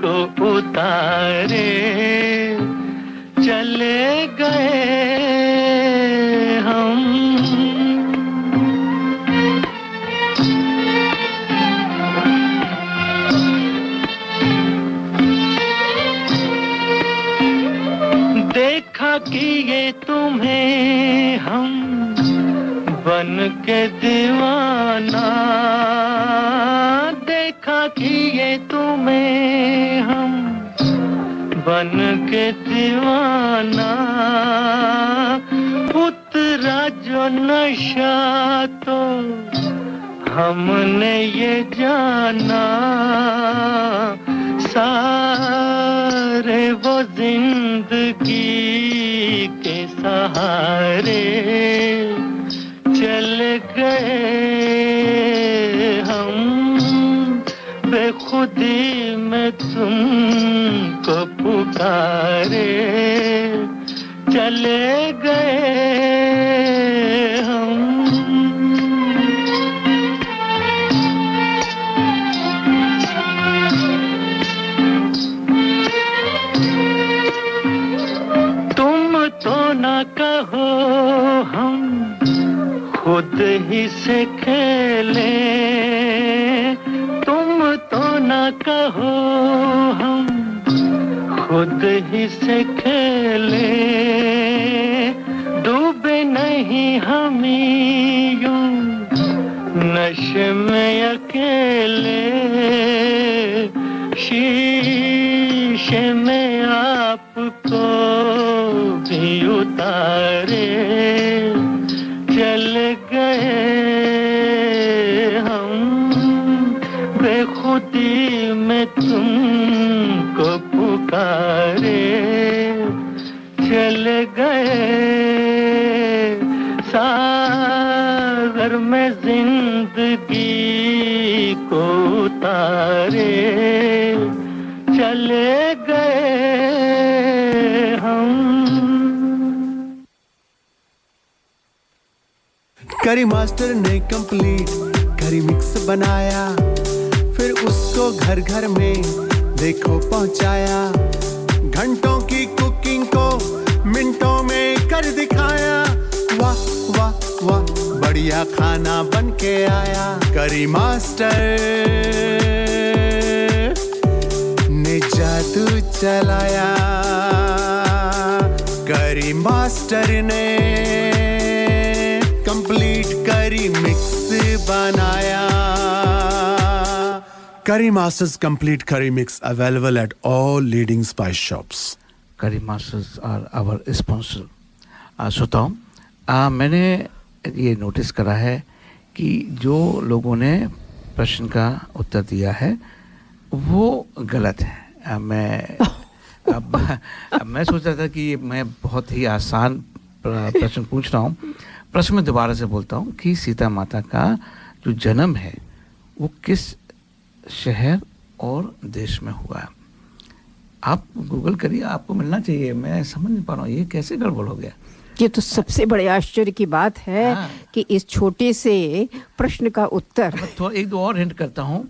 को उतारे, चले गए हम। देखा कि ये तुम्हें हम बन के दीवाना, देखा कि ये तुम्हें हम बन के दीवाना, उतरा जो नशा तो हमने ये जाना, सारे वो जिंदगी के सहारे, चल गए हम बेखुदी में तुमको पुकारे, चले गए हम। तो ना कहो हम खुद ही से खेले, तुम तो ना कहो हम खुद ही से खेले, डूबे नहीं हम यूं नशे में अकेले, शीशे में आपको भी उतारे, चल गए हम बेखुदी में तुमको पुकारे, चल गए सागर में जिंदगी को उतारे, चले गए हम। करी मास्टर ने कंप्लीट करी मिक्स बनाया, फिर उसको घर घर में देखो पहुंचाया, घंटों की कुकिंग को मिनटों में कर दिखाया, वाह वाह वाह बढ़िया खाना बन के आया। करी मास्टर ने जादू चलाया, करी मास्टर ने कंप्लीट करी मिक्स बनाया. Curry Masters Complete Curry Mix available at all leading spice shops. Curry Masters are our sponsor. श्रोताओं, मैंने ये नोटिस करा है कि जो लोगों ने प्रश्न का उत्तर दिया है वो गलत है. मैं सोच रहा था कि मैं बहुत ही आसान प्रश्न पूछ रहा हूँ. प्रश्न में दोबारा से बोलता हूँ कि सीता माता का जो जन्म है वो किस शहर और देश में हुआ है. आप गूगल करिए, आपको मिलना चाहिए. मैं समझ नहीं पा रहा हूँ ये कैसे गड़बड़ हो गया. ये तो सबसे बड़े आश्चर्य की बात है कि इस छोटे से प्रश्न का उत्तर. थोड़ा एक दो और हिंट करता हूँ.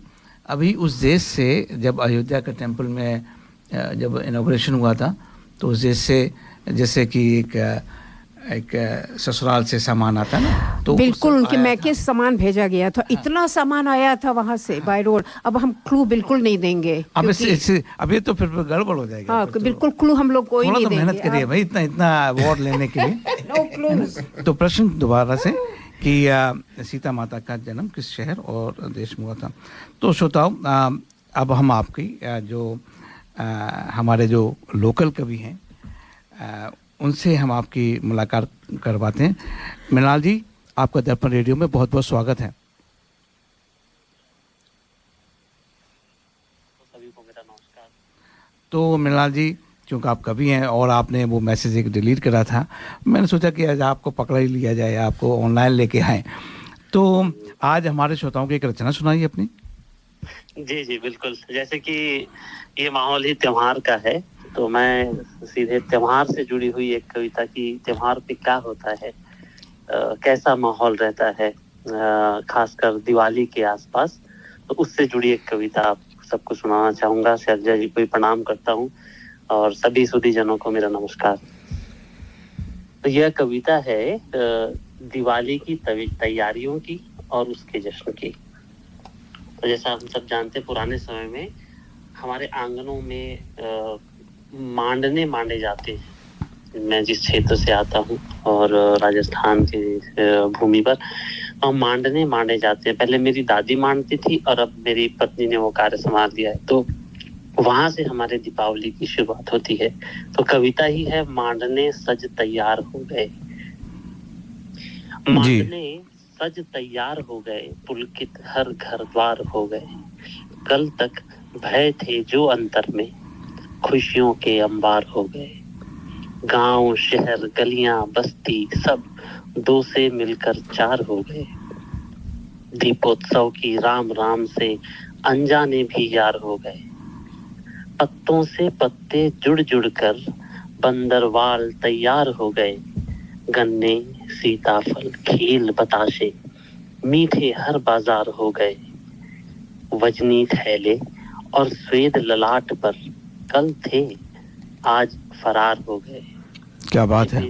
अभी उस देश से जब अयोध्या के टेम्पल में जब इनॉग्रेशन हुआ था तो उस देश से जैसे कि एक ससुराल से सामान आता है ना, तो बिल्कुल उनके मैके सामान भेजा गया था. इतना सामान आया था वहां से बाय रोड. अब हम क्लू बिल्कुल नहीं देंगे. अब ये तो फिर गड़बड़ हो जाएगा. हाँ, बिल्कुल क्लू हम लोग कोई नहीं देंगे. मेहनत करिए भाई इतना अवार्ड लेने के लिए. No clues. तो प्रश्न दोबारा से कि सीता माता का जन्म किस शहर और देश में हुआ था. तो श्रोताओं, अब हम आपकी जो हमारे जो लोकल कवि हैं उनसे हम आपकी मुलाकात करवाते हैं. मृणाल जी, आपका दर्पण रेडियो में बहुत बहुत स्वागत है. सभी को मेरा नमस्कार. तो मृणाल जी, क्योंकि आप कवि हैं और आपने वो मैसेज एक डिलीट करा था, मैंने सोचा कि आज आपको पकड़ा ही लिया जाए, आपको ऑनलाइन लेके आए. तो आज हमारे श्रोताओं की एक रचना सुनाइए अपनी. जी जी बिल्कुल. जैसे कि ये माहौल ही त्योहार का है तो मैं सीधे त्योहार से जुड़ी हुई एक कविता की, त्योहार पे क्या होता है, कैसा माहौल रहता है खासकर दिवाली के आसपास, तो उससे जुड़ी एक कविता आप सबको सुनाना चाहूँगा. शैलजा जी को भी प्रणाम करता हूँ और सभी सुधीजनों को मेरा नमस्कार. तो यह कविता है दिवाली की तैयारियों की और उसके जश्न की. तो जैसा हम सब जानते, पुराने समय में हमारे आंगनों में मांडने मांडे जाते हैं. मैं जिस क्षेत्र से आता हूँ और राजस्थान की भूमि पर मांडने मांडे जाते हैं. पहले मेरी दादी मांडती थी और अब मेरी पत्नी ने वो कार्य संभाल लिया है. तो वहां से हमारे दीपावली की शुरुआत होती है. तो कविता ही है मांडने सज तैयार हो गए. मांडने सज तैयार हो गए, पुलकित हर घर द्वार हो गए. कल तक भय थे जो अंतर में, खुशियों के अंबार हो गए. गांव शहर गलियां बस्ती सब दो से मिलकर चार हो गए. दीपोत्सव की राम राम से अनजाने भी यार हो गए. पत्तों से पत्ते जुड़ जुड़ कर बंदरवाल तैयार हो गए. गन्ने सीताफल खील बताशे मीठे हर बाजार हो गए. वजनी थैले और स्वेद ललाट पर कल थे आज फरार हो गए. क्या बात है.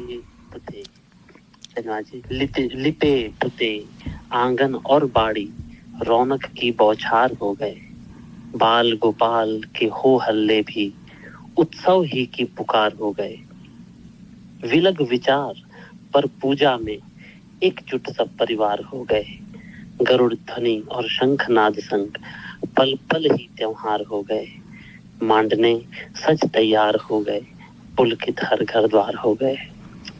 लिपे पुते आंगन और बाड़ी रौनक की बौछार हो गए. बाल गोपाल के हो हल्ले भी उत्सव ही की पुकार हो गए. विलग विचार पर पूजा में एकजुट सब परिवार हो गए. गरुड़ ध्वनि और शंखनाद संग पल पल ही त्योहार हो गए. मांडने सच तैयार हो गए, पुलकित हर घर द्वार हो गए.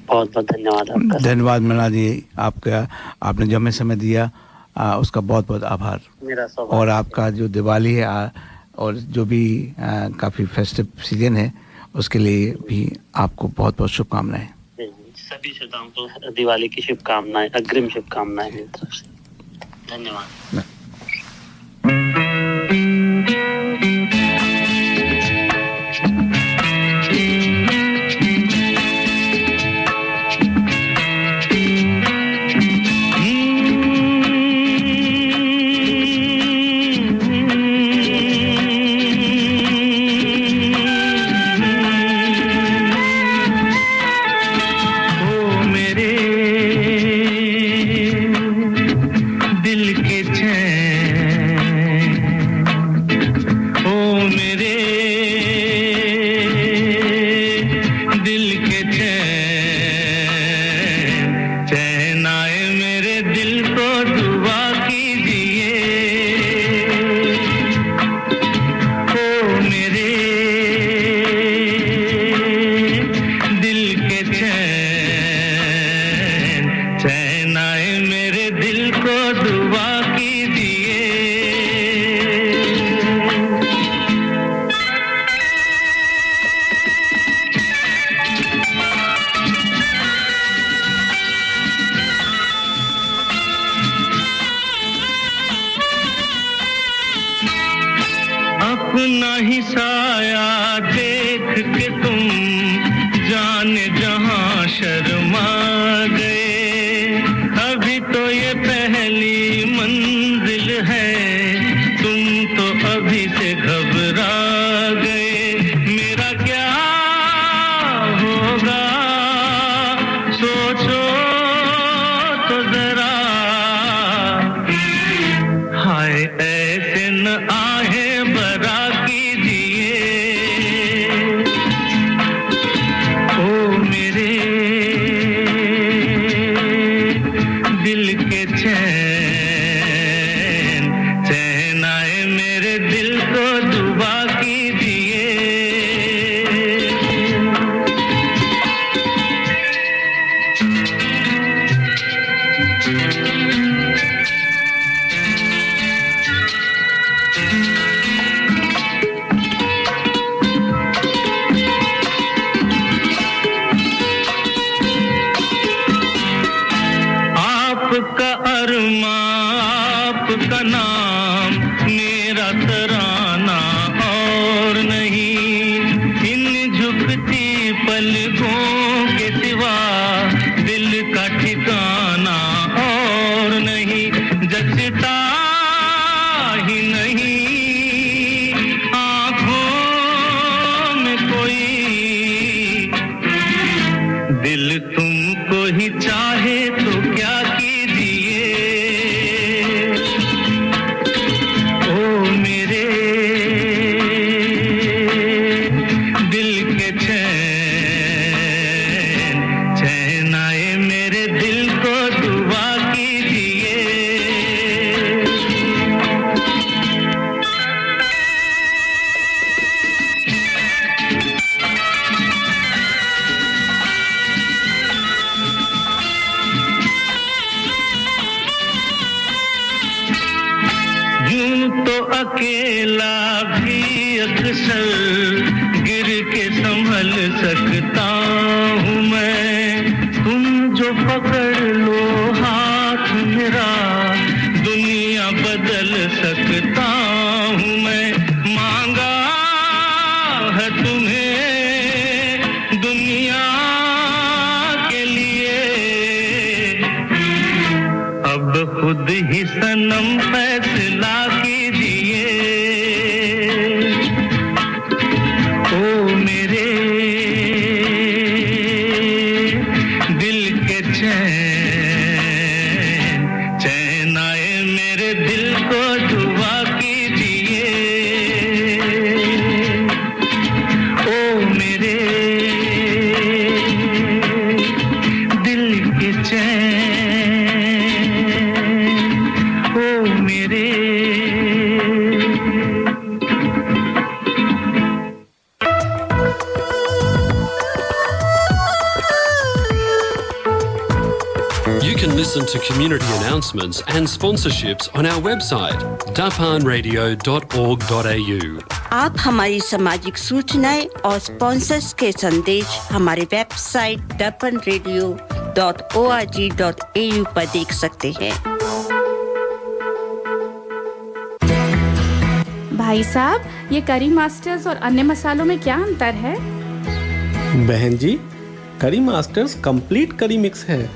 बहुत बहुत धन्यवाद आपका. धन्यवाद मृणाल जी, आपका आपने जो हमें समय दिया उसका बहुत बहुत आभार. मेरा और आपका जो दिवाली है और जो भी काफ़ी फेस्टिव सीजन है उसके लिए भी आपको बहुत बहुत शुभकामनाएं. सभी श्रोताओं को दिवाली की शुभकामनाएं, अग्रिम शुभकामनाएं मेरी तरफ से. धन्यवाद. दिल के चैन आपका अरमा आपका नाम मेरा तराना और नहीं, इन झुकती पलकों के सिवा दिल का ठिकाना और नहीं, जचता ही नहीं आँखों में कोई, दिल तुमको ही चाहे तो क्या कीजिए, ओ मेरे दिल के चैन, चैन आए मेरे दिल को दुआ कीजिए। यूं तो अकेला भी अक्सर गिर के संभल सकता हूँ मैं, तुम जो पकड़ लो हाथ मेरा दुनिया बदल सकता हूँ मैं, मांगा है तुम्हें दुनिया के लिए, अब खुद ही सनम फैसला कीजिए, ओ मेरे दिल के चैन, चैन आए मेरे दिल को दुआ कीजिए, ओ मेरे दिल के चैन, ओ मेरे। You can listen to community announcements and sponsorships on our website, dapanradio.org.au. आप हमारी सामाजिक सूचनाएं और स्पॉन्सर्स के संदेश हमारे वेबसाइट dapanradio.org.au पर देख सकते हैं। भाई साहब, ये करी मास्टर्स और अन्य मसालों में क्या अंतर है? बहन जी, करी मास्टर्स कंप्लीट करी मिक्स है।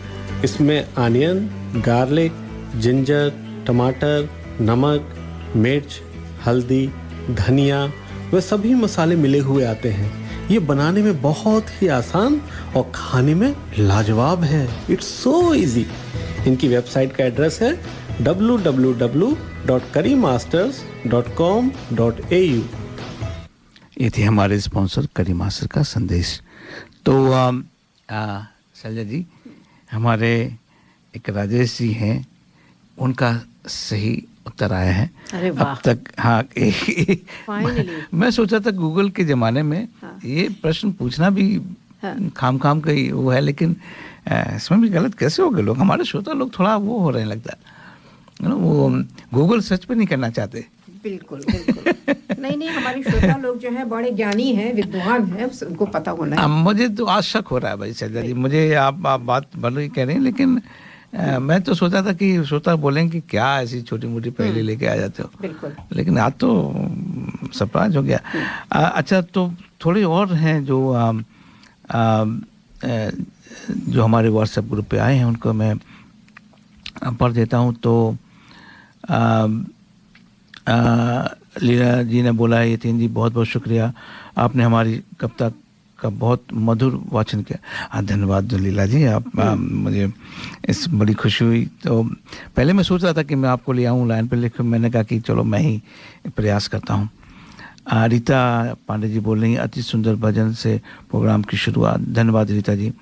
इसमें अनियन, गार्लिक, जिंजर, टमाटर, नमक, मिर्च, हल्दी, धनिया वे सभी मसाले मिले हुए आते हैं। ये बनाने में बहुत ही आसान और खाने में लाजवाब है। It's so easy. इनकी वेबसाइट का एड्रेस है www.currymasters.com.au। ये थे हमारे स्पॉन्सर करी मास्टर का संदेश। तो शैलजा जी, हमारे एक राजेश जी हैं, उनका सही उत्तर आया है। अरे वाह। अब तक हाँ Finally। मैं सोचा था गूगल के ज़माने में ये प्रश्न पूछना भी खाम का ही वो है, लेकिन इसमें भी गलत कैसे हो गए लोग। हमारे श्रोता लोग थोड़ा वो हो रहे लगता है, वो गूगल सर्च पे नहीं करना चाहते। बिल्कुल बिल्कुल। नहीं, हमारे श्रोता लोग जो हैं बड़े ज्ञानी हैं, विद्वान हैं, उनको पता होना है। मुझे तो आज शक हो रहा है भाई शैलजा जी, मुझे आप बात भले ही कह रहे हैं, लेकिन मैं तो सोचा था कि श्रोता बोलेंगे कि क्या ऐसी छोटी मोटी पहेली लेके आ जाते हो, बिल्कुल। लेकिन आज तो सरप्राइज हो गया। अच्छा, तो थोड़े और हैं जो जो हमारे व्हाट्सएप ग्रुप पे आए हैं, उनको मैं पढ़ देता हूँ। तो लीला जी ने बोला है, यतीन जी बहुत बहुत शुक्रिया, आपने हमारी कविता का बहुत मधुर वाचन किया। धन्यवाद लीला जी, आप मुझे इस बड़ी खुशी हुई। तो पहले मैं सोच रहा था कि मैं आपको ले आऊँ लाइन पे, लेकिन मैंने कहा कि चलो मैं ही प्रयास करता हूँ। रीता पांडे जी बोल रही हैं, अति सुंदर भजन से प्रोग्राम की शुरुआत। धन्यवाद Rita ji.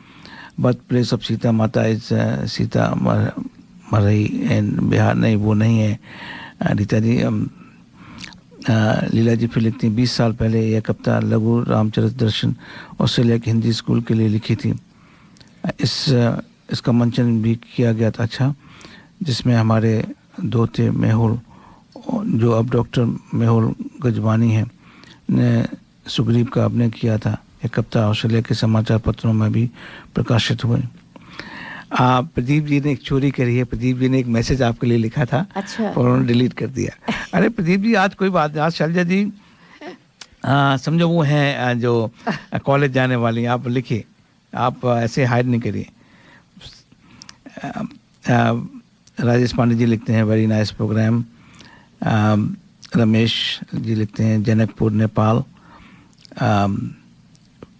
Birth place of Sita माता इज सीता मर रही एंड बिहार, नहीं वो नहीं है रीता जी। लीला जी फिर लिखती हैं, 20 साल पहले यह कविता लघु रामचरित दर्शन ऑस्ट्रेलिया के हिंदी स्कूल के लिए लिखी थी। इस इसका मंचन भी किया गया था, अच्छा, जिसमें हमारे दो थे, मेहुल, जो अब डॉक्टर मेहुल गजवानी हैं, ने सुग्रीव का अभिनय किया था। एक कविता ऑस्ट्रेलिया के समाचार पत्रों में भी प्रकाशित हुए। प्रदीप जी ने एक चोरी करी है। प्रदीप जी ने एक मैसेज आपके लिए लिखा था, अच्छा, और उन्होंने डिलीट कर दिया। अरे प्रदीप जी, आज कोई बात नहीं, आज शैलजा जी समझो वो हैं जो कॉलेज जाने वाली, आप लिखिए, आप ऐसे हाइड नहीं करिए। राजेश पांडे जी लिखते हैं very nice program. Ramesh ji लिखते हैं जनकपुर नेपाल।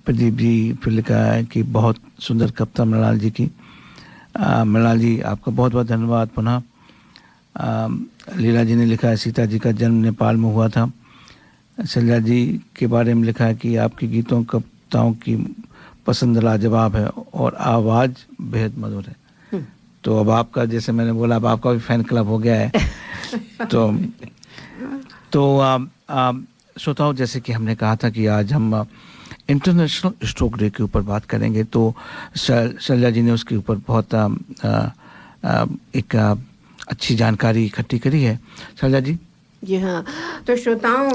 प्रदीप जी फिर लिखा है कि बहुत सुंदर कविता मृणाल जी की। मृणाल जी आपका बहुत बहुत धन्यवाद पुनः। लीला जी ने लिखा है सीता जी का जन्म नेपाल में हुआ था। शैलजा जी के बारे में लिखा है कि आपके गीतों कविताओं की पसंद लाजवाब है और आवाज़ बेहद मधुर है। तो अब आपका, जैसे मैंने बोला, अब आपका भी फैन क्लब हो गया है। तो श्रोताओं, जैसे कि हमने कहा था कि आज हम इंटरनेशनल स्ट्रोक डे के ऊपर बात करेंगे, तो शैलजा जी ने उसके ऊपर बहुत एक अच्छी जानकारी इकट्ठी करी है। शैलजा जी। जी हाँ, तो श्रोताओं,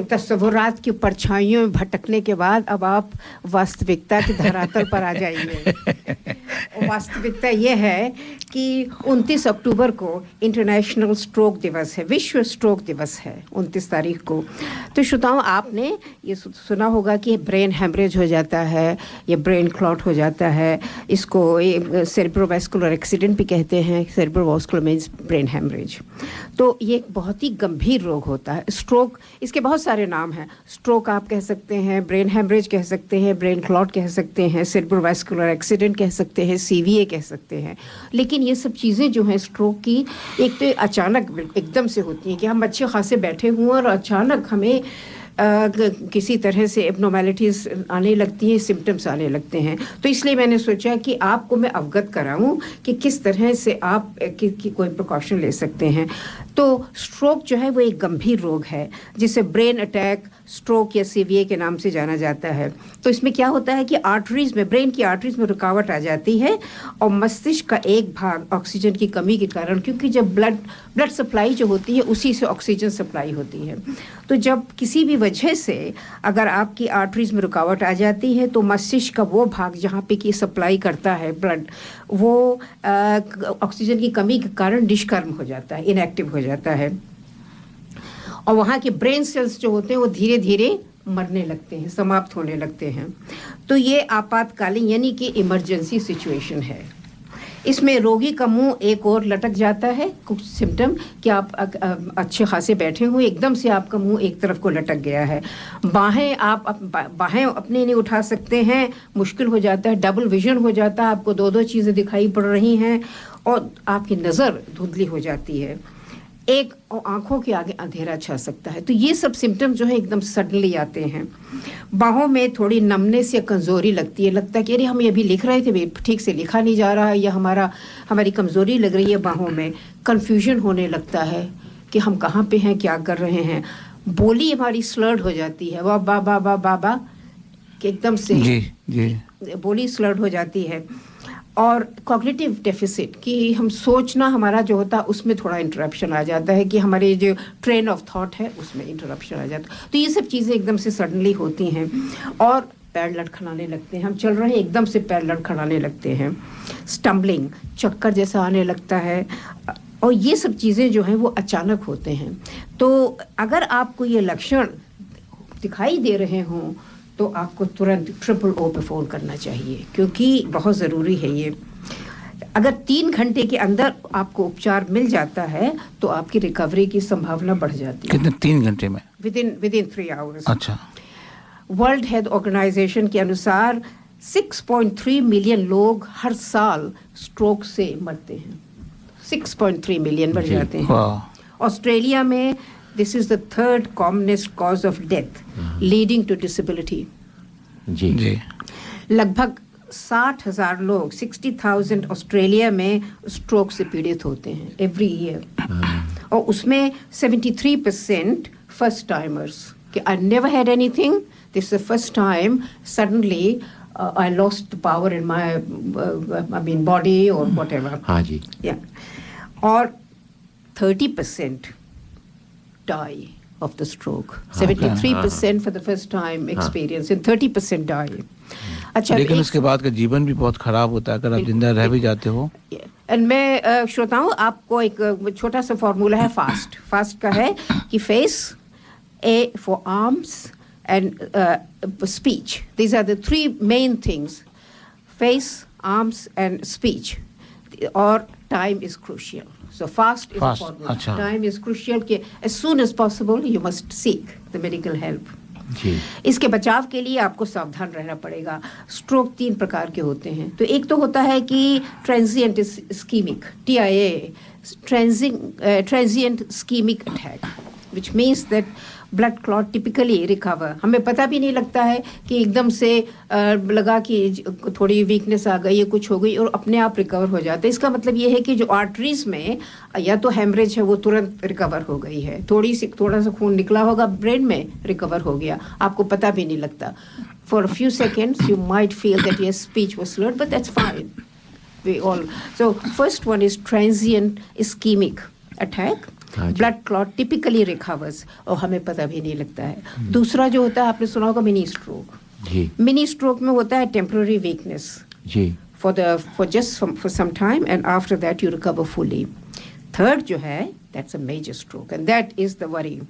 तस्वुरात की परछाइयों में भटकने के बाद अब आप वास्तविकता की धरातल पर आ जाइए। वास्तविकता ये है कि 29 अक्टूबर को इंटरनेशनल स्ट्रोक दिवस है, विश्व स्ट्रोक दिवस है 29 तारीख को। तो श्रोताओं, आपने ये सुना होगा कि ब्रेन हेमरेज हो जाता है या ब्रेन क्लॉट हो जाता है, इसको सेरेब्रोवास्कुलर एक्सीडेंट भी कहते हैं। Cerebrovascular means brain haemorrhage. तो ये एक बहुत ही गंभीर रोग होता है स्ट्रोक। इसके बहुत सारे नाम हैं। स्ट्रोक आप कह सकते हैं, ब्रेन हेमरेज कह सकते हैं, ब्रेन क्लॉट कह सकते हैं, सेरेब्रोवास्कुलर एक्सीडेंट कह सकते हैं, सीवीए कह सकते हैं। लेकिन ये सब चीज़ें जो हैं स्ट्रोक की, एक तो अचानक एकदम से होती हैं कि हम अच्छे खासे बैठे हुए और अचानक हमें किसी तरह से एबनॉर्मैलिटीज़ आने लगती हैं, सिम्टम्स आने लगते हैं। तो इसलिए मैंने सोचा कि आपको मैं अवगत कराऊं कि किस तरह से आप की कोई प्रिकॉशन ले सकते हैं। तो स्ट्रोक जो है वो एक गंभीर रोग है जिसे ब्रेन अटैक, स्ट्रोक या सीवीए के नाम से जाना जाता है। तो इसमें क्या होता है कि आर्टरीज में, ब्रेन की आर्टरीज में रुकावट आ जाती है और मस्तिष्क का एक भाग ऑक्सीजन की कमी के कारण, क्योंकि जब ब्लड सप्लाई जो होती है उसी से ऑक्सीजन सप्लाई होती है, तो जब किसी भी वजह से अगर आपकी आर्टरीज में रुकावट आ जाती है तो मस्तिष्क का वो भाग जहाँ पे की सप्लाई करता है ब्लड, वो ऑक्सीजन की कमी के कारण निष्क्रिय हो जाता है, इनएक्टिव हो जाता है, और वहाँ के ब्रेन सेल्स जो होते हैं वो धीरे धीरे मरने लगते हैं, समाप्त होने लगते हैं। तो ये आपातकालीन यानी कि इमरजेंसी सिचुएशन है। इसमें रोगी का मुंह एक ओर लटक जाता है, कुछ सिम्टम कि आप अच्छे खासे बैठे हुए, एकदम से आपका मुंह एक तरफ को लटक गया है। बाहें बाहें अपने नहीं उठा सकते हैं, मुश्किल हो जाता है, डबल विजन हो जाता है, आपको दो चीज़ें दिखाई पड़ रही हैं और आपकी नज़र धुंधली हो जाती है, एक आंखों के आगे अंधेरा छा सकता है। तो ये सब सिम्टम जो है एकदम सडनली आते हैं। बाहों में थोड़ी नमनेस या कमज़ोरी लगती है, लगता है कि अरे हम ये भी लिख रहे थे, ठीक से लिखा नहीं जा रहा है, या हमारी कमज़ोरी लग रही है बाहों में। कन्फ्यूजन होने लगता है कि हम कहाँ पे हैं, क्या कर रहे हैं। बोली हमारी स्लर्ड हो जाती है, वाह बा बा बा बा बा कि एकदम से जी बोली स्लर्ड हो जाती है। और कॉग्निटिव डेफिसिट कि हम सोचना हमारा जो होता है उसमें थोड़ा इंटरप्शन आ जाता है, कि हमारे जो ट्रेन ऑफ थॉट है उसमें इंटरप्शन आ जाता है। तो ये सब चीज़ें एकदम से सडनली होती हैं और पैर लड़खड़ाने लगते हैं। हम चल रहे हैं, एकदम से पैर लड़खड़ाने लगते हैं। स्टम्बलिंग, चक्कर जैसा आने लगता है, और ये सब चीज़ें जो हैं वो अचानक होते हैं। तो अगर आपको ये लक्षण दिखाई दे रहे हों तो आपको तुरंत 888 पे फ़ोन करना चाहिए, क्योंकि बहुत ज़रूरी है ये। अगर 3 घंटे के अंदर आपको उपचार मिल जाता है तो आपकी रिकवरी की संभावना बढ़ जाती है। कितने 3 घंटे में? Within 3 hours. अच्छा। वर्ल्ड हेल्थ ऑर्गेनाइजेशन के अनुसार 6.3 मिलियन लोग हर साल स्ट्रोक से मरते हैं। 6.3 मिलियन मर जाते हैं। ऑस्ट्रेलिया में this is the 3rd commonest cause of death leading to disability. जी। लगभग 60,000 लोग, 60,000 ऑस्ट्रेलिया में स्ट्रोक से पीड़ित होते हैं एवरी ईयर, और उसमें 73% फर्स्ट टाइमर्स कि I never had anything, this is the first time suddenly I lost the power in my body or whatever. हाँ जी. Yeah. Or 30% die of the stroke. 73% for the first time experience and 30% die. अच्छा, लेकिन उसके बाद का जीवन भी बहुत खराब होता है अगर आप जिंदा रह भी जाते हो. एंड मैं श्रोताओं आपको एक छोटा सा फॉर्मूला है फास्ट का है कि face, A for arms and speech. These are the three main things: face, arms and speech. Or time is crucial. So fast is a formula. अच्छा. Time is crucial कि as soon as possible you must seek the medical help. जी. इसके बचाव के लिए आपको सावधान रहना पड़ेगा. स्ट्रोक 3 प्रकार के होते हैं. तो एक तो होता है कि transient ischaemic, TIA, transient ischemic attack, which means that blood clot typically recover. हमें पता भी नहीं लगता है कि एकदम से लगा कि थोड़ी वीकनेस आ गई है, कुछ हो गई और अपने आप रिकवर हो जाता है. इसका मतलब ये है कि जो आर्टरीज में या तो हेमरेज है वो तुरंत रिकवर हो गई है, थोड़ा सा खून निकला होगा ब्रेन में, रिकवर हो गया, आपको पता भी नहीं लगता. For a few seconds you might feel that your speech was slurred, but that's fine. So first one is transient ischemic attack. Blood clot typically recovers और हमें पता भी नहीं लगता है. दूसरा जो होता है आपने सुना होगा मिनी स्ट्रोक. मिनी स्ट्रोक में होता है temporary weakness for just for some time and after that you recover fully. Third जो है that's a major stroke and that is the worry.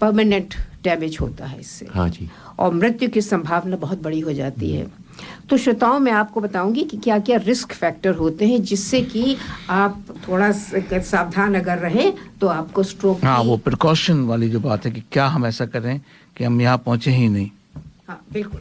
Permanent damage होता है इससे. हाँ जी. और मृत्यु की संभावना बहुत बड़ी हो जाती है. तो श्रोताओं मैं आपको बताऊंगी कि क्या क्या रिस्क फैक्टर होते हैं जिससे कि आप थोड़ा सावधान अगर रहें तो आपको स्ट्रोक. हाँ, वो प्रिकॉशन वाली जो बात है कि क्या हम ऐसा करें कि हम यहाँ पहुँचे ही नहीं. हाँ बिल्कुल.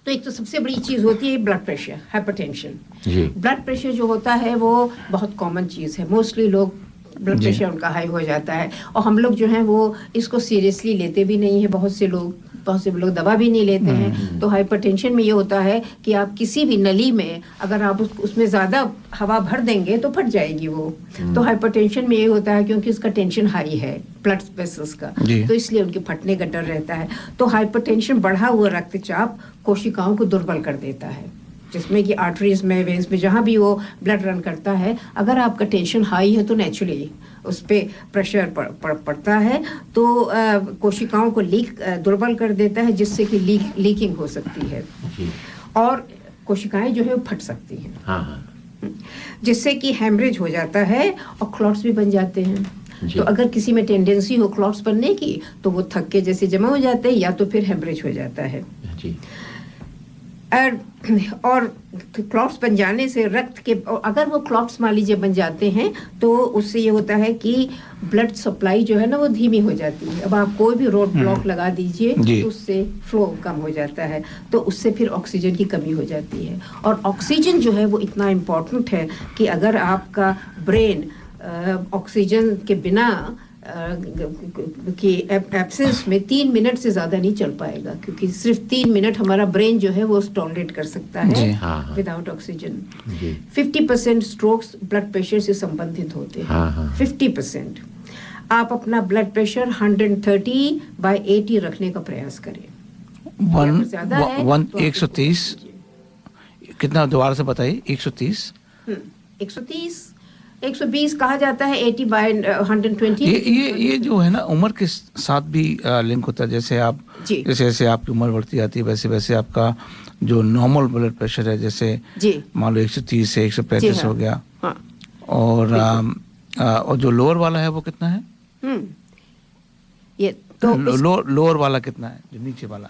तो एक तो सबसे बड़ी चीज़ होती है blood pressure, hypertension. Blood pressure जो होता है वो बहुत कॉमन चीज़ है. मोस्टली लोग ब्लड प्रेशर उनका हाई हो जाता है और हम लोग जो हैं वो इसको सीरियसली लेते भी नहीं है. बहुत से लोग दवा भी नहीं लेते हैं. तो हाइपरटेंशन में ये होता है कि आप किसी भी नली में अगर आप उसमें ज़्यादा हवा भर देंगे तो फट जाएगी वो. तो हाइपरटेंशन में ये होता है क्योंकि उसका टेंशन हाई है ब्लड वेसल्स का, तो इसलिए उनके फटने का डर रहता है. तो हाइपरटेंशन बढ़ा हुआ रक्तचाप कोशिकाओं को दुर्बल कर देता है, जिसमें कि आर्टरीज में, वेन्स में, जहाँ भी वो ब्लड रन करता है, अगर आपका टेंशन हाई है तो नेचुरली उस पर प्रेशर पड़ता है तो कोशिकाओं को दुर्बल कर देता है, जिससे कि लीकिंग हो सकती है और कोशिकाएं जो है वो फट सकती हैं, जिससे कि हेमरेज हो जाता है और क्लॉट्स भी बन जाते हैं. तो अगर किसी में टेंडेंसी हो क्लॉट्स बनने की तो वो थक के जैसे जमा हो जाते हैं या तो फिर हेमरेज हो जाता है. और क्लॉट्स बन जाने से रक्त के, अगर वो क्लॉट्स मान लीजिए बन जाते हैं तो उससे ये होता है कि ब्लड सप्लाई जो है ना वो धीमी हो जाती है. अब आप कोई भी रोड ब्लॉक लगा दीजिए तो उससे फ्लो कम हो जाता है, तो उससे फिर ऑक्सीजन की कमी हो जाती है. और ऑक्सीजन जो है वो इतना इम्पोर्टेंट है कि अगर आपका ब्रेन ऑक्सीजन के बिना कि एब्सेंस में 3 मिनट से ज़्यादा नहीं चल पाएगा, क्योंकि सिर्फ 3 मिनट हमारा ब्रेन जो है वो टॉलरेट कर सकता है without oxygen. 50% strokes blood pressure से संबंधित होते हैं. 50%. आप अपना ब्लड प्रेशर 130/80 रखने का प्रयास करें. 130 कितना दोबारा से बताइए. 130 120 कहा जाता है. 80/120. ये जो है ना उम्र के साथ भी लिंक होता है. जैसे जैसे आपकी उम्र बढ़ती जाती है वैसे वैसे आपका जो नॉर्मल ब्लड प्रेशर है, जैसे मान लो 130 से 135 हो गया. और जो लोअर वाला है वो कितना है? ये तो लोअर वाला कितना है? जो नीचे वाला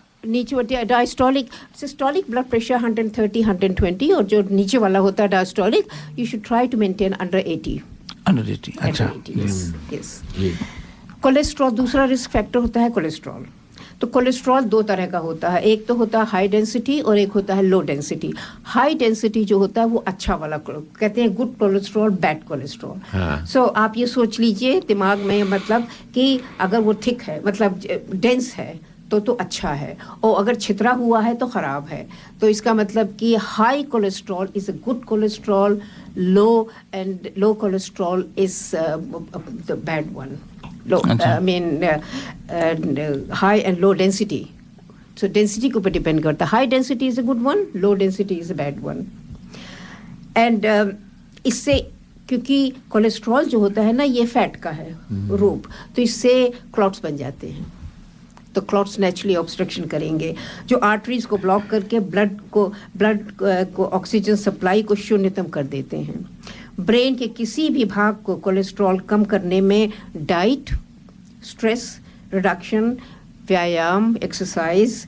डायस्टोलिक सिस्टोलिक ब्लड प्रेशर 130-120 और जो नीचे वाला होता है diastolic you should try to maintain under 80. अच्छा. यस. कोलेस्ट्रॉल दूसरा रिस्क फैक्टर होता है कोलेस्ट्रॉल. तो कोलेस्ट्रॉल 2 तरह का होता है. एक तो होता है हाई डेंसिटी और एक होता है लो डेंसिटी. हाई डेंसिटी जो होता है वो अच्छा वाला कहते हैं गुड कोलेस्ट्रॉल, बैड कोलेस्ट्रॉल. सो आप ये सोच लीजिए दिमाग में, मतलब कि अगर वो थिक है, मतलब डेंस है तो अच्छा है, और अगर छितरा हुआ है तो ख़राब है. तो इसका मतलब कि high cholesterol is a good cholesterol, low cholesterol is the bad one. I mean high and low density. So density के ऊपर डिपेंड करता है. High density is a good one, low density is a bad one. And इससे क्योंकि cholesterol जो होता है ना ये फैट का है रूप, तो इससे क्लॉट्स बन जाते हैं. तो क्लॉट्स नेचुरली ऑब्स्ट्रक्शन करेंगे जो आर्टरीज को ब्लॉक करके ब्लड को ऑक्सीजन सप्लाई को शून्यतम कर देते हैं. ब्रेन के किसी भी भाग को कोलेस्ट्रॉल कम करने में डाइट, स्ट्रेस रिडक्शन, व्यायाम, एक्सरसाइज,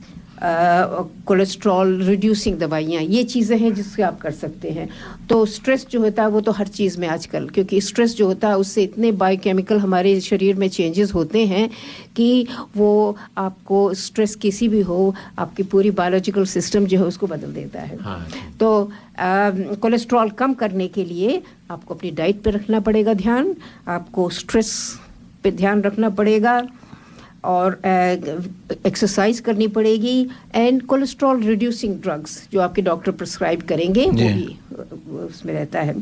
कोलेस्ट्रॉल रिड्यूसिंग दवाइयाँ, ये चीज़ें हैं जिससे आप कर सकते हैं. तो स्ट्रेस जो होता है वो तो हर चीज़ में आजकल, क्योंकि स्ट्रेस जो होता है उससे इतने बायोकेमिकल हमारे शरीर में चेंजेस होते हैं कि वो आपको स्ट्रेस किसी भी हो आपकी पूरी बायोलॉजिकल सिस्टम जो है उसको बदल देता है. तो कोलेस्ट्रॉल कम करने के लिए आपको अपनी डाइट पे रखना पड़ेगा ध्यान, आपको स्ट्रेस पे ध्यान रखना पड़ेगा और एक्सरसाइज करनी पड़ेगी. एंड कोलेस्ट्रॉल रिड्यूसिंग ड्रग्स जो आपके डॉक्टर प्रिस्क्राइब करेंगे वो भी उसमें रहता है.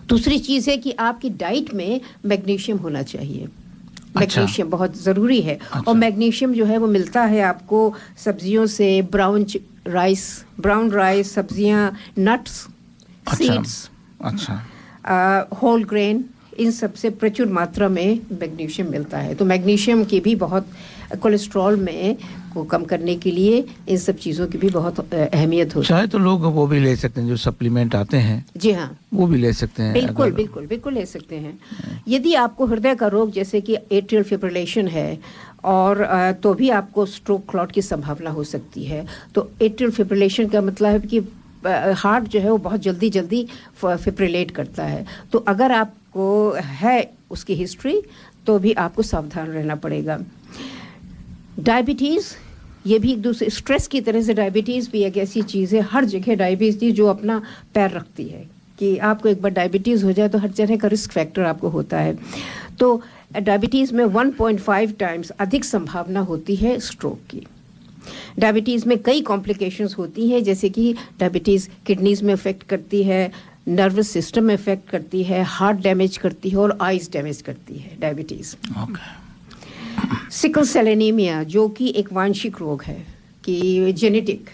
दूसरी चीज़ है कि आपकी डाइट में मैग्नीशियम होना चाहिए. मैग्नीशियम बहुत ज़रूरी है. और मैग्नीशियम जो है वो मिलता है आपको सब्जियों से, ब्राउन राइस, सब्जियां, नट्स, सीड्स, होल ग्रेन, इन सब से प्रचुर मात्रा में मैग्नीशियम मिलता है. तो मैग्नीशियम की भी बहुत कोलेस्ट्रॉल में को कम करने के लिए इन सब चीज़ों की भी बहुत अहमियत होती है. चाहे तो लोग वो भी ले सकते हैं जो सप्लीमेंट आते हैं. जी हाँ, वो भी ले सकते हैं. बिल्कुल ले सकते हैं. यदि आपको हृदय का रोग जैसे कि एट्रियल फिब्रिलेशन है और तो भी आपको स्ट्रोक क्लॉट की संभावना हो सकती है. तो एट्रियल फिब्रिलेशन का मतलब है कि हार्ट जो है वो बहुत जल्दी फिब्रिलेट करता है. तो अगर आपको है उसकी हिस्ट्री तो भी आपको सावधान रहना पड़ेगा. डायबिटीज़, ये भी एक दूसरे स्ट्रेस की तरह से डायबिटीज़ भी एक ऐसी चीज़ है. हर जगह डायबिटीज़ जो अपना पैर रखती है कि आपको एक बार डायबिटीज़ हो जाए तो हर तरह का रिस्क फैक्टर आपको होता है. तो डायबिटीज़ में 1.5 टाइम्स अधिक संभावना होती है स्ट्रोक की. डायबिटीज़ में कई कॉम्प्लिकेशंस होती हैं, जैसे कि डायबिटीज़ किडनीज़ में इफ़ेक्ट करती है, नर्वस सिस्टम में इफ़ेक्ट करती है, हार्ट डैमेज करती है और आइज़ डैमेज करती है डायबिटीज़. सिकल सेल एनीमिया जो कि एक वांशिक रोग है कि जेनेटिक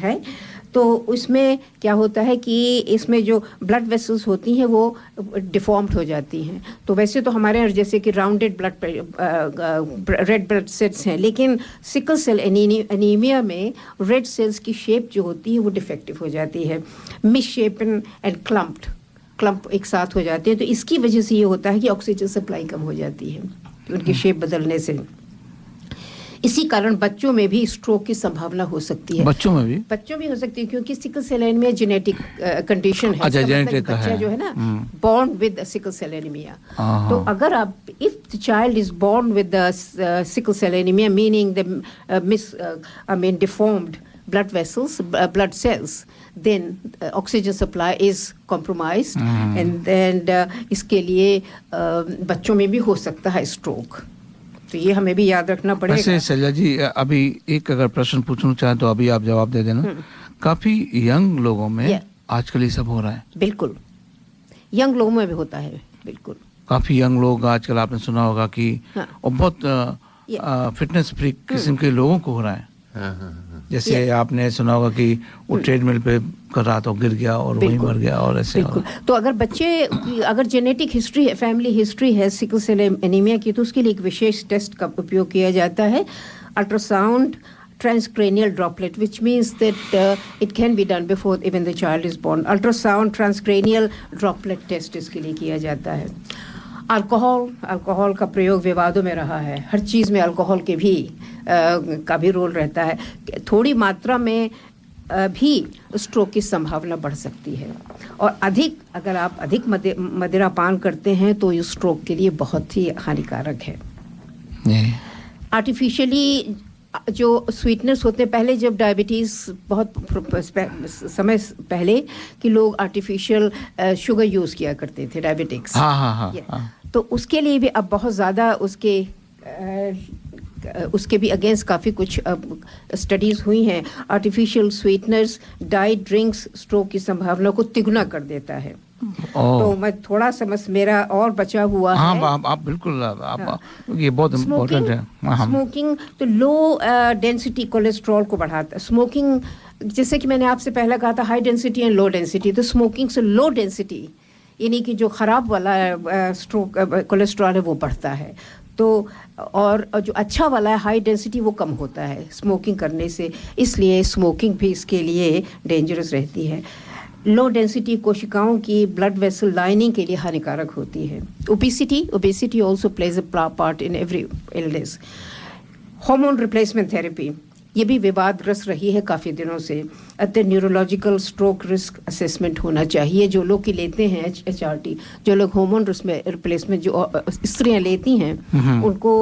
है. तो उसमें क्या होता है कि इसमें जो ब्लड वेसल्स होती हैं वो डिफॉर्म्ड हो जाती हैं. तो वैसे तो हमारे यहाँ जैसे कि राउंडेड रेड ब्लड सेल्स हैं, लेकिन सिकल सेल एनीमिया में रेड सेल्स की शेप जो होती है वो डिफेक्टिव हो जाती है. मिसशेपन एंड क्लम्प एक साथ हो जाते हैं. तो इसकी वजह से ये होता है कि ऑक्सीजन सप्लाई कम हो जाती है उनकी शेप बदलने से. इसी कारण बच्चों में भी स्ट्रोक की संभावना हो सकती है. बच्चों में हो सकती है क्योंकि sickle cell anaemia genetic condition है. जेनेटिक बच्चा जो है ना born with sickle cell anaemia. तो अगर आप if the child is born with the sickle cell anaemia meaning the deformed blood vessels, blood cells, then oxygen supply is compromised and then इसके लिए बच्चों में भी हो सकता है स्ट्रोक. तो ये हमें भी याद रखना पड़ेगा. वैसे सैला जी अभी एक अगर प्रश्न पूछना चाहें तो अभी आप जवाब दे देना. काफी यंग लोगों में आजकल ये सब हो रहा है. बिल्कुल यंग लोगों में भी होता है. बिल्कुल काफी यंग लोग आजकल आपने सुना होगा कि और बहुत फिटनेस फ्रीक किस्म के लोगों को हो रहा है. जैसे आपने सुना होगा कि वो ट्रेडमिल पे कर रहा था, गिर गया और वहीं मर गया और ऐसे. तो अगर बच्चे अगर जेनेटिक हिस्ट्री है, फैमिली हिस्ट्री है सिकल सेल एनीमिया की, तो उसके लिए एक विशेष टेस्ट का उपयोग किया जाता है, ultrasound transcranial droplet, which means that it can be done before even the child is born. Ultrasound transcranial droplet test इसके लिए किया जाता है. अल्कोहल का प्रयोग विवादों में रहा है. हर चीज़ में अल्कोहल के भी का भी रोल रहता है. थोड़ी मात्रा में भी स्ट्रोक की संभावना बढ़ सकती है. और अगर आप अधिक मदिरा पान करते हैं तो ये स्ट्रोक के लिए बहुत ही हानिकारक है. आर्टिफिशियली जो स्वीटनेस होते हैं, पहले जब डायबिटीज़ बहुत समय पहले कि लोग आर्टिफिशियल शुगर यूज़ किया करते थे डायबिटिक्स. तो उसके लिए भी अब बहुत ज़्यादा उसके भी अगेंस्ट काफ़ी कुछ स्टडीज़ हुई हैं. Artificial sweeteners, diet drinks stroke की संभावना को तिगुना कर देता है. तो मैं थोड़ा सा बस मेरा और बचा हुआ हाँ है। आप बिल्कुल आप ये बहुत इम्पोर्टेंट है। हाँ स्मोकिंग तो लो डेंसिटी कोलेस्ट्रॉल को बढ़ाता है। स्मोकिंग जैसे कि मैंने आपसे पहले कहा था high density and low density, तो स्मोकिंग से लो डेंसिटी यानी कि जो ख़राब वाला स्ट्रोक कोलेस्ट्रॉल है वो बढ़ता है, तो और जो अच्छा वाला है हाई डेंसिटी वो कम होता है स्मोकिंग करने से, इसलिए स्मोकिंग भी इसके लिए डेंजरस रहती है। लो डेंसिटी कोशिकाओं की ब्लड वेसल लाइनिंग के लिए हानिकारक होती है। Obesity also plays a part in every illness. Hormone replacement therapy ये भी विवादग्रस्त रही है काफ़ी दिनों से। अतः न्यूरोलॉजिकल स्ट्रोक रिस्क असेसमेंट होना चाहिए। जो लोग की लेते हैं HRT, जो लोग हार्मोन रिप्लेसमेंट जो स्त्रियां लेती हैं उनको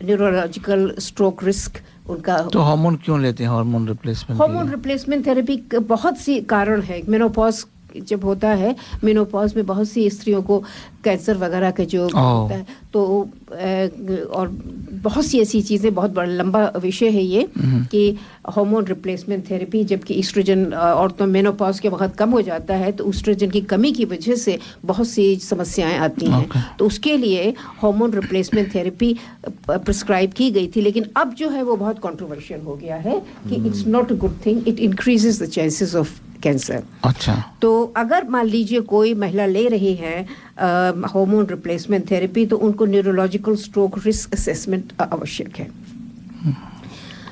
न्यूरोलॉजिकल स्ट्रोक रिस्क उनका। तो हार्मोन क्यों लेते हैं हार्मोन रिप्लेसमेंट थेरेपी बहुत सी कारण है। मेनोपॉज जब होता है, मेनोपॉज में बहुत सी स्त्रियों को कैंसर वगैरह के जो होता है, तो और बहुत सी ऐसी चीज़ें, बहुत बड़ा लंबा विषय है ये कि हार्मोन रिप्लेसमेंट थेरेपी, जबकि ईस्ट्रोजन औरतों में मेनोपॉज के वक्त कम हो जाता है तो ईस्ट्रोजन की कमी की वजह से बहुत सी समस्याएं आती हैं। तो उसके लिए हार्मोन रिप्लेसमेंट थेरेपी प्रिस्क्राइब की गई थी, लेकिन अब जो है वो बहुत कंट्रोवर्शियल हो गया है कि it's not a good thing, it increases the chances of cancer. अच्छा, तो अगर मान लीजिए कोई महिला ले रही है हार्मोन रिप्लेसमेंट थेरेपी तो उनको न्यूरोलॉजिकल स्ट्रोक रिस्क असेसमेंट आवश्यक है।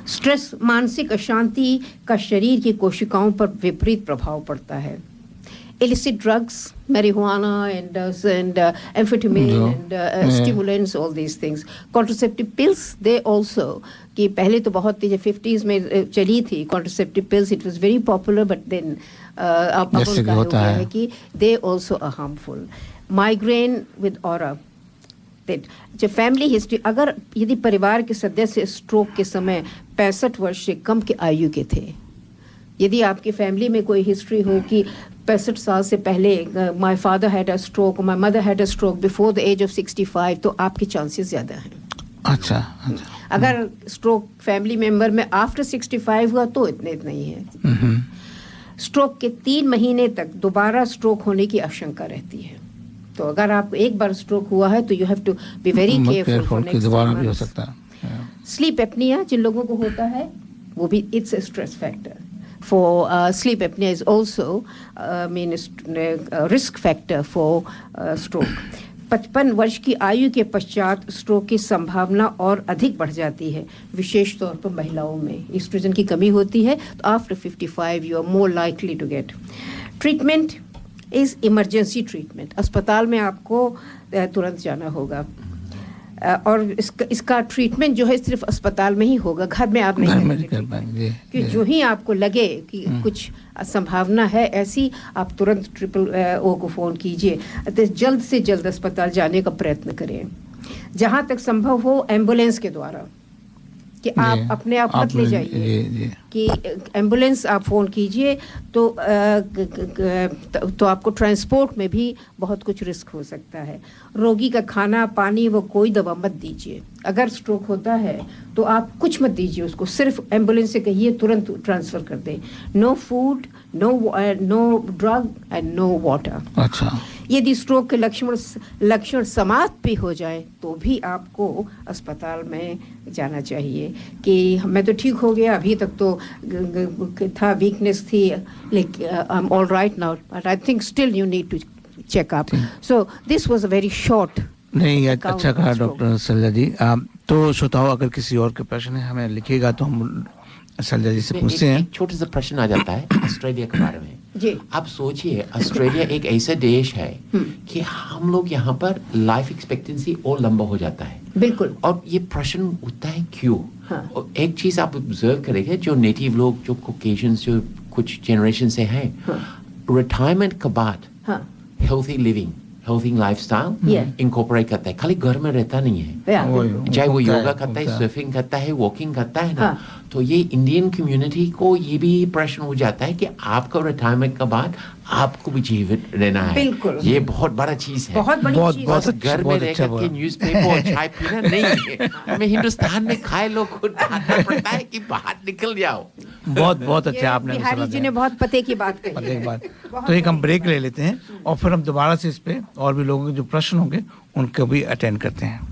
स्ट्रेस, मानसिक अशांति का शरीर की कोशिकाओं पर विपरीत प्रभाव पड़ता है। illicit drugs, marijuana and amphetamine and stimulants, all these things. Contraceptive pills, they also, कि पहले तो बहुत 50s में चली थी contraceptive pills, it was very popular, but then अब उनका हो गया है कि they also are harmful. Migraine with aura. जो फैमिली हिस्ट्री, अगर यदि परिवार के सदस्य स्ट्रोक के समय 65 वर्ष से कम के आयु के थे, यदि आपकी फैमिली में कोई हिस्ट्री हो कि 65 साल से पहले my father had a stroke, my mother had a stroke before the age of 65, तो आपके चांसेस ज़्यादा हैं। अच्छा। अगर स्ट्रोक फैमिली मेंबर में आफ्टर 65 हुआ तो इतने ही है। स्ट्रोक के 3 महीने तक दोबारा स्ट्रोक होने की आशंका रहती है। तो अगर आपको एक बार स्ट्रोक हुआ है तो you have to be very careful कि दोबारा भी हो सकता है। स्लीप एपनिया जिन लोगों को होता है वो भी it's a stress factor. For sleep apnea is also risk factor for stroke. 55 वर्ष की आयु के पश्चात स्ट्रोक की संभावना और अधिक बढ़ जाती है, विशेष तौर पर महिलाओं में ईस्ट्रोजन की कमी होती है। तो after 55 you are more likely to get. Treatment is emergency treatment. अस्पताल में आपको तुरंत जाना होगा और इसका ट्रीटमेंट जो है सिर्फ अस्पताल में ही होगा, घर में आप नहीं कर पाएंगे। कि जो ही आपको लगे कि कुछ संभावना है ऐसी, आप तुरंत 888 को फ़ोन कीजिए, तो जल्द से जल्द अस्पताल जाने का प्रयत्न करें। जहाँ तक संभव हो एम्बुलेंस के द्वारा, कि आप अपने आप मत ले जाइए, कि एम्बुलेंस आप फ़ोन कीजिए तो आपको ट्रांसपोर्ट में भी बहुत कुछ रिस्क हो सकता है। रोगी का खाना पानी व कोई दवा मत दीजिए। अगर स्ट्रोक होता है तो आप कुछ मत दीजिए उसको, सिर्फ एम्बुलेंस से कहिए तुरंत ट्रांसफ़र कर दें। No food, no drug and no water. अच्छा। यदि स्ट्रोक के लक्षण समाप्त भी हो जाए तो भी आपको अस्पताल में जाना चाहिए कि मैं तो ठीक हो गया, अभी तक तो था, वीकनेस थी, लेकिन I am all right now, but I think still you need to check up. So this was a very short. नहीं, अच्छा कहा डॉक्टर सलजा जी। तो श्रोताओं, अगर किसी और के प्रश्न है हमें लिखिएगा तो हम सलजा जी से पूछते हैं। छोटा सा प्रश्न आ जाता है ऑस्ट्रेलिया के बारे में। जी। आप सोचिए, ऑस्ट्रेलिया एक ऐसा देश है कि हम लोग यहाँ पर लाइफ एक्सपेक्टेंसी और लंबा हो जाता है। बिल्कुल। और ये प्रश्न उठता है क्यों? और एक चीज आप ऑब्जर्व करेंगे, जो नेटिव लोग, जो कॉकेशियंस, जो कुछ जनरेशन से हैं, रिटायरमेंट के बाद healthy living, healthy lifestyle incorporate करता है। खाली घर में रहता नहीं है, चाहे वो योगा करता है, सर्फिंग करता है, वॉकिंग करता है ना, तो ये इंडियन कम्युनिटी को ये भी प्रश्न हो जाता है कि आपका रिटायरमेंट के बाद आपको भी जीवित रहना है। बिल्कुल। ये बहुत बड़ा चीज है। बहुत बड़ी चीज बस है। घर में रहकर के न्यूज़पेपर और चाय पीना नहीं है। हमें हिंदुस्तान में खाए लोग को डांटना पड़ता है कि बाहर निकल जाओ। बहुत अच्छा आपने बिहारी जी ने बहुत पते की बात कही। पते की बात। तो एक हम ब्रेक ले लेते हैं और फिर हम दोबारा से इस पे और भी लोगों के जो प्रश्न होंगे उनको भी अटेंड करते हैं।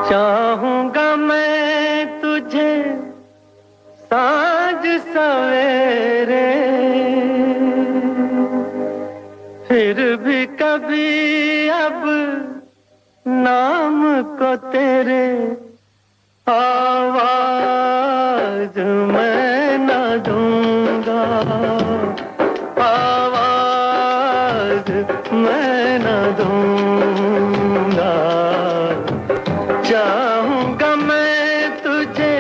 चाहूंगा मैं तुझे साँझ सवेरे, फिर भी कभी अब नाम को तेरे आवाज मैं न दूंगा, आवाज मैं न दूंगा। चाहूंगा मैं तुझे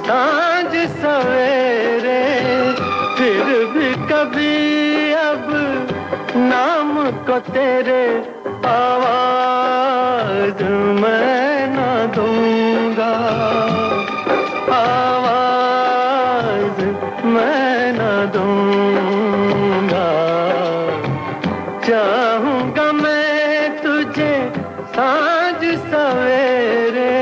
साँझ सवेरे, फिर भी कभी अब नाम को तेरे आवाज मैं न दूंगा, आवाज मैं न दूंगा। चाहूंगा मैं तुझे साँझ सवेरे।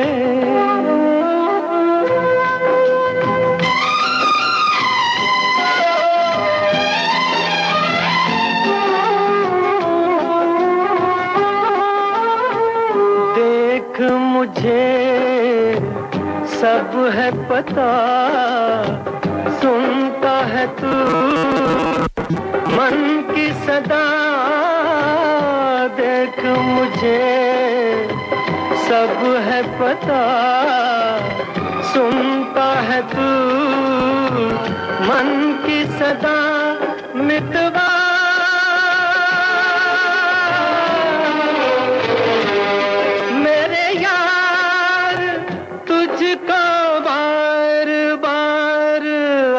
देख मुझे सब है पता, सुनता है तू मन की सदा। देख मुझे सब है पता, सुनता है तू मन की सदा। मितवा मेरे यार तुझको बार बार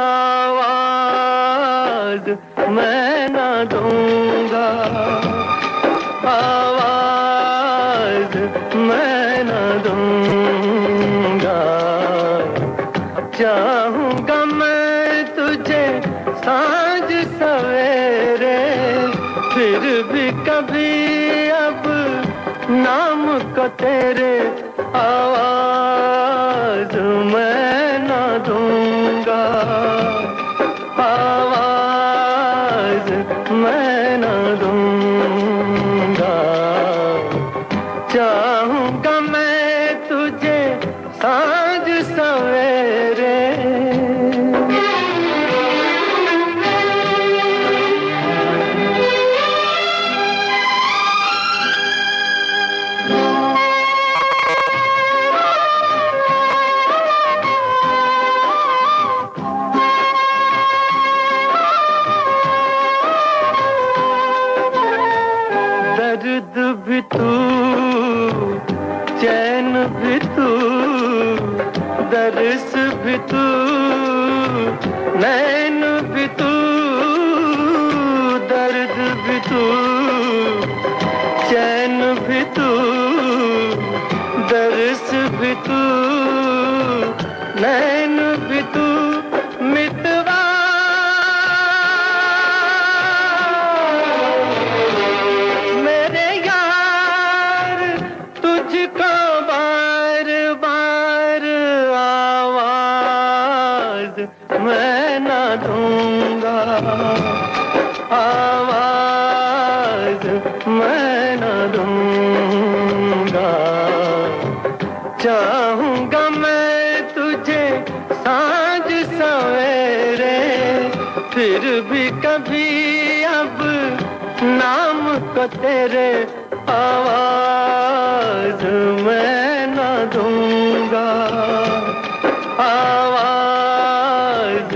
आवाज मैं न दूंगा, आवाज मैं न दूंगा। चाहूंगा मैं तुझे साँझ सवेरे, फिर भी कभी अब नाम को तेरे आवाज मैं न दूंगा, आवाज मैं न दूंगा। चाहूंगा मैं तुझे साँझ सवेरे। दर्द भी तू, चैन भी तू, दर्स भी तू, नैन भी तू। दर्द भी तू, चैन भी तू, दर्स भी तू, नैन भी तू। मितवा मेरे यार तुझको बार बार आवाज मैं न दूंगा, आवाज मैं न दूंगा। चाहूंगा मैं तुझे साँझ सवेरे, फिर भी कभी अब नाम को तेरे आवाज मैं न दूंगा, आवाज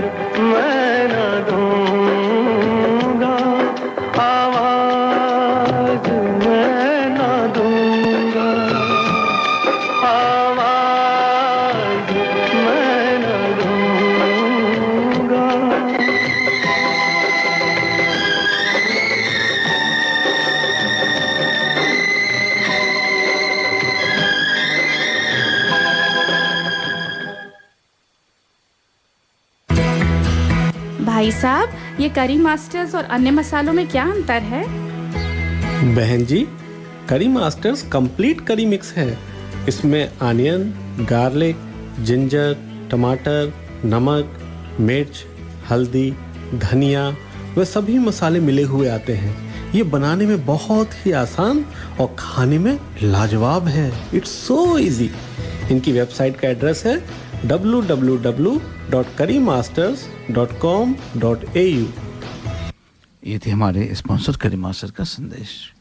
भाई साहब, ये करी मास्टर्स और अन्य मसालों में क्या अंतर है? बहन जी, करी मास्टर्स कंप्लीट करी मिक्स है। इसमें अनियन, गार्लिक, जिंजर, टमाटर, नमक, मिर्च, हल्दी, धनिया वे सभी मसाले मिले हुए आते हैं। ये बनाने में बहुत ही आसान और खाने में लाजवाब है। It's so easy. इनकी वेबसाइट का एड्रेस है www.currymasters.com.au। ये थे हमारे स्पॉन्सर करी मास्टर का संदेश।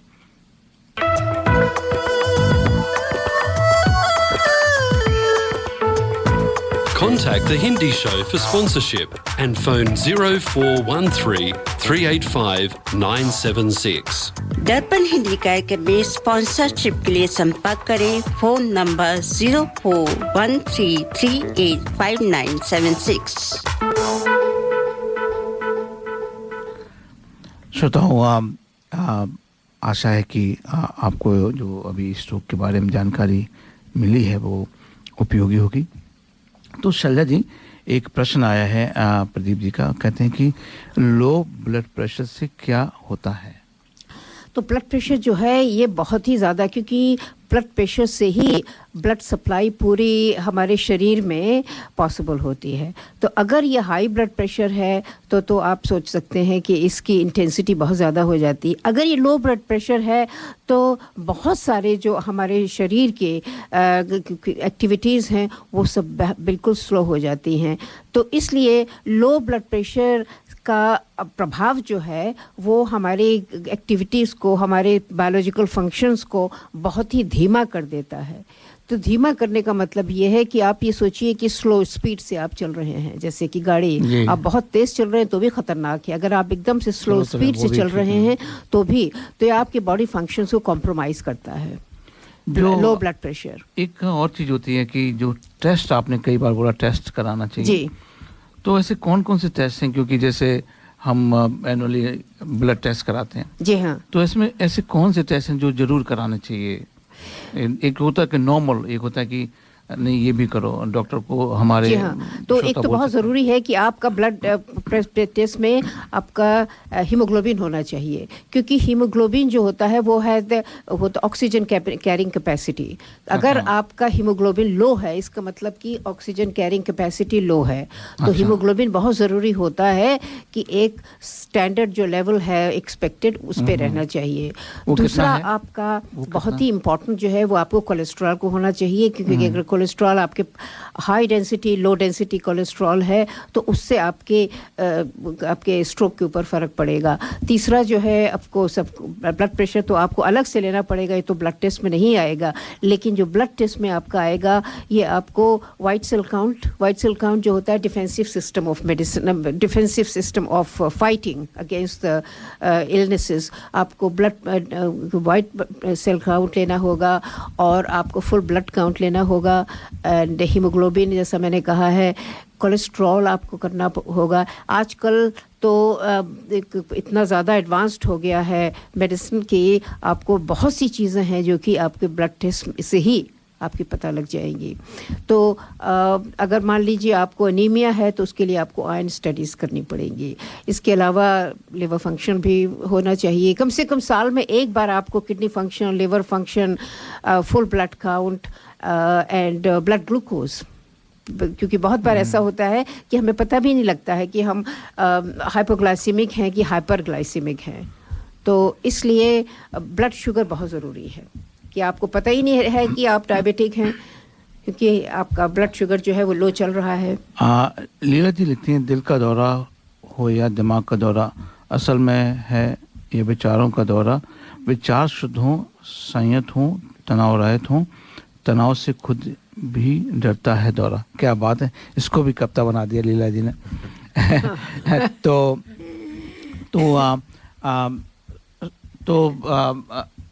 Contact the Hindi Show for sponsorship and phone 0413 385 976. दर्पण हिंदी कार्यक्रम में स्पॉन्सरशिप के लिए संपर्क करें। Phone number 0413385976। श्रोताओं, आशा है कि आपको जो अभी स्ट्रोक के बारे में जानकारी मिली है वो उपयोगी होगी। तो शैलजा जी, एक प्रश्न आया है प्रदीप जी का। कहते हैं कि लो ब्लड प्रेशर से क्या होता है? तो ब्लड प्रेशर जो है ये बहुत ही ज़्यादा, क्योंकि ब्लड प्रेशर से ही ब्लड सप्लाई पूरी हमारे शरीर में पॉसिबल होती है। तो अगर ये हाई ब्लड प्रेशर है तो आप सोच सकते हैं कि इसकी इंटेंसिटी बहुत ज़्यादा हो जाती है। अगर ये लो ब्लड प्रेशर है तो बहुत सारे जो हमारे शरीर के एक्टिविटीज़ हैं वो सब बिल्कुल स्लो हो जाती हैं। तो इसलिए लो ब्लड प्रेशर का प्रभाव जो है वो हमारे एक्टिविटीज़ को, हमारे बायोलॉजिकल फंक्शंस को बहुत ही धीमा कर देता है। तो धीमा करने का मतलब ये है कि आप ये सोचिए कि स्लो स्पीड से आप चल रहे हैं, जैसे कि गाड़ी आप बहुत तेज़ चल रहे हैं तो भी ख़तरनाक है। अगर आप एकदम से स्लो स्पीड से चल रहे हैं तो भी, तो ये आपके बॉडी फंक्शंस को कॉम्प्रोमाइज़ करता है। Low blood pressure. एक और चीज़ होती है कि जो टेस्ट आपने कई बार बोला टेस्ट कराना चाहिए जी, तो ऐसे कौन कौन से टेस्ट हैं? क्योंकि जैसे हम एनुअली ब्लड टेस्ट कराते हैं जी हाँ, तो इसमें ऐसे कौन से टेस्ट हैं जो जरूर कराने चाहिए? एक होता है कि नॉर्मल, एक होता है कि नहीं ये भी करो डॉक्टर को हमारे जी हाँ। तो एक तो बहुत ज़रूरी है कि आपका ब्लड टेस्ट में आपका हीमोग्लोबिन होना चाहिए, क्योंकि हीमोग्लोबिन जो होता है वो है ऑक्सीजन कैरिंग कैपेसिटी। अगर आपका हीमोग्लोबिन लो है इसका मतलब कि ऑक्सीजन कैरिंग कैपेसिटी लो है। तो हीमोग्लोबिन बहुत ज़रूरी होता है कि एक स्टैंडर्ड जो लेवल है एक्सपेक्टेड उस पर रहना चाहिए। दूसरा आपका बहुत ही इम्पोर्टेंट जो है वो आपको कोलेस्ट्रॉल को होना चाहिए, क्योंकि अगर कोलेस्ट्रॉल आपके high density low density cholesterol है तो उससे आपके स्ट्रोक के ऊपर फ़र्क पड़ेगा। तीसरा जो है आपको सब ब्लड प्रेशर तो आपको अलग से लेना पड़ेगा, ये तो ब्लड टेस्ट में नहीं आएगा। लेकिन जो ब्लड टेस्ट में आपका आएगा ये आपको वाइट सेल काउंट जो होता है defensive system of medicine, defensive system of fighting against the illnesses, आपको ब्लड वाइट सेल काउंट लेना होगा और आपको फुल ब्लड काउंट लेना होगा। एंड हीमोग्लोबिन जैसा मैंने कहा है, कोलेस्ट्रॉल आपको करना होगा। आजकल तो इतना ज़्यादा एडवांस्ड हो गया है मेडिसिन की, आपको बहुत सी चीज़ें हैं जो कि आपके ब्लड टेस्ट से ही आपकी पता लग जाएंगी। तो अगर मान लीजिए आपको एनीमिया है तो उसके लिए आपको आयरन स्टडीज़ करनी पड़ेंगी। इसके अलावा लिवर फंक्शन भी होना चाहिए, कम से कम साल में एक बार आपको kidney function, liver function, full blood count and blood glucose, क्योंकि बहुत बार ऐसा होता है कि हमें पता भी नहीं लगता है कि हम हाइपोग्लाइसीमिक हैं कि हाइपरग्लाइसीमिक हैं। तो इसलिए ब्लड शुगर बहुत ज़रूरी है कि आपको पता ही नहीं है कि आप डायबिटिक हैं, क्योंकि आपका ब्लड शुगर जो है वो लो चल रहा है। लीला जी लिखती हैं, दिल का दौरा हो या दिमाग का दौरा, असल में है ये विचारों का दौरा। विचार शुद्ध हों, संयत हों, तनाव रहित हों, तनाव से खुद भी डरता है दौरा। क्या बात है, इसको भी कविता बना दिया लीला जी ने। तो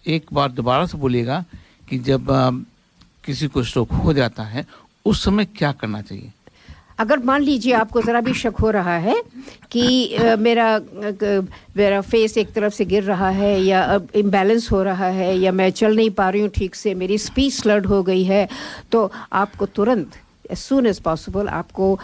एक बार दोबारा से बोलिएगा कि जब किसी को स्ट्रोक हो जाता है उस समय क्या करना चाहिए? अगर मान लीजिए आपको ज़रा भी शक हो रहा है कि मेरा फेस एक तरफ से गिर रहा है या इम्बैलेंस हो रहा है या मैं चल नहीं पा रही हूँ ठीक से, मेरी स्पीच स्लर्ड हो गई है, तो आपको तुरंत as soon as possible आपको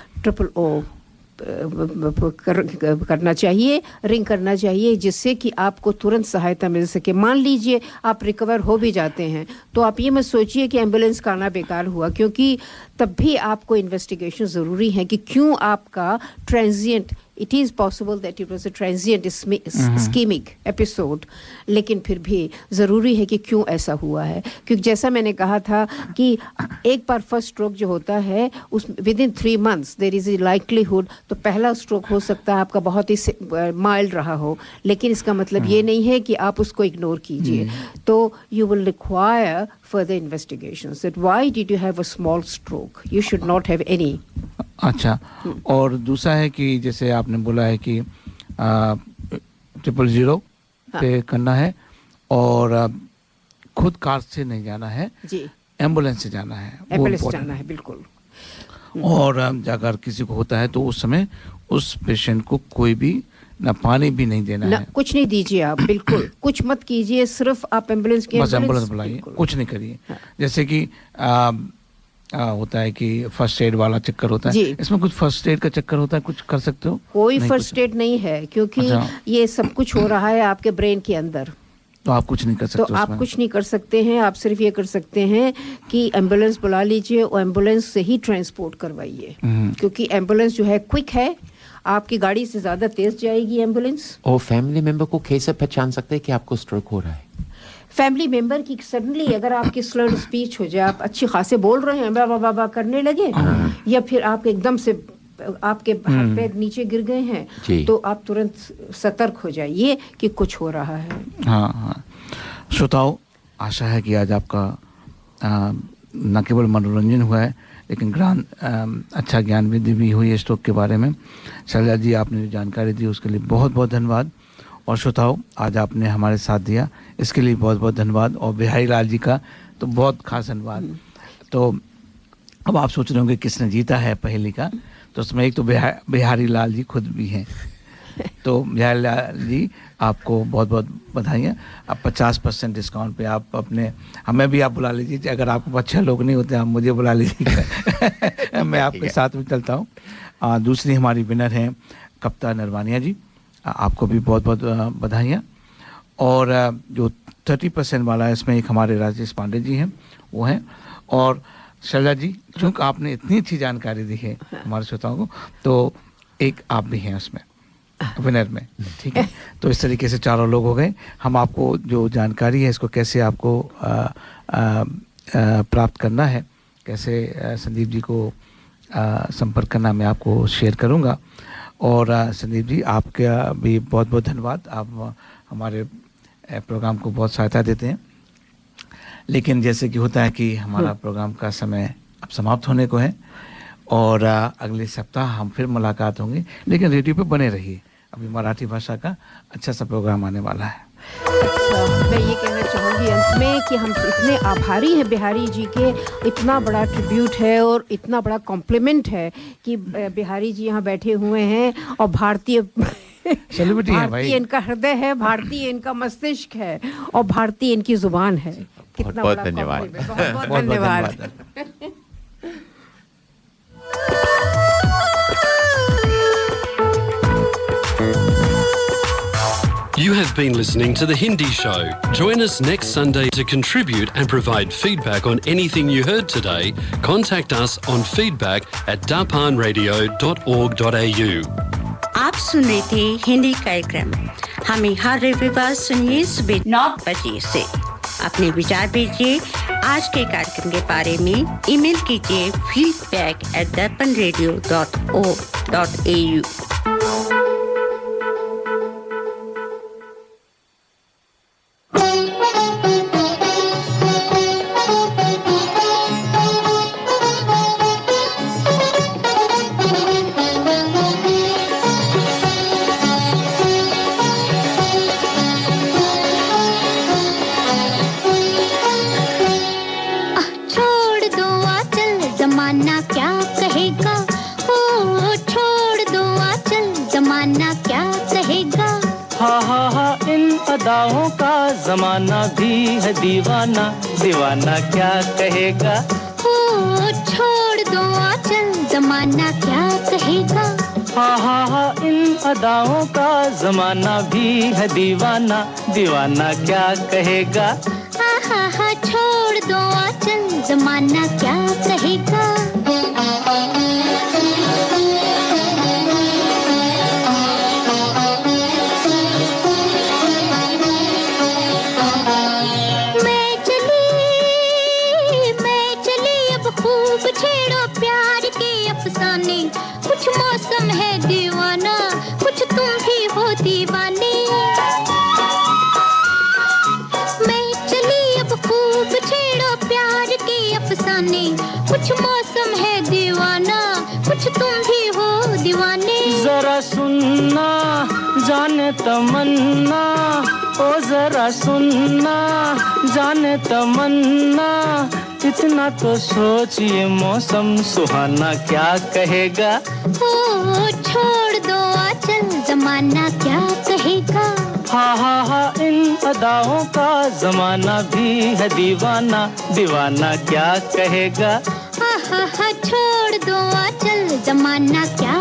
करना चाहिए, रिंग करना चाहिए, जिससे कि आपको तुरंत सहायता मिल सके। मान लीजिए आप रिकवर हो भी जाते हैं तो आप ये मत सोचिए कि एम्बुलेंस का आना बेकार हुआ, क्योंकि तब भी आपको इन्वेस्टिगेशन ज़रूरी है कि क्यों आपका transient, it is possible that it was a transient ischaemic episode, लेकिन फिर भी ज़रूरी है कि क्यों ऐसा हुआ है। क्योंकि जैसा मैंने कहा था कि एक बार फर्स्ट स्ट्रोक जो होता है उस with in 3 months there is a likelihood, तो पहला स्ट्रोक हो सकता है आपका बहुत ही माइल्ड रहा हो, लेकिन इसका मतलब ये नहीं है कि आप उसको इग्नोर कीजिए। तो you will require further investigations that why did you have a small stroke, you should not have any। अच्छा, और दूसरा है कि जैसे आपने बोला है कि 000 पे करना है और खुद कार से नहीं जाना है जी, एम्बुलेंस से जाना है, एम्बुलेंस जाना है बिल्कुल। और अगर किसी को होता है तो उस समय उस पेशेंट को कोई भी ना पानी भी नहीं देना है, कुछ नहीं दीजिए आप, बिल्कुल कुछ मत कीजिए, सिर्फ आप एम्बुलेंस की बस एम्बुलेंस बुलाइए, कुछ नहीं करिए। जैसे कि होता है कि फर्स्ट एड वाला चक्कर होता है, इसमें कुछ फर्स्ट एड का चक्कर होता है, कुछ कर सकते हो? कोई फर्स्ट एड नहीं है, क्योंकि ये सब कुछ हो रहा है आपके ब्रेन के अंदर, तो आप कुछ नहीं कर सकते। तो आप कुछ नहीं कर सकते हैं, आप सिर्फ ये कर सकते हैं कि एम्बुलेंस बुला लीजिए और एम्बुलेंस से ही ट्रांसपोर्ट करवाइए, क्योंकि एम्बुलेंस जो है क्विक है, आपकी गाड़ी से ज्यादा तेज जाएगी एम्बुलेंस। और फैमिली मेंबर को कैसे पहचान सकते हैं कि आपको स्ट्रोक हो रहा है? फैमिली मेंबर की सडनली अगर आपकी स्लर्ड स्पीच हो जाए, आप अच्छी खासे बोल रहे हैं, बाबा बाबा करने लगे, या फिर आप एकदम से आपके हाथ पैर नीचे गिर गए हैं, तो आप तुरंत सतर्क हो जाइए कि कुछ हो रहा है। हाँ हाँ, श्रोताओं, आशा है कि आज आपका न केवल मनोरंजन हुआ है लेकिन अच्छा ज्ञान भी हुई है स्ट्रोक के बारे में। शैलजा जी, आपने जो जानकारी दी उसके लिए बहुत बहुत धन्यवाद। और श्रोताओं, आज आपने हमारे साथ दिया इसके लिए बहुत बहुत धन्यवाद। और बिहारी लाल जी का तो बहुत खास धन्यवाद। तो अब आप सोच रहे होंगे किसने जीता है पहेली का, तो उसमें एक तो बिहारी लाल जी खुद भी हैं। तो बिहारी लाल जी, आपको बहुत बहुत बधाइयाँ। आप 50% डिस्काउंट पे आप अपने, हमें भी आप बुला लीजिए, अगर आपके पास 6 लोग नहीं होते आप मुझे बुला लीजिए मैं आपके साथ में चलता हूँ। दूसरी हमारी विनर हैं कप्ता नरवानिया जी, आपको भी बहुत बहुत बधाइयाँ। और जो 30% वाला है इसमें एक हमारे राजेश पांडे जी हैं, वो हैं। और शैलजा जी, चूँकि आपने इतनी अच्छी जानकारी दी है हमारे श्रोताओं को, तो एक आप भी हैं उसमें विनर में, ठीक है। तो इस तरीके से 4 लोग हो गए। हम आपको जो जानकारी है इसको कैसे आपको प्राप्त करना है, कैसे संदीप जी को संपर्क करना, मैं आपको शेयर करूंगा। और संदीप जी, आपका भी बहुत बहुत धन्यवाद। आप हमारे प्रोग्राम को बहुत सहायता देते हैं। लेकिन जैसे कि होता है कि हमारा प्रोग्राम का समय अब समाप्त होने को है और अगले सप्ताह हम फिर मुलाकात होंगे, लेकिन रेडियो पे बने रहिए, अभी मराठी भाषा का अच्छा सा प्रोग्राम आने वाला है। मैं ये कहना चाहूँगी अंत में कि हम इतने आभारी हैं बिहारी जी के, इतना बड़ा ट्रिब्यूट है और इतना बड़ा कॉम्प्लीमेंट है कि बिहारी जी यहाँ बैठे हुए हैं और भारतीय सेलिब्रिटी है भाई, इनका हृदय है, भारतीय इनका मस्तिष्क है और भारतीय इनकी जुबान है। कितना बहुत बड़ा धन्यवाद। बहुत बहुत धन्यवाद। You have been listening to The Hindi Show. Join us next Sunday to contribute and provide feedback on anything you heard today. Contact us on feedback@darpanradio.org.au. आप सुन रहे थे हिंदी कार्यक्रम। हमें हर रविवार सुनिए सुबह 9 बजे से। अपने विचार भेजिए आज के कार्यक्रम के बारे में। ईमेल कीजिए feedback@darpanradio.org.au। अदाओं का जमाना भी है दीवाना, दीवाना क्या कहेगा। छोड़ दो आंचल, जमाना क्या कहेगा। हा इन अदाओं का जमाना भी है दीवाना, दीवाना क्या कहेगा? हा छोड़ दो आंचल, जमाना क्या कहेगा? छेड़ो प्यार के अफसाने, कुछ मौसम है दीवाना, कुछ तुम भी हो दीवाने। मैं चली अब खूब छेड़ो प्यार के अफसाने, कुछ मौसम है दीवाना, कुछ तुम भी हो दीवाने। जरा सुनना जाने तमन्ना, ओ जरा सुनना जाने तमन्ना, इतना तो सोचिए मौसम सुहाना क्या कहेगा? ओ छोड़ दो आंचल, जमाना क्या कहेगा? हा इन अदाओं का जमाना भी है दीवाना, दीवाना क्या कहेगा? हा छोड़ दो आंचल, जमाना क्या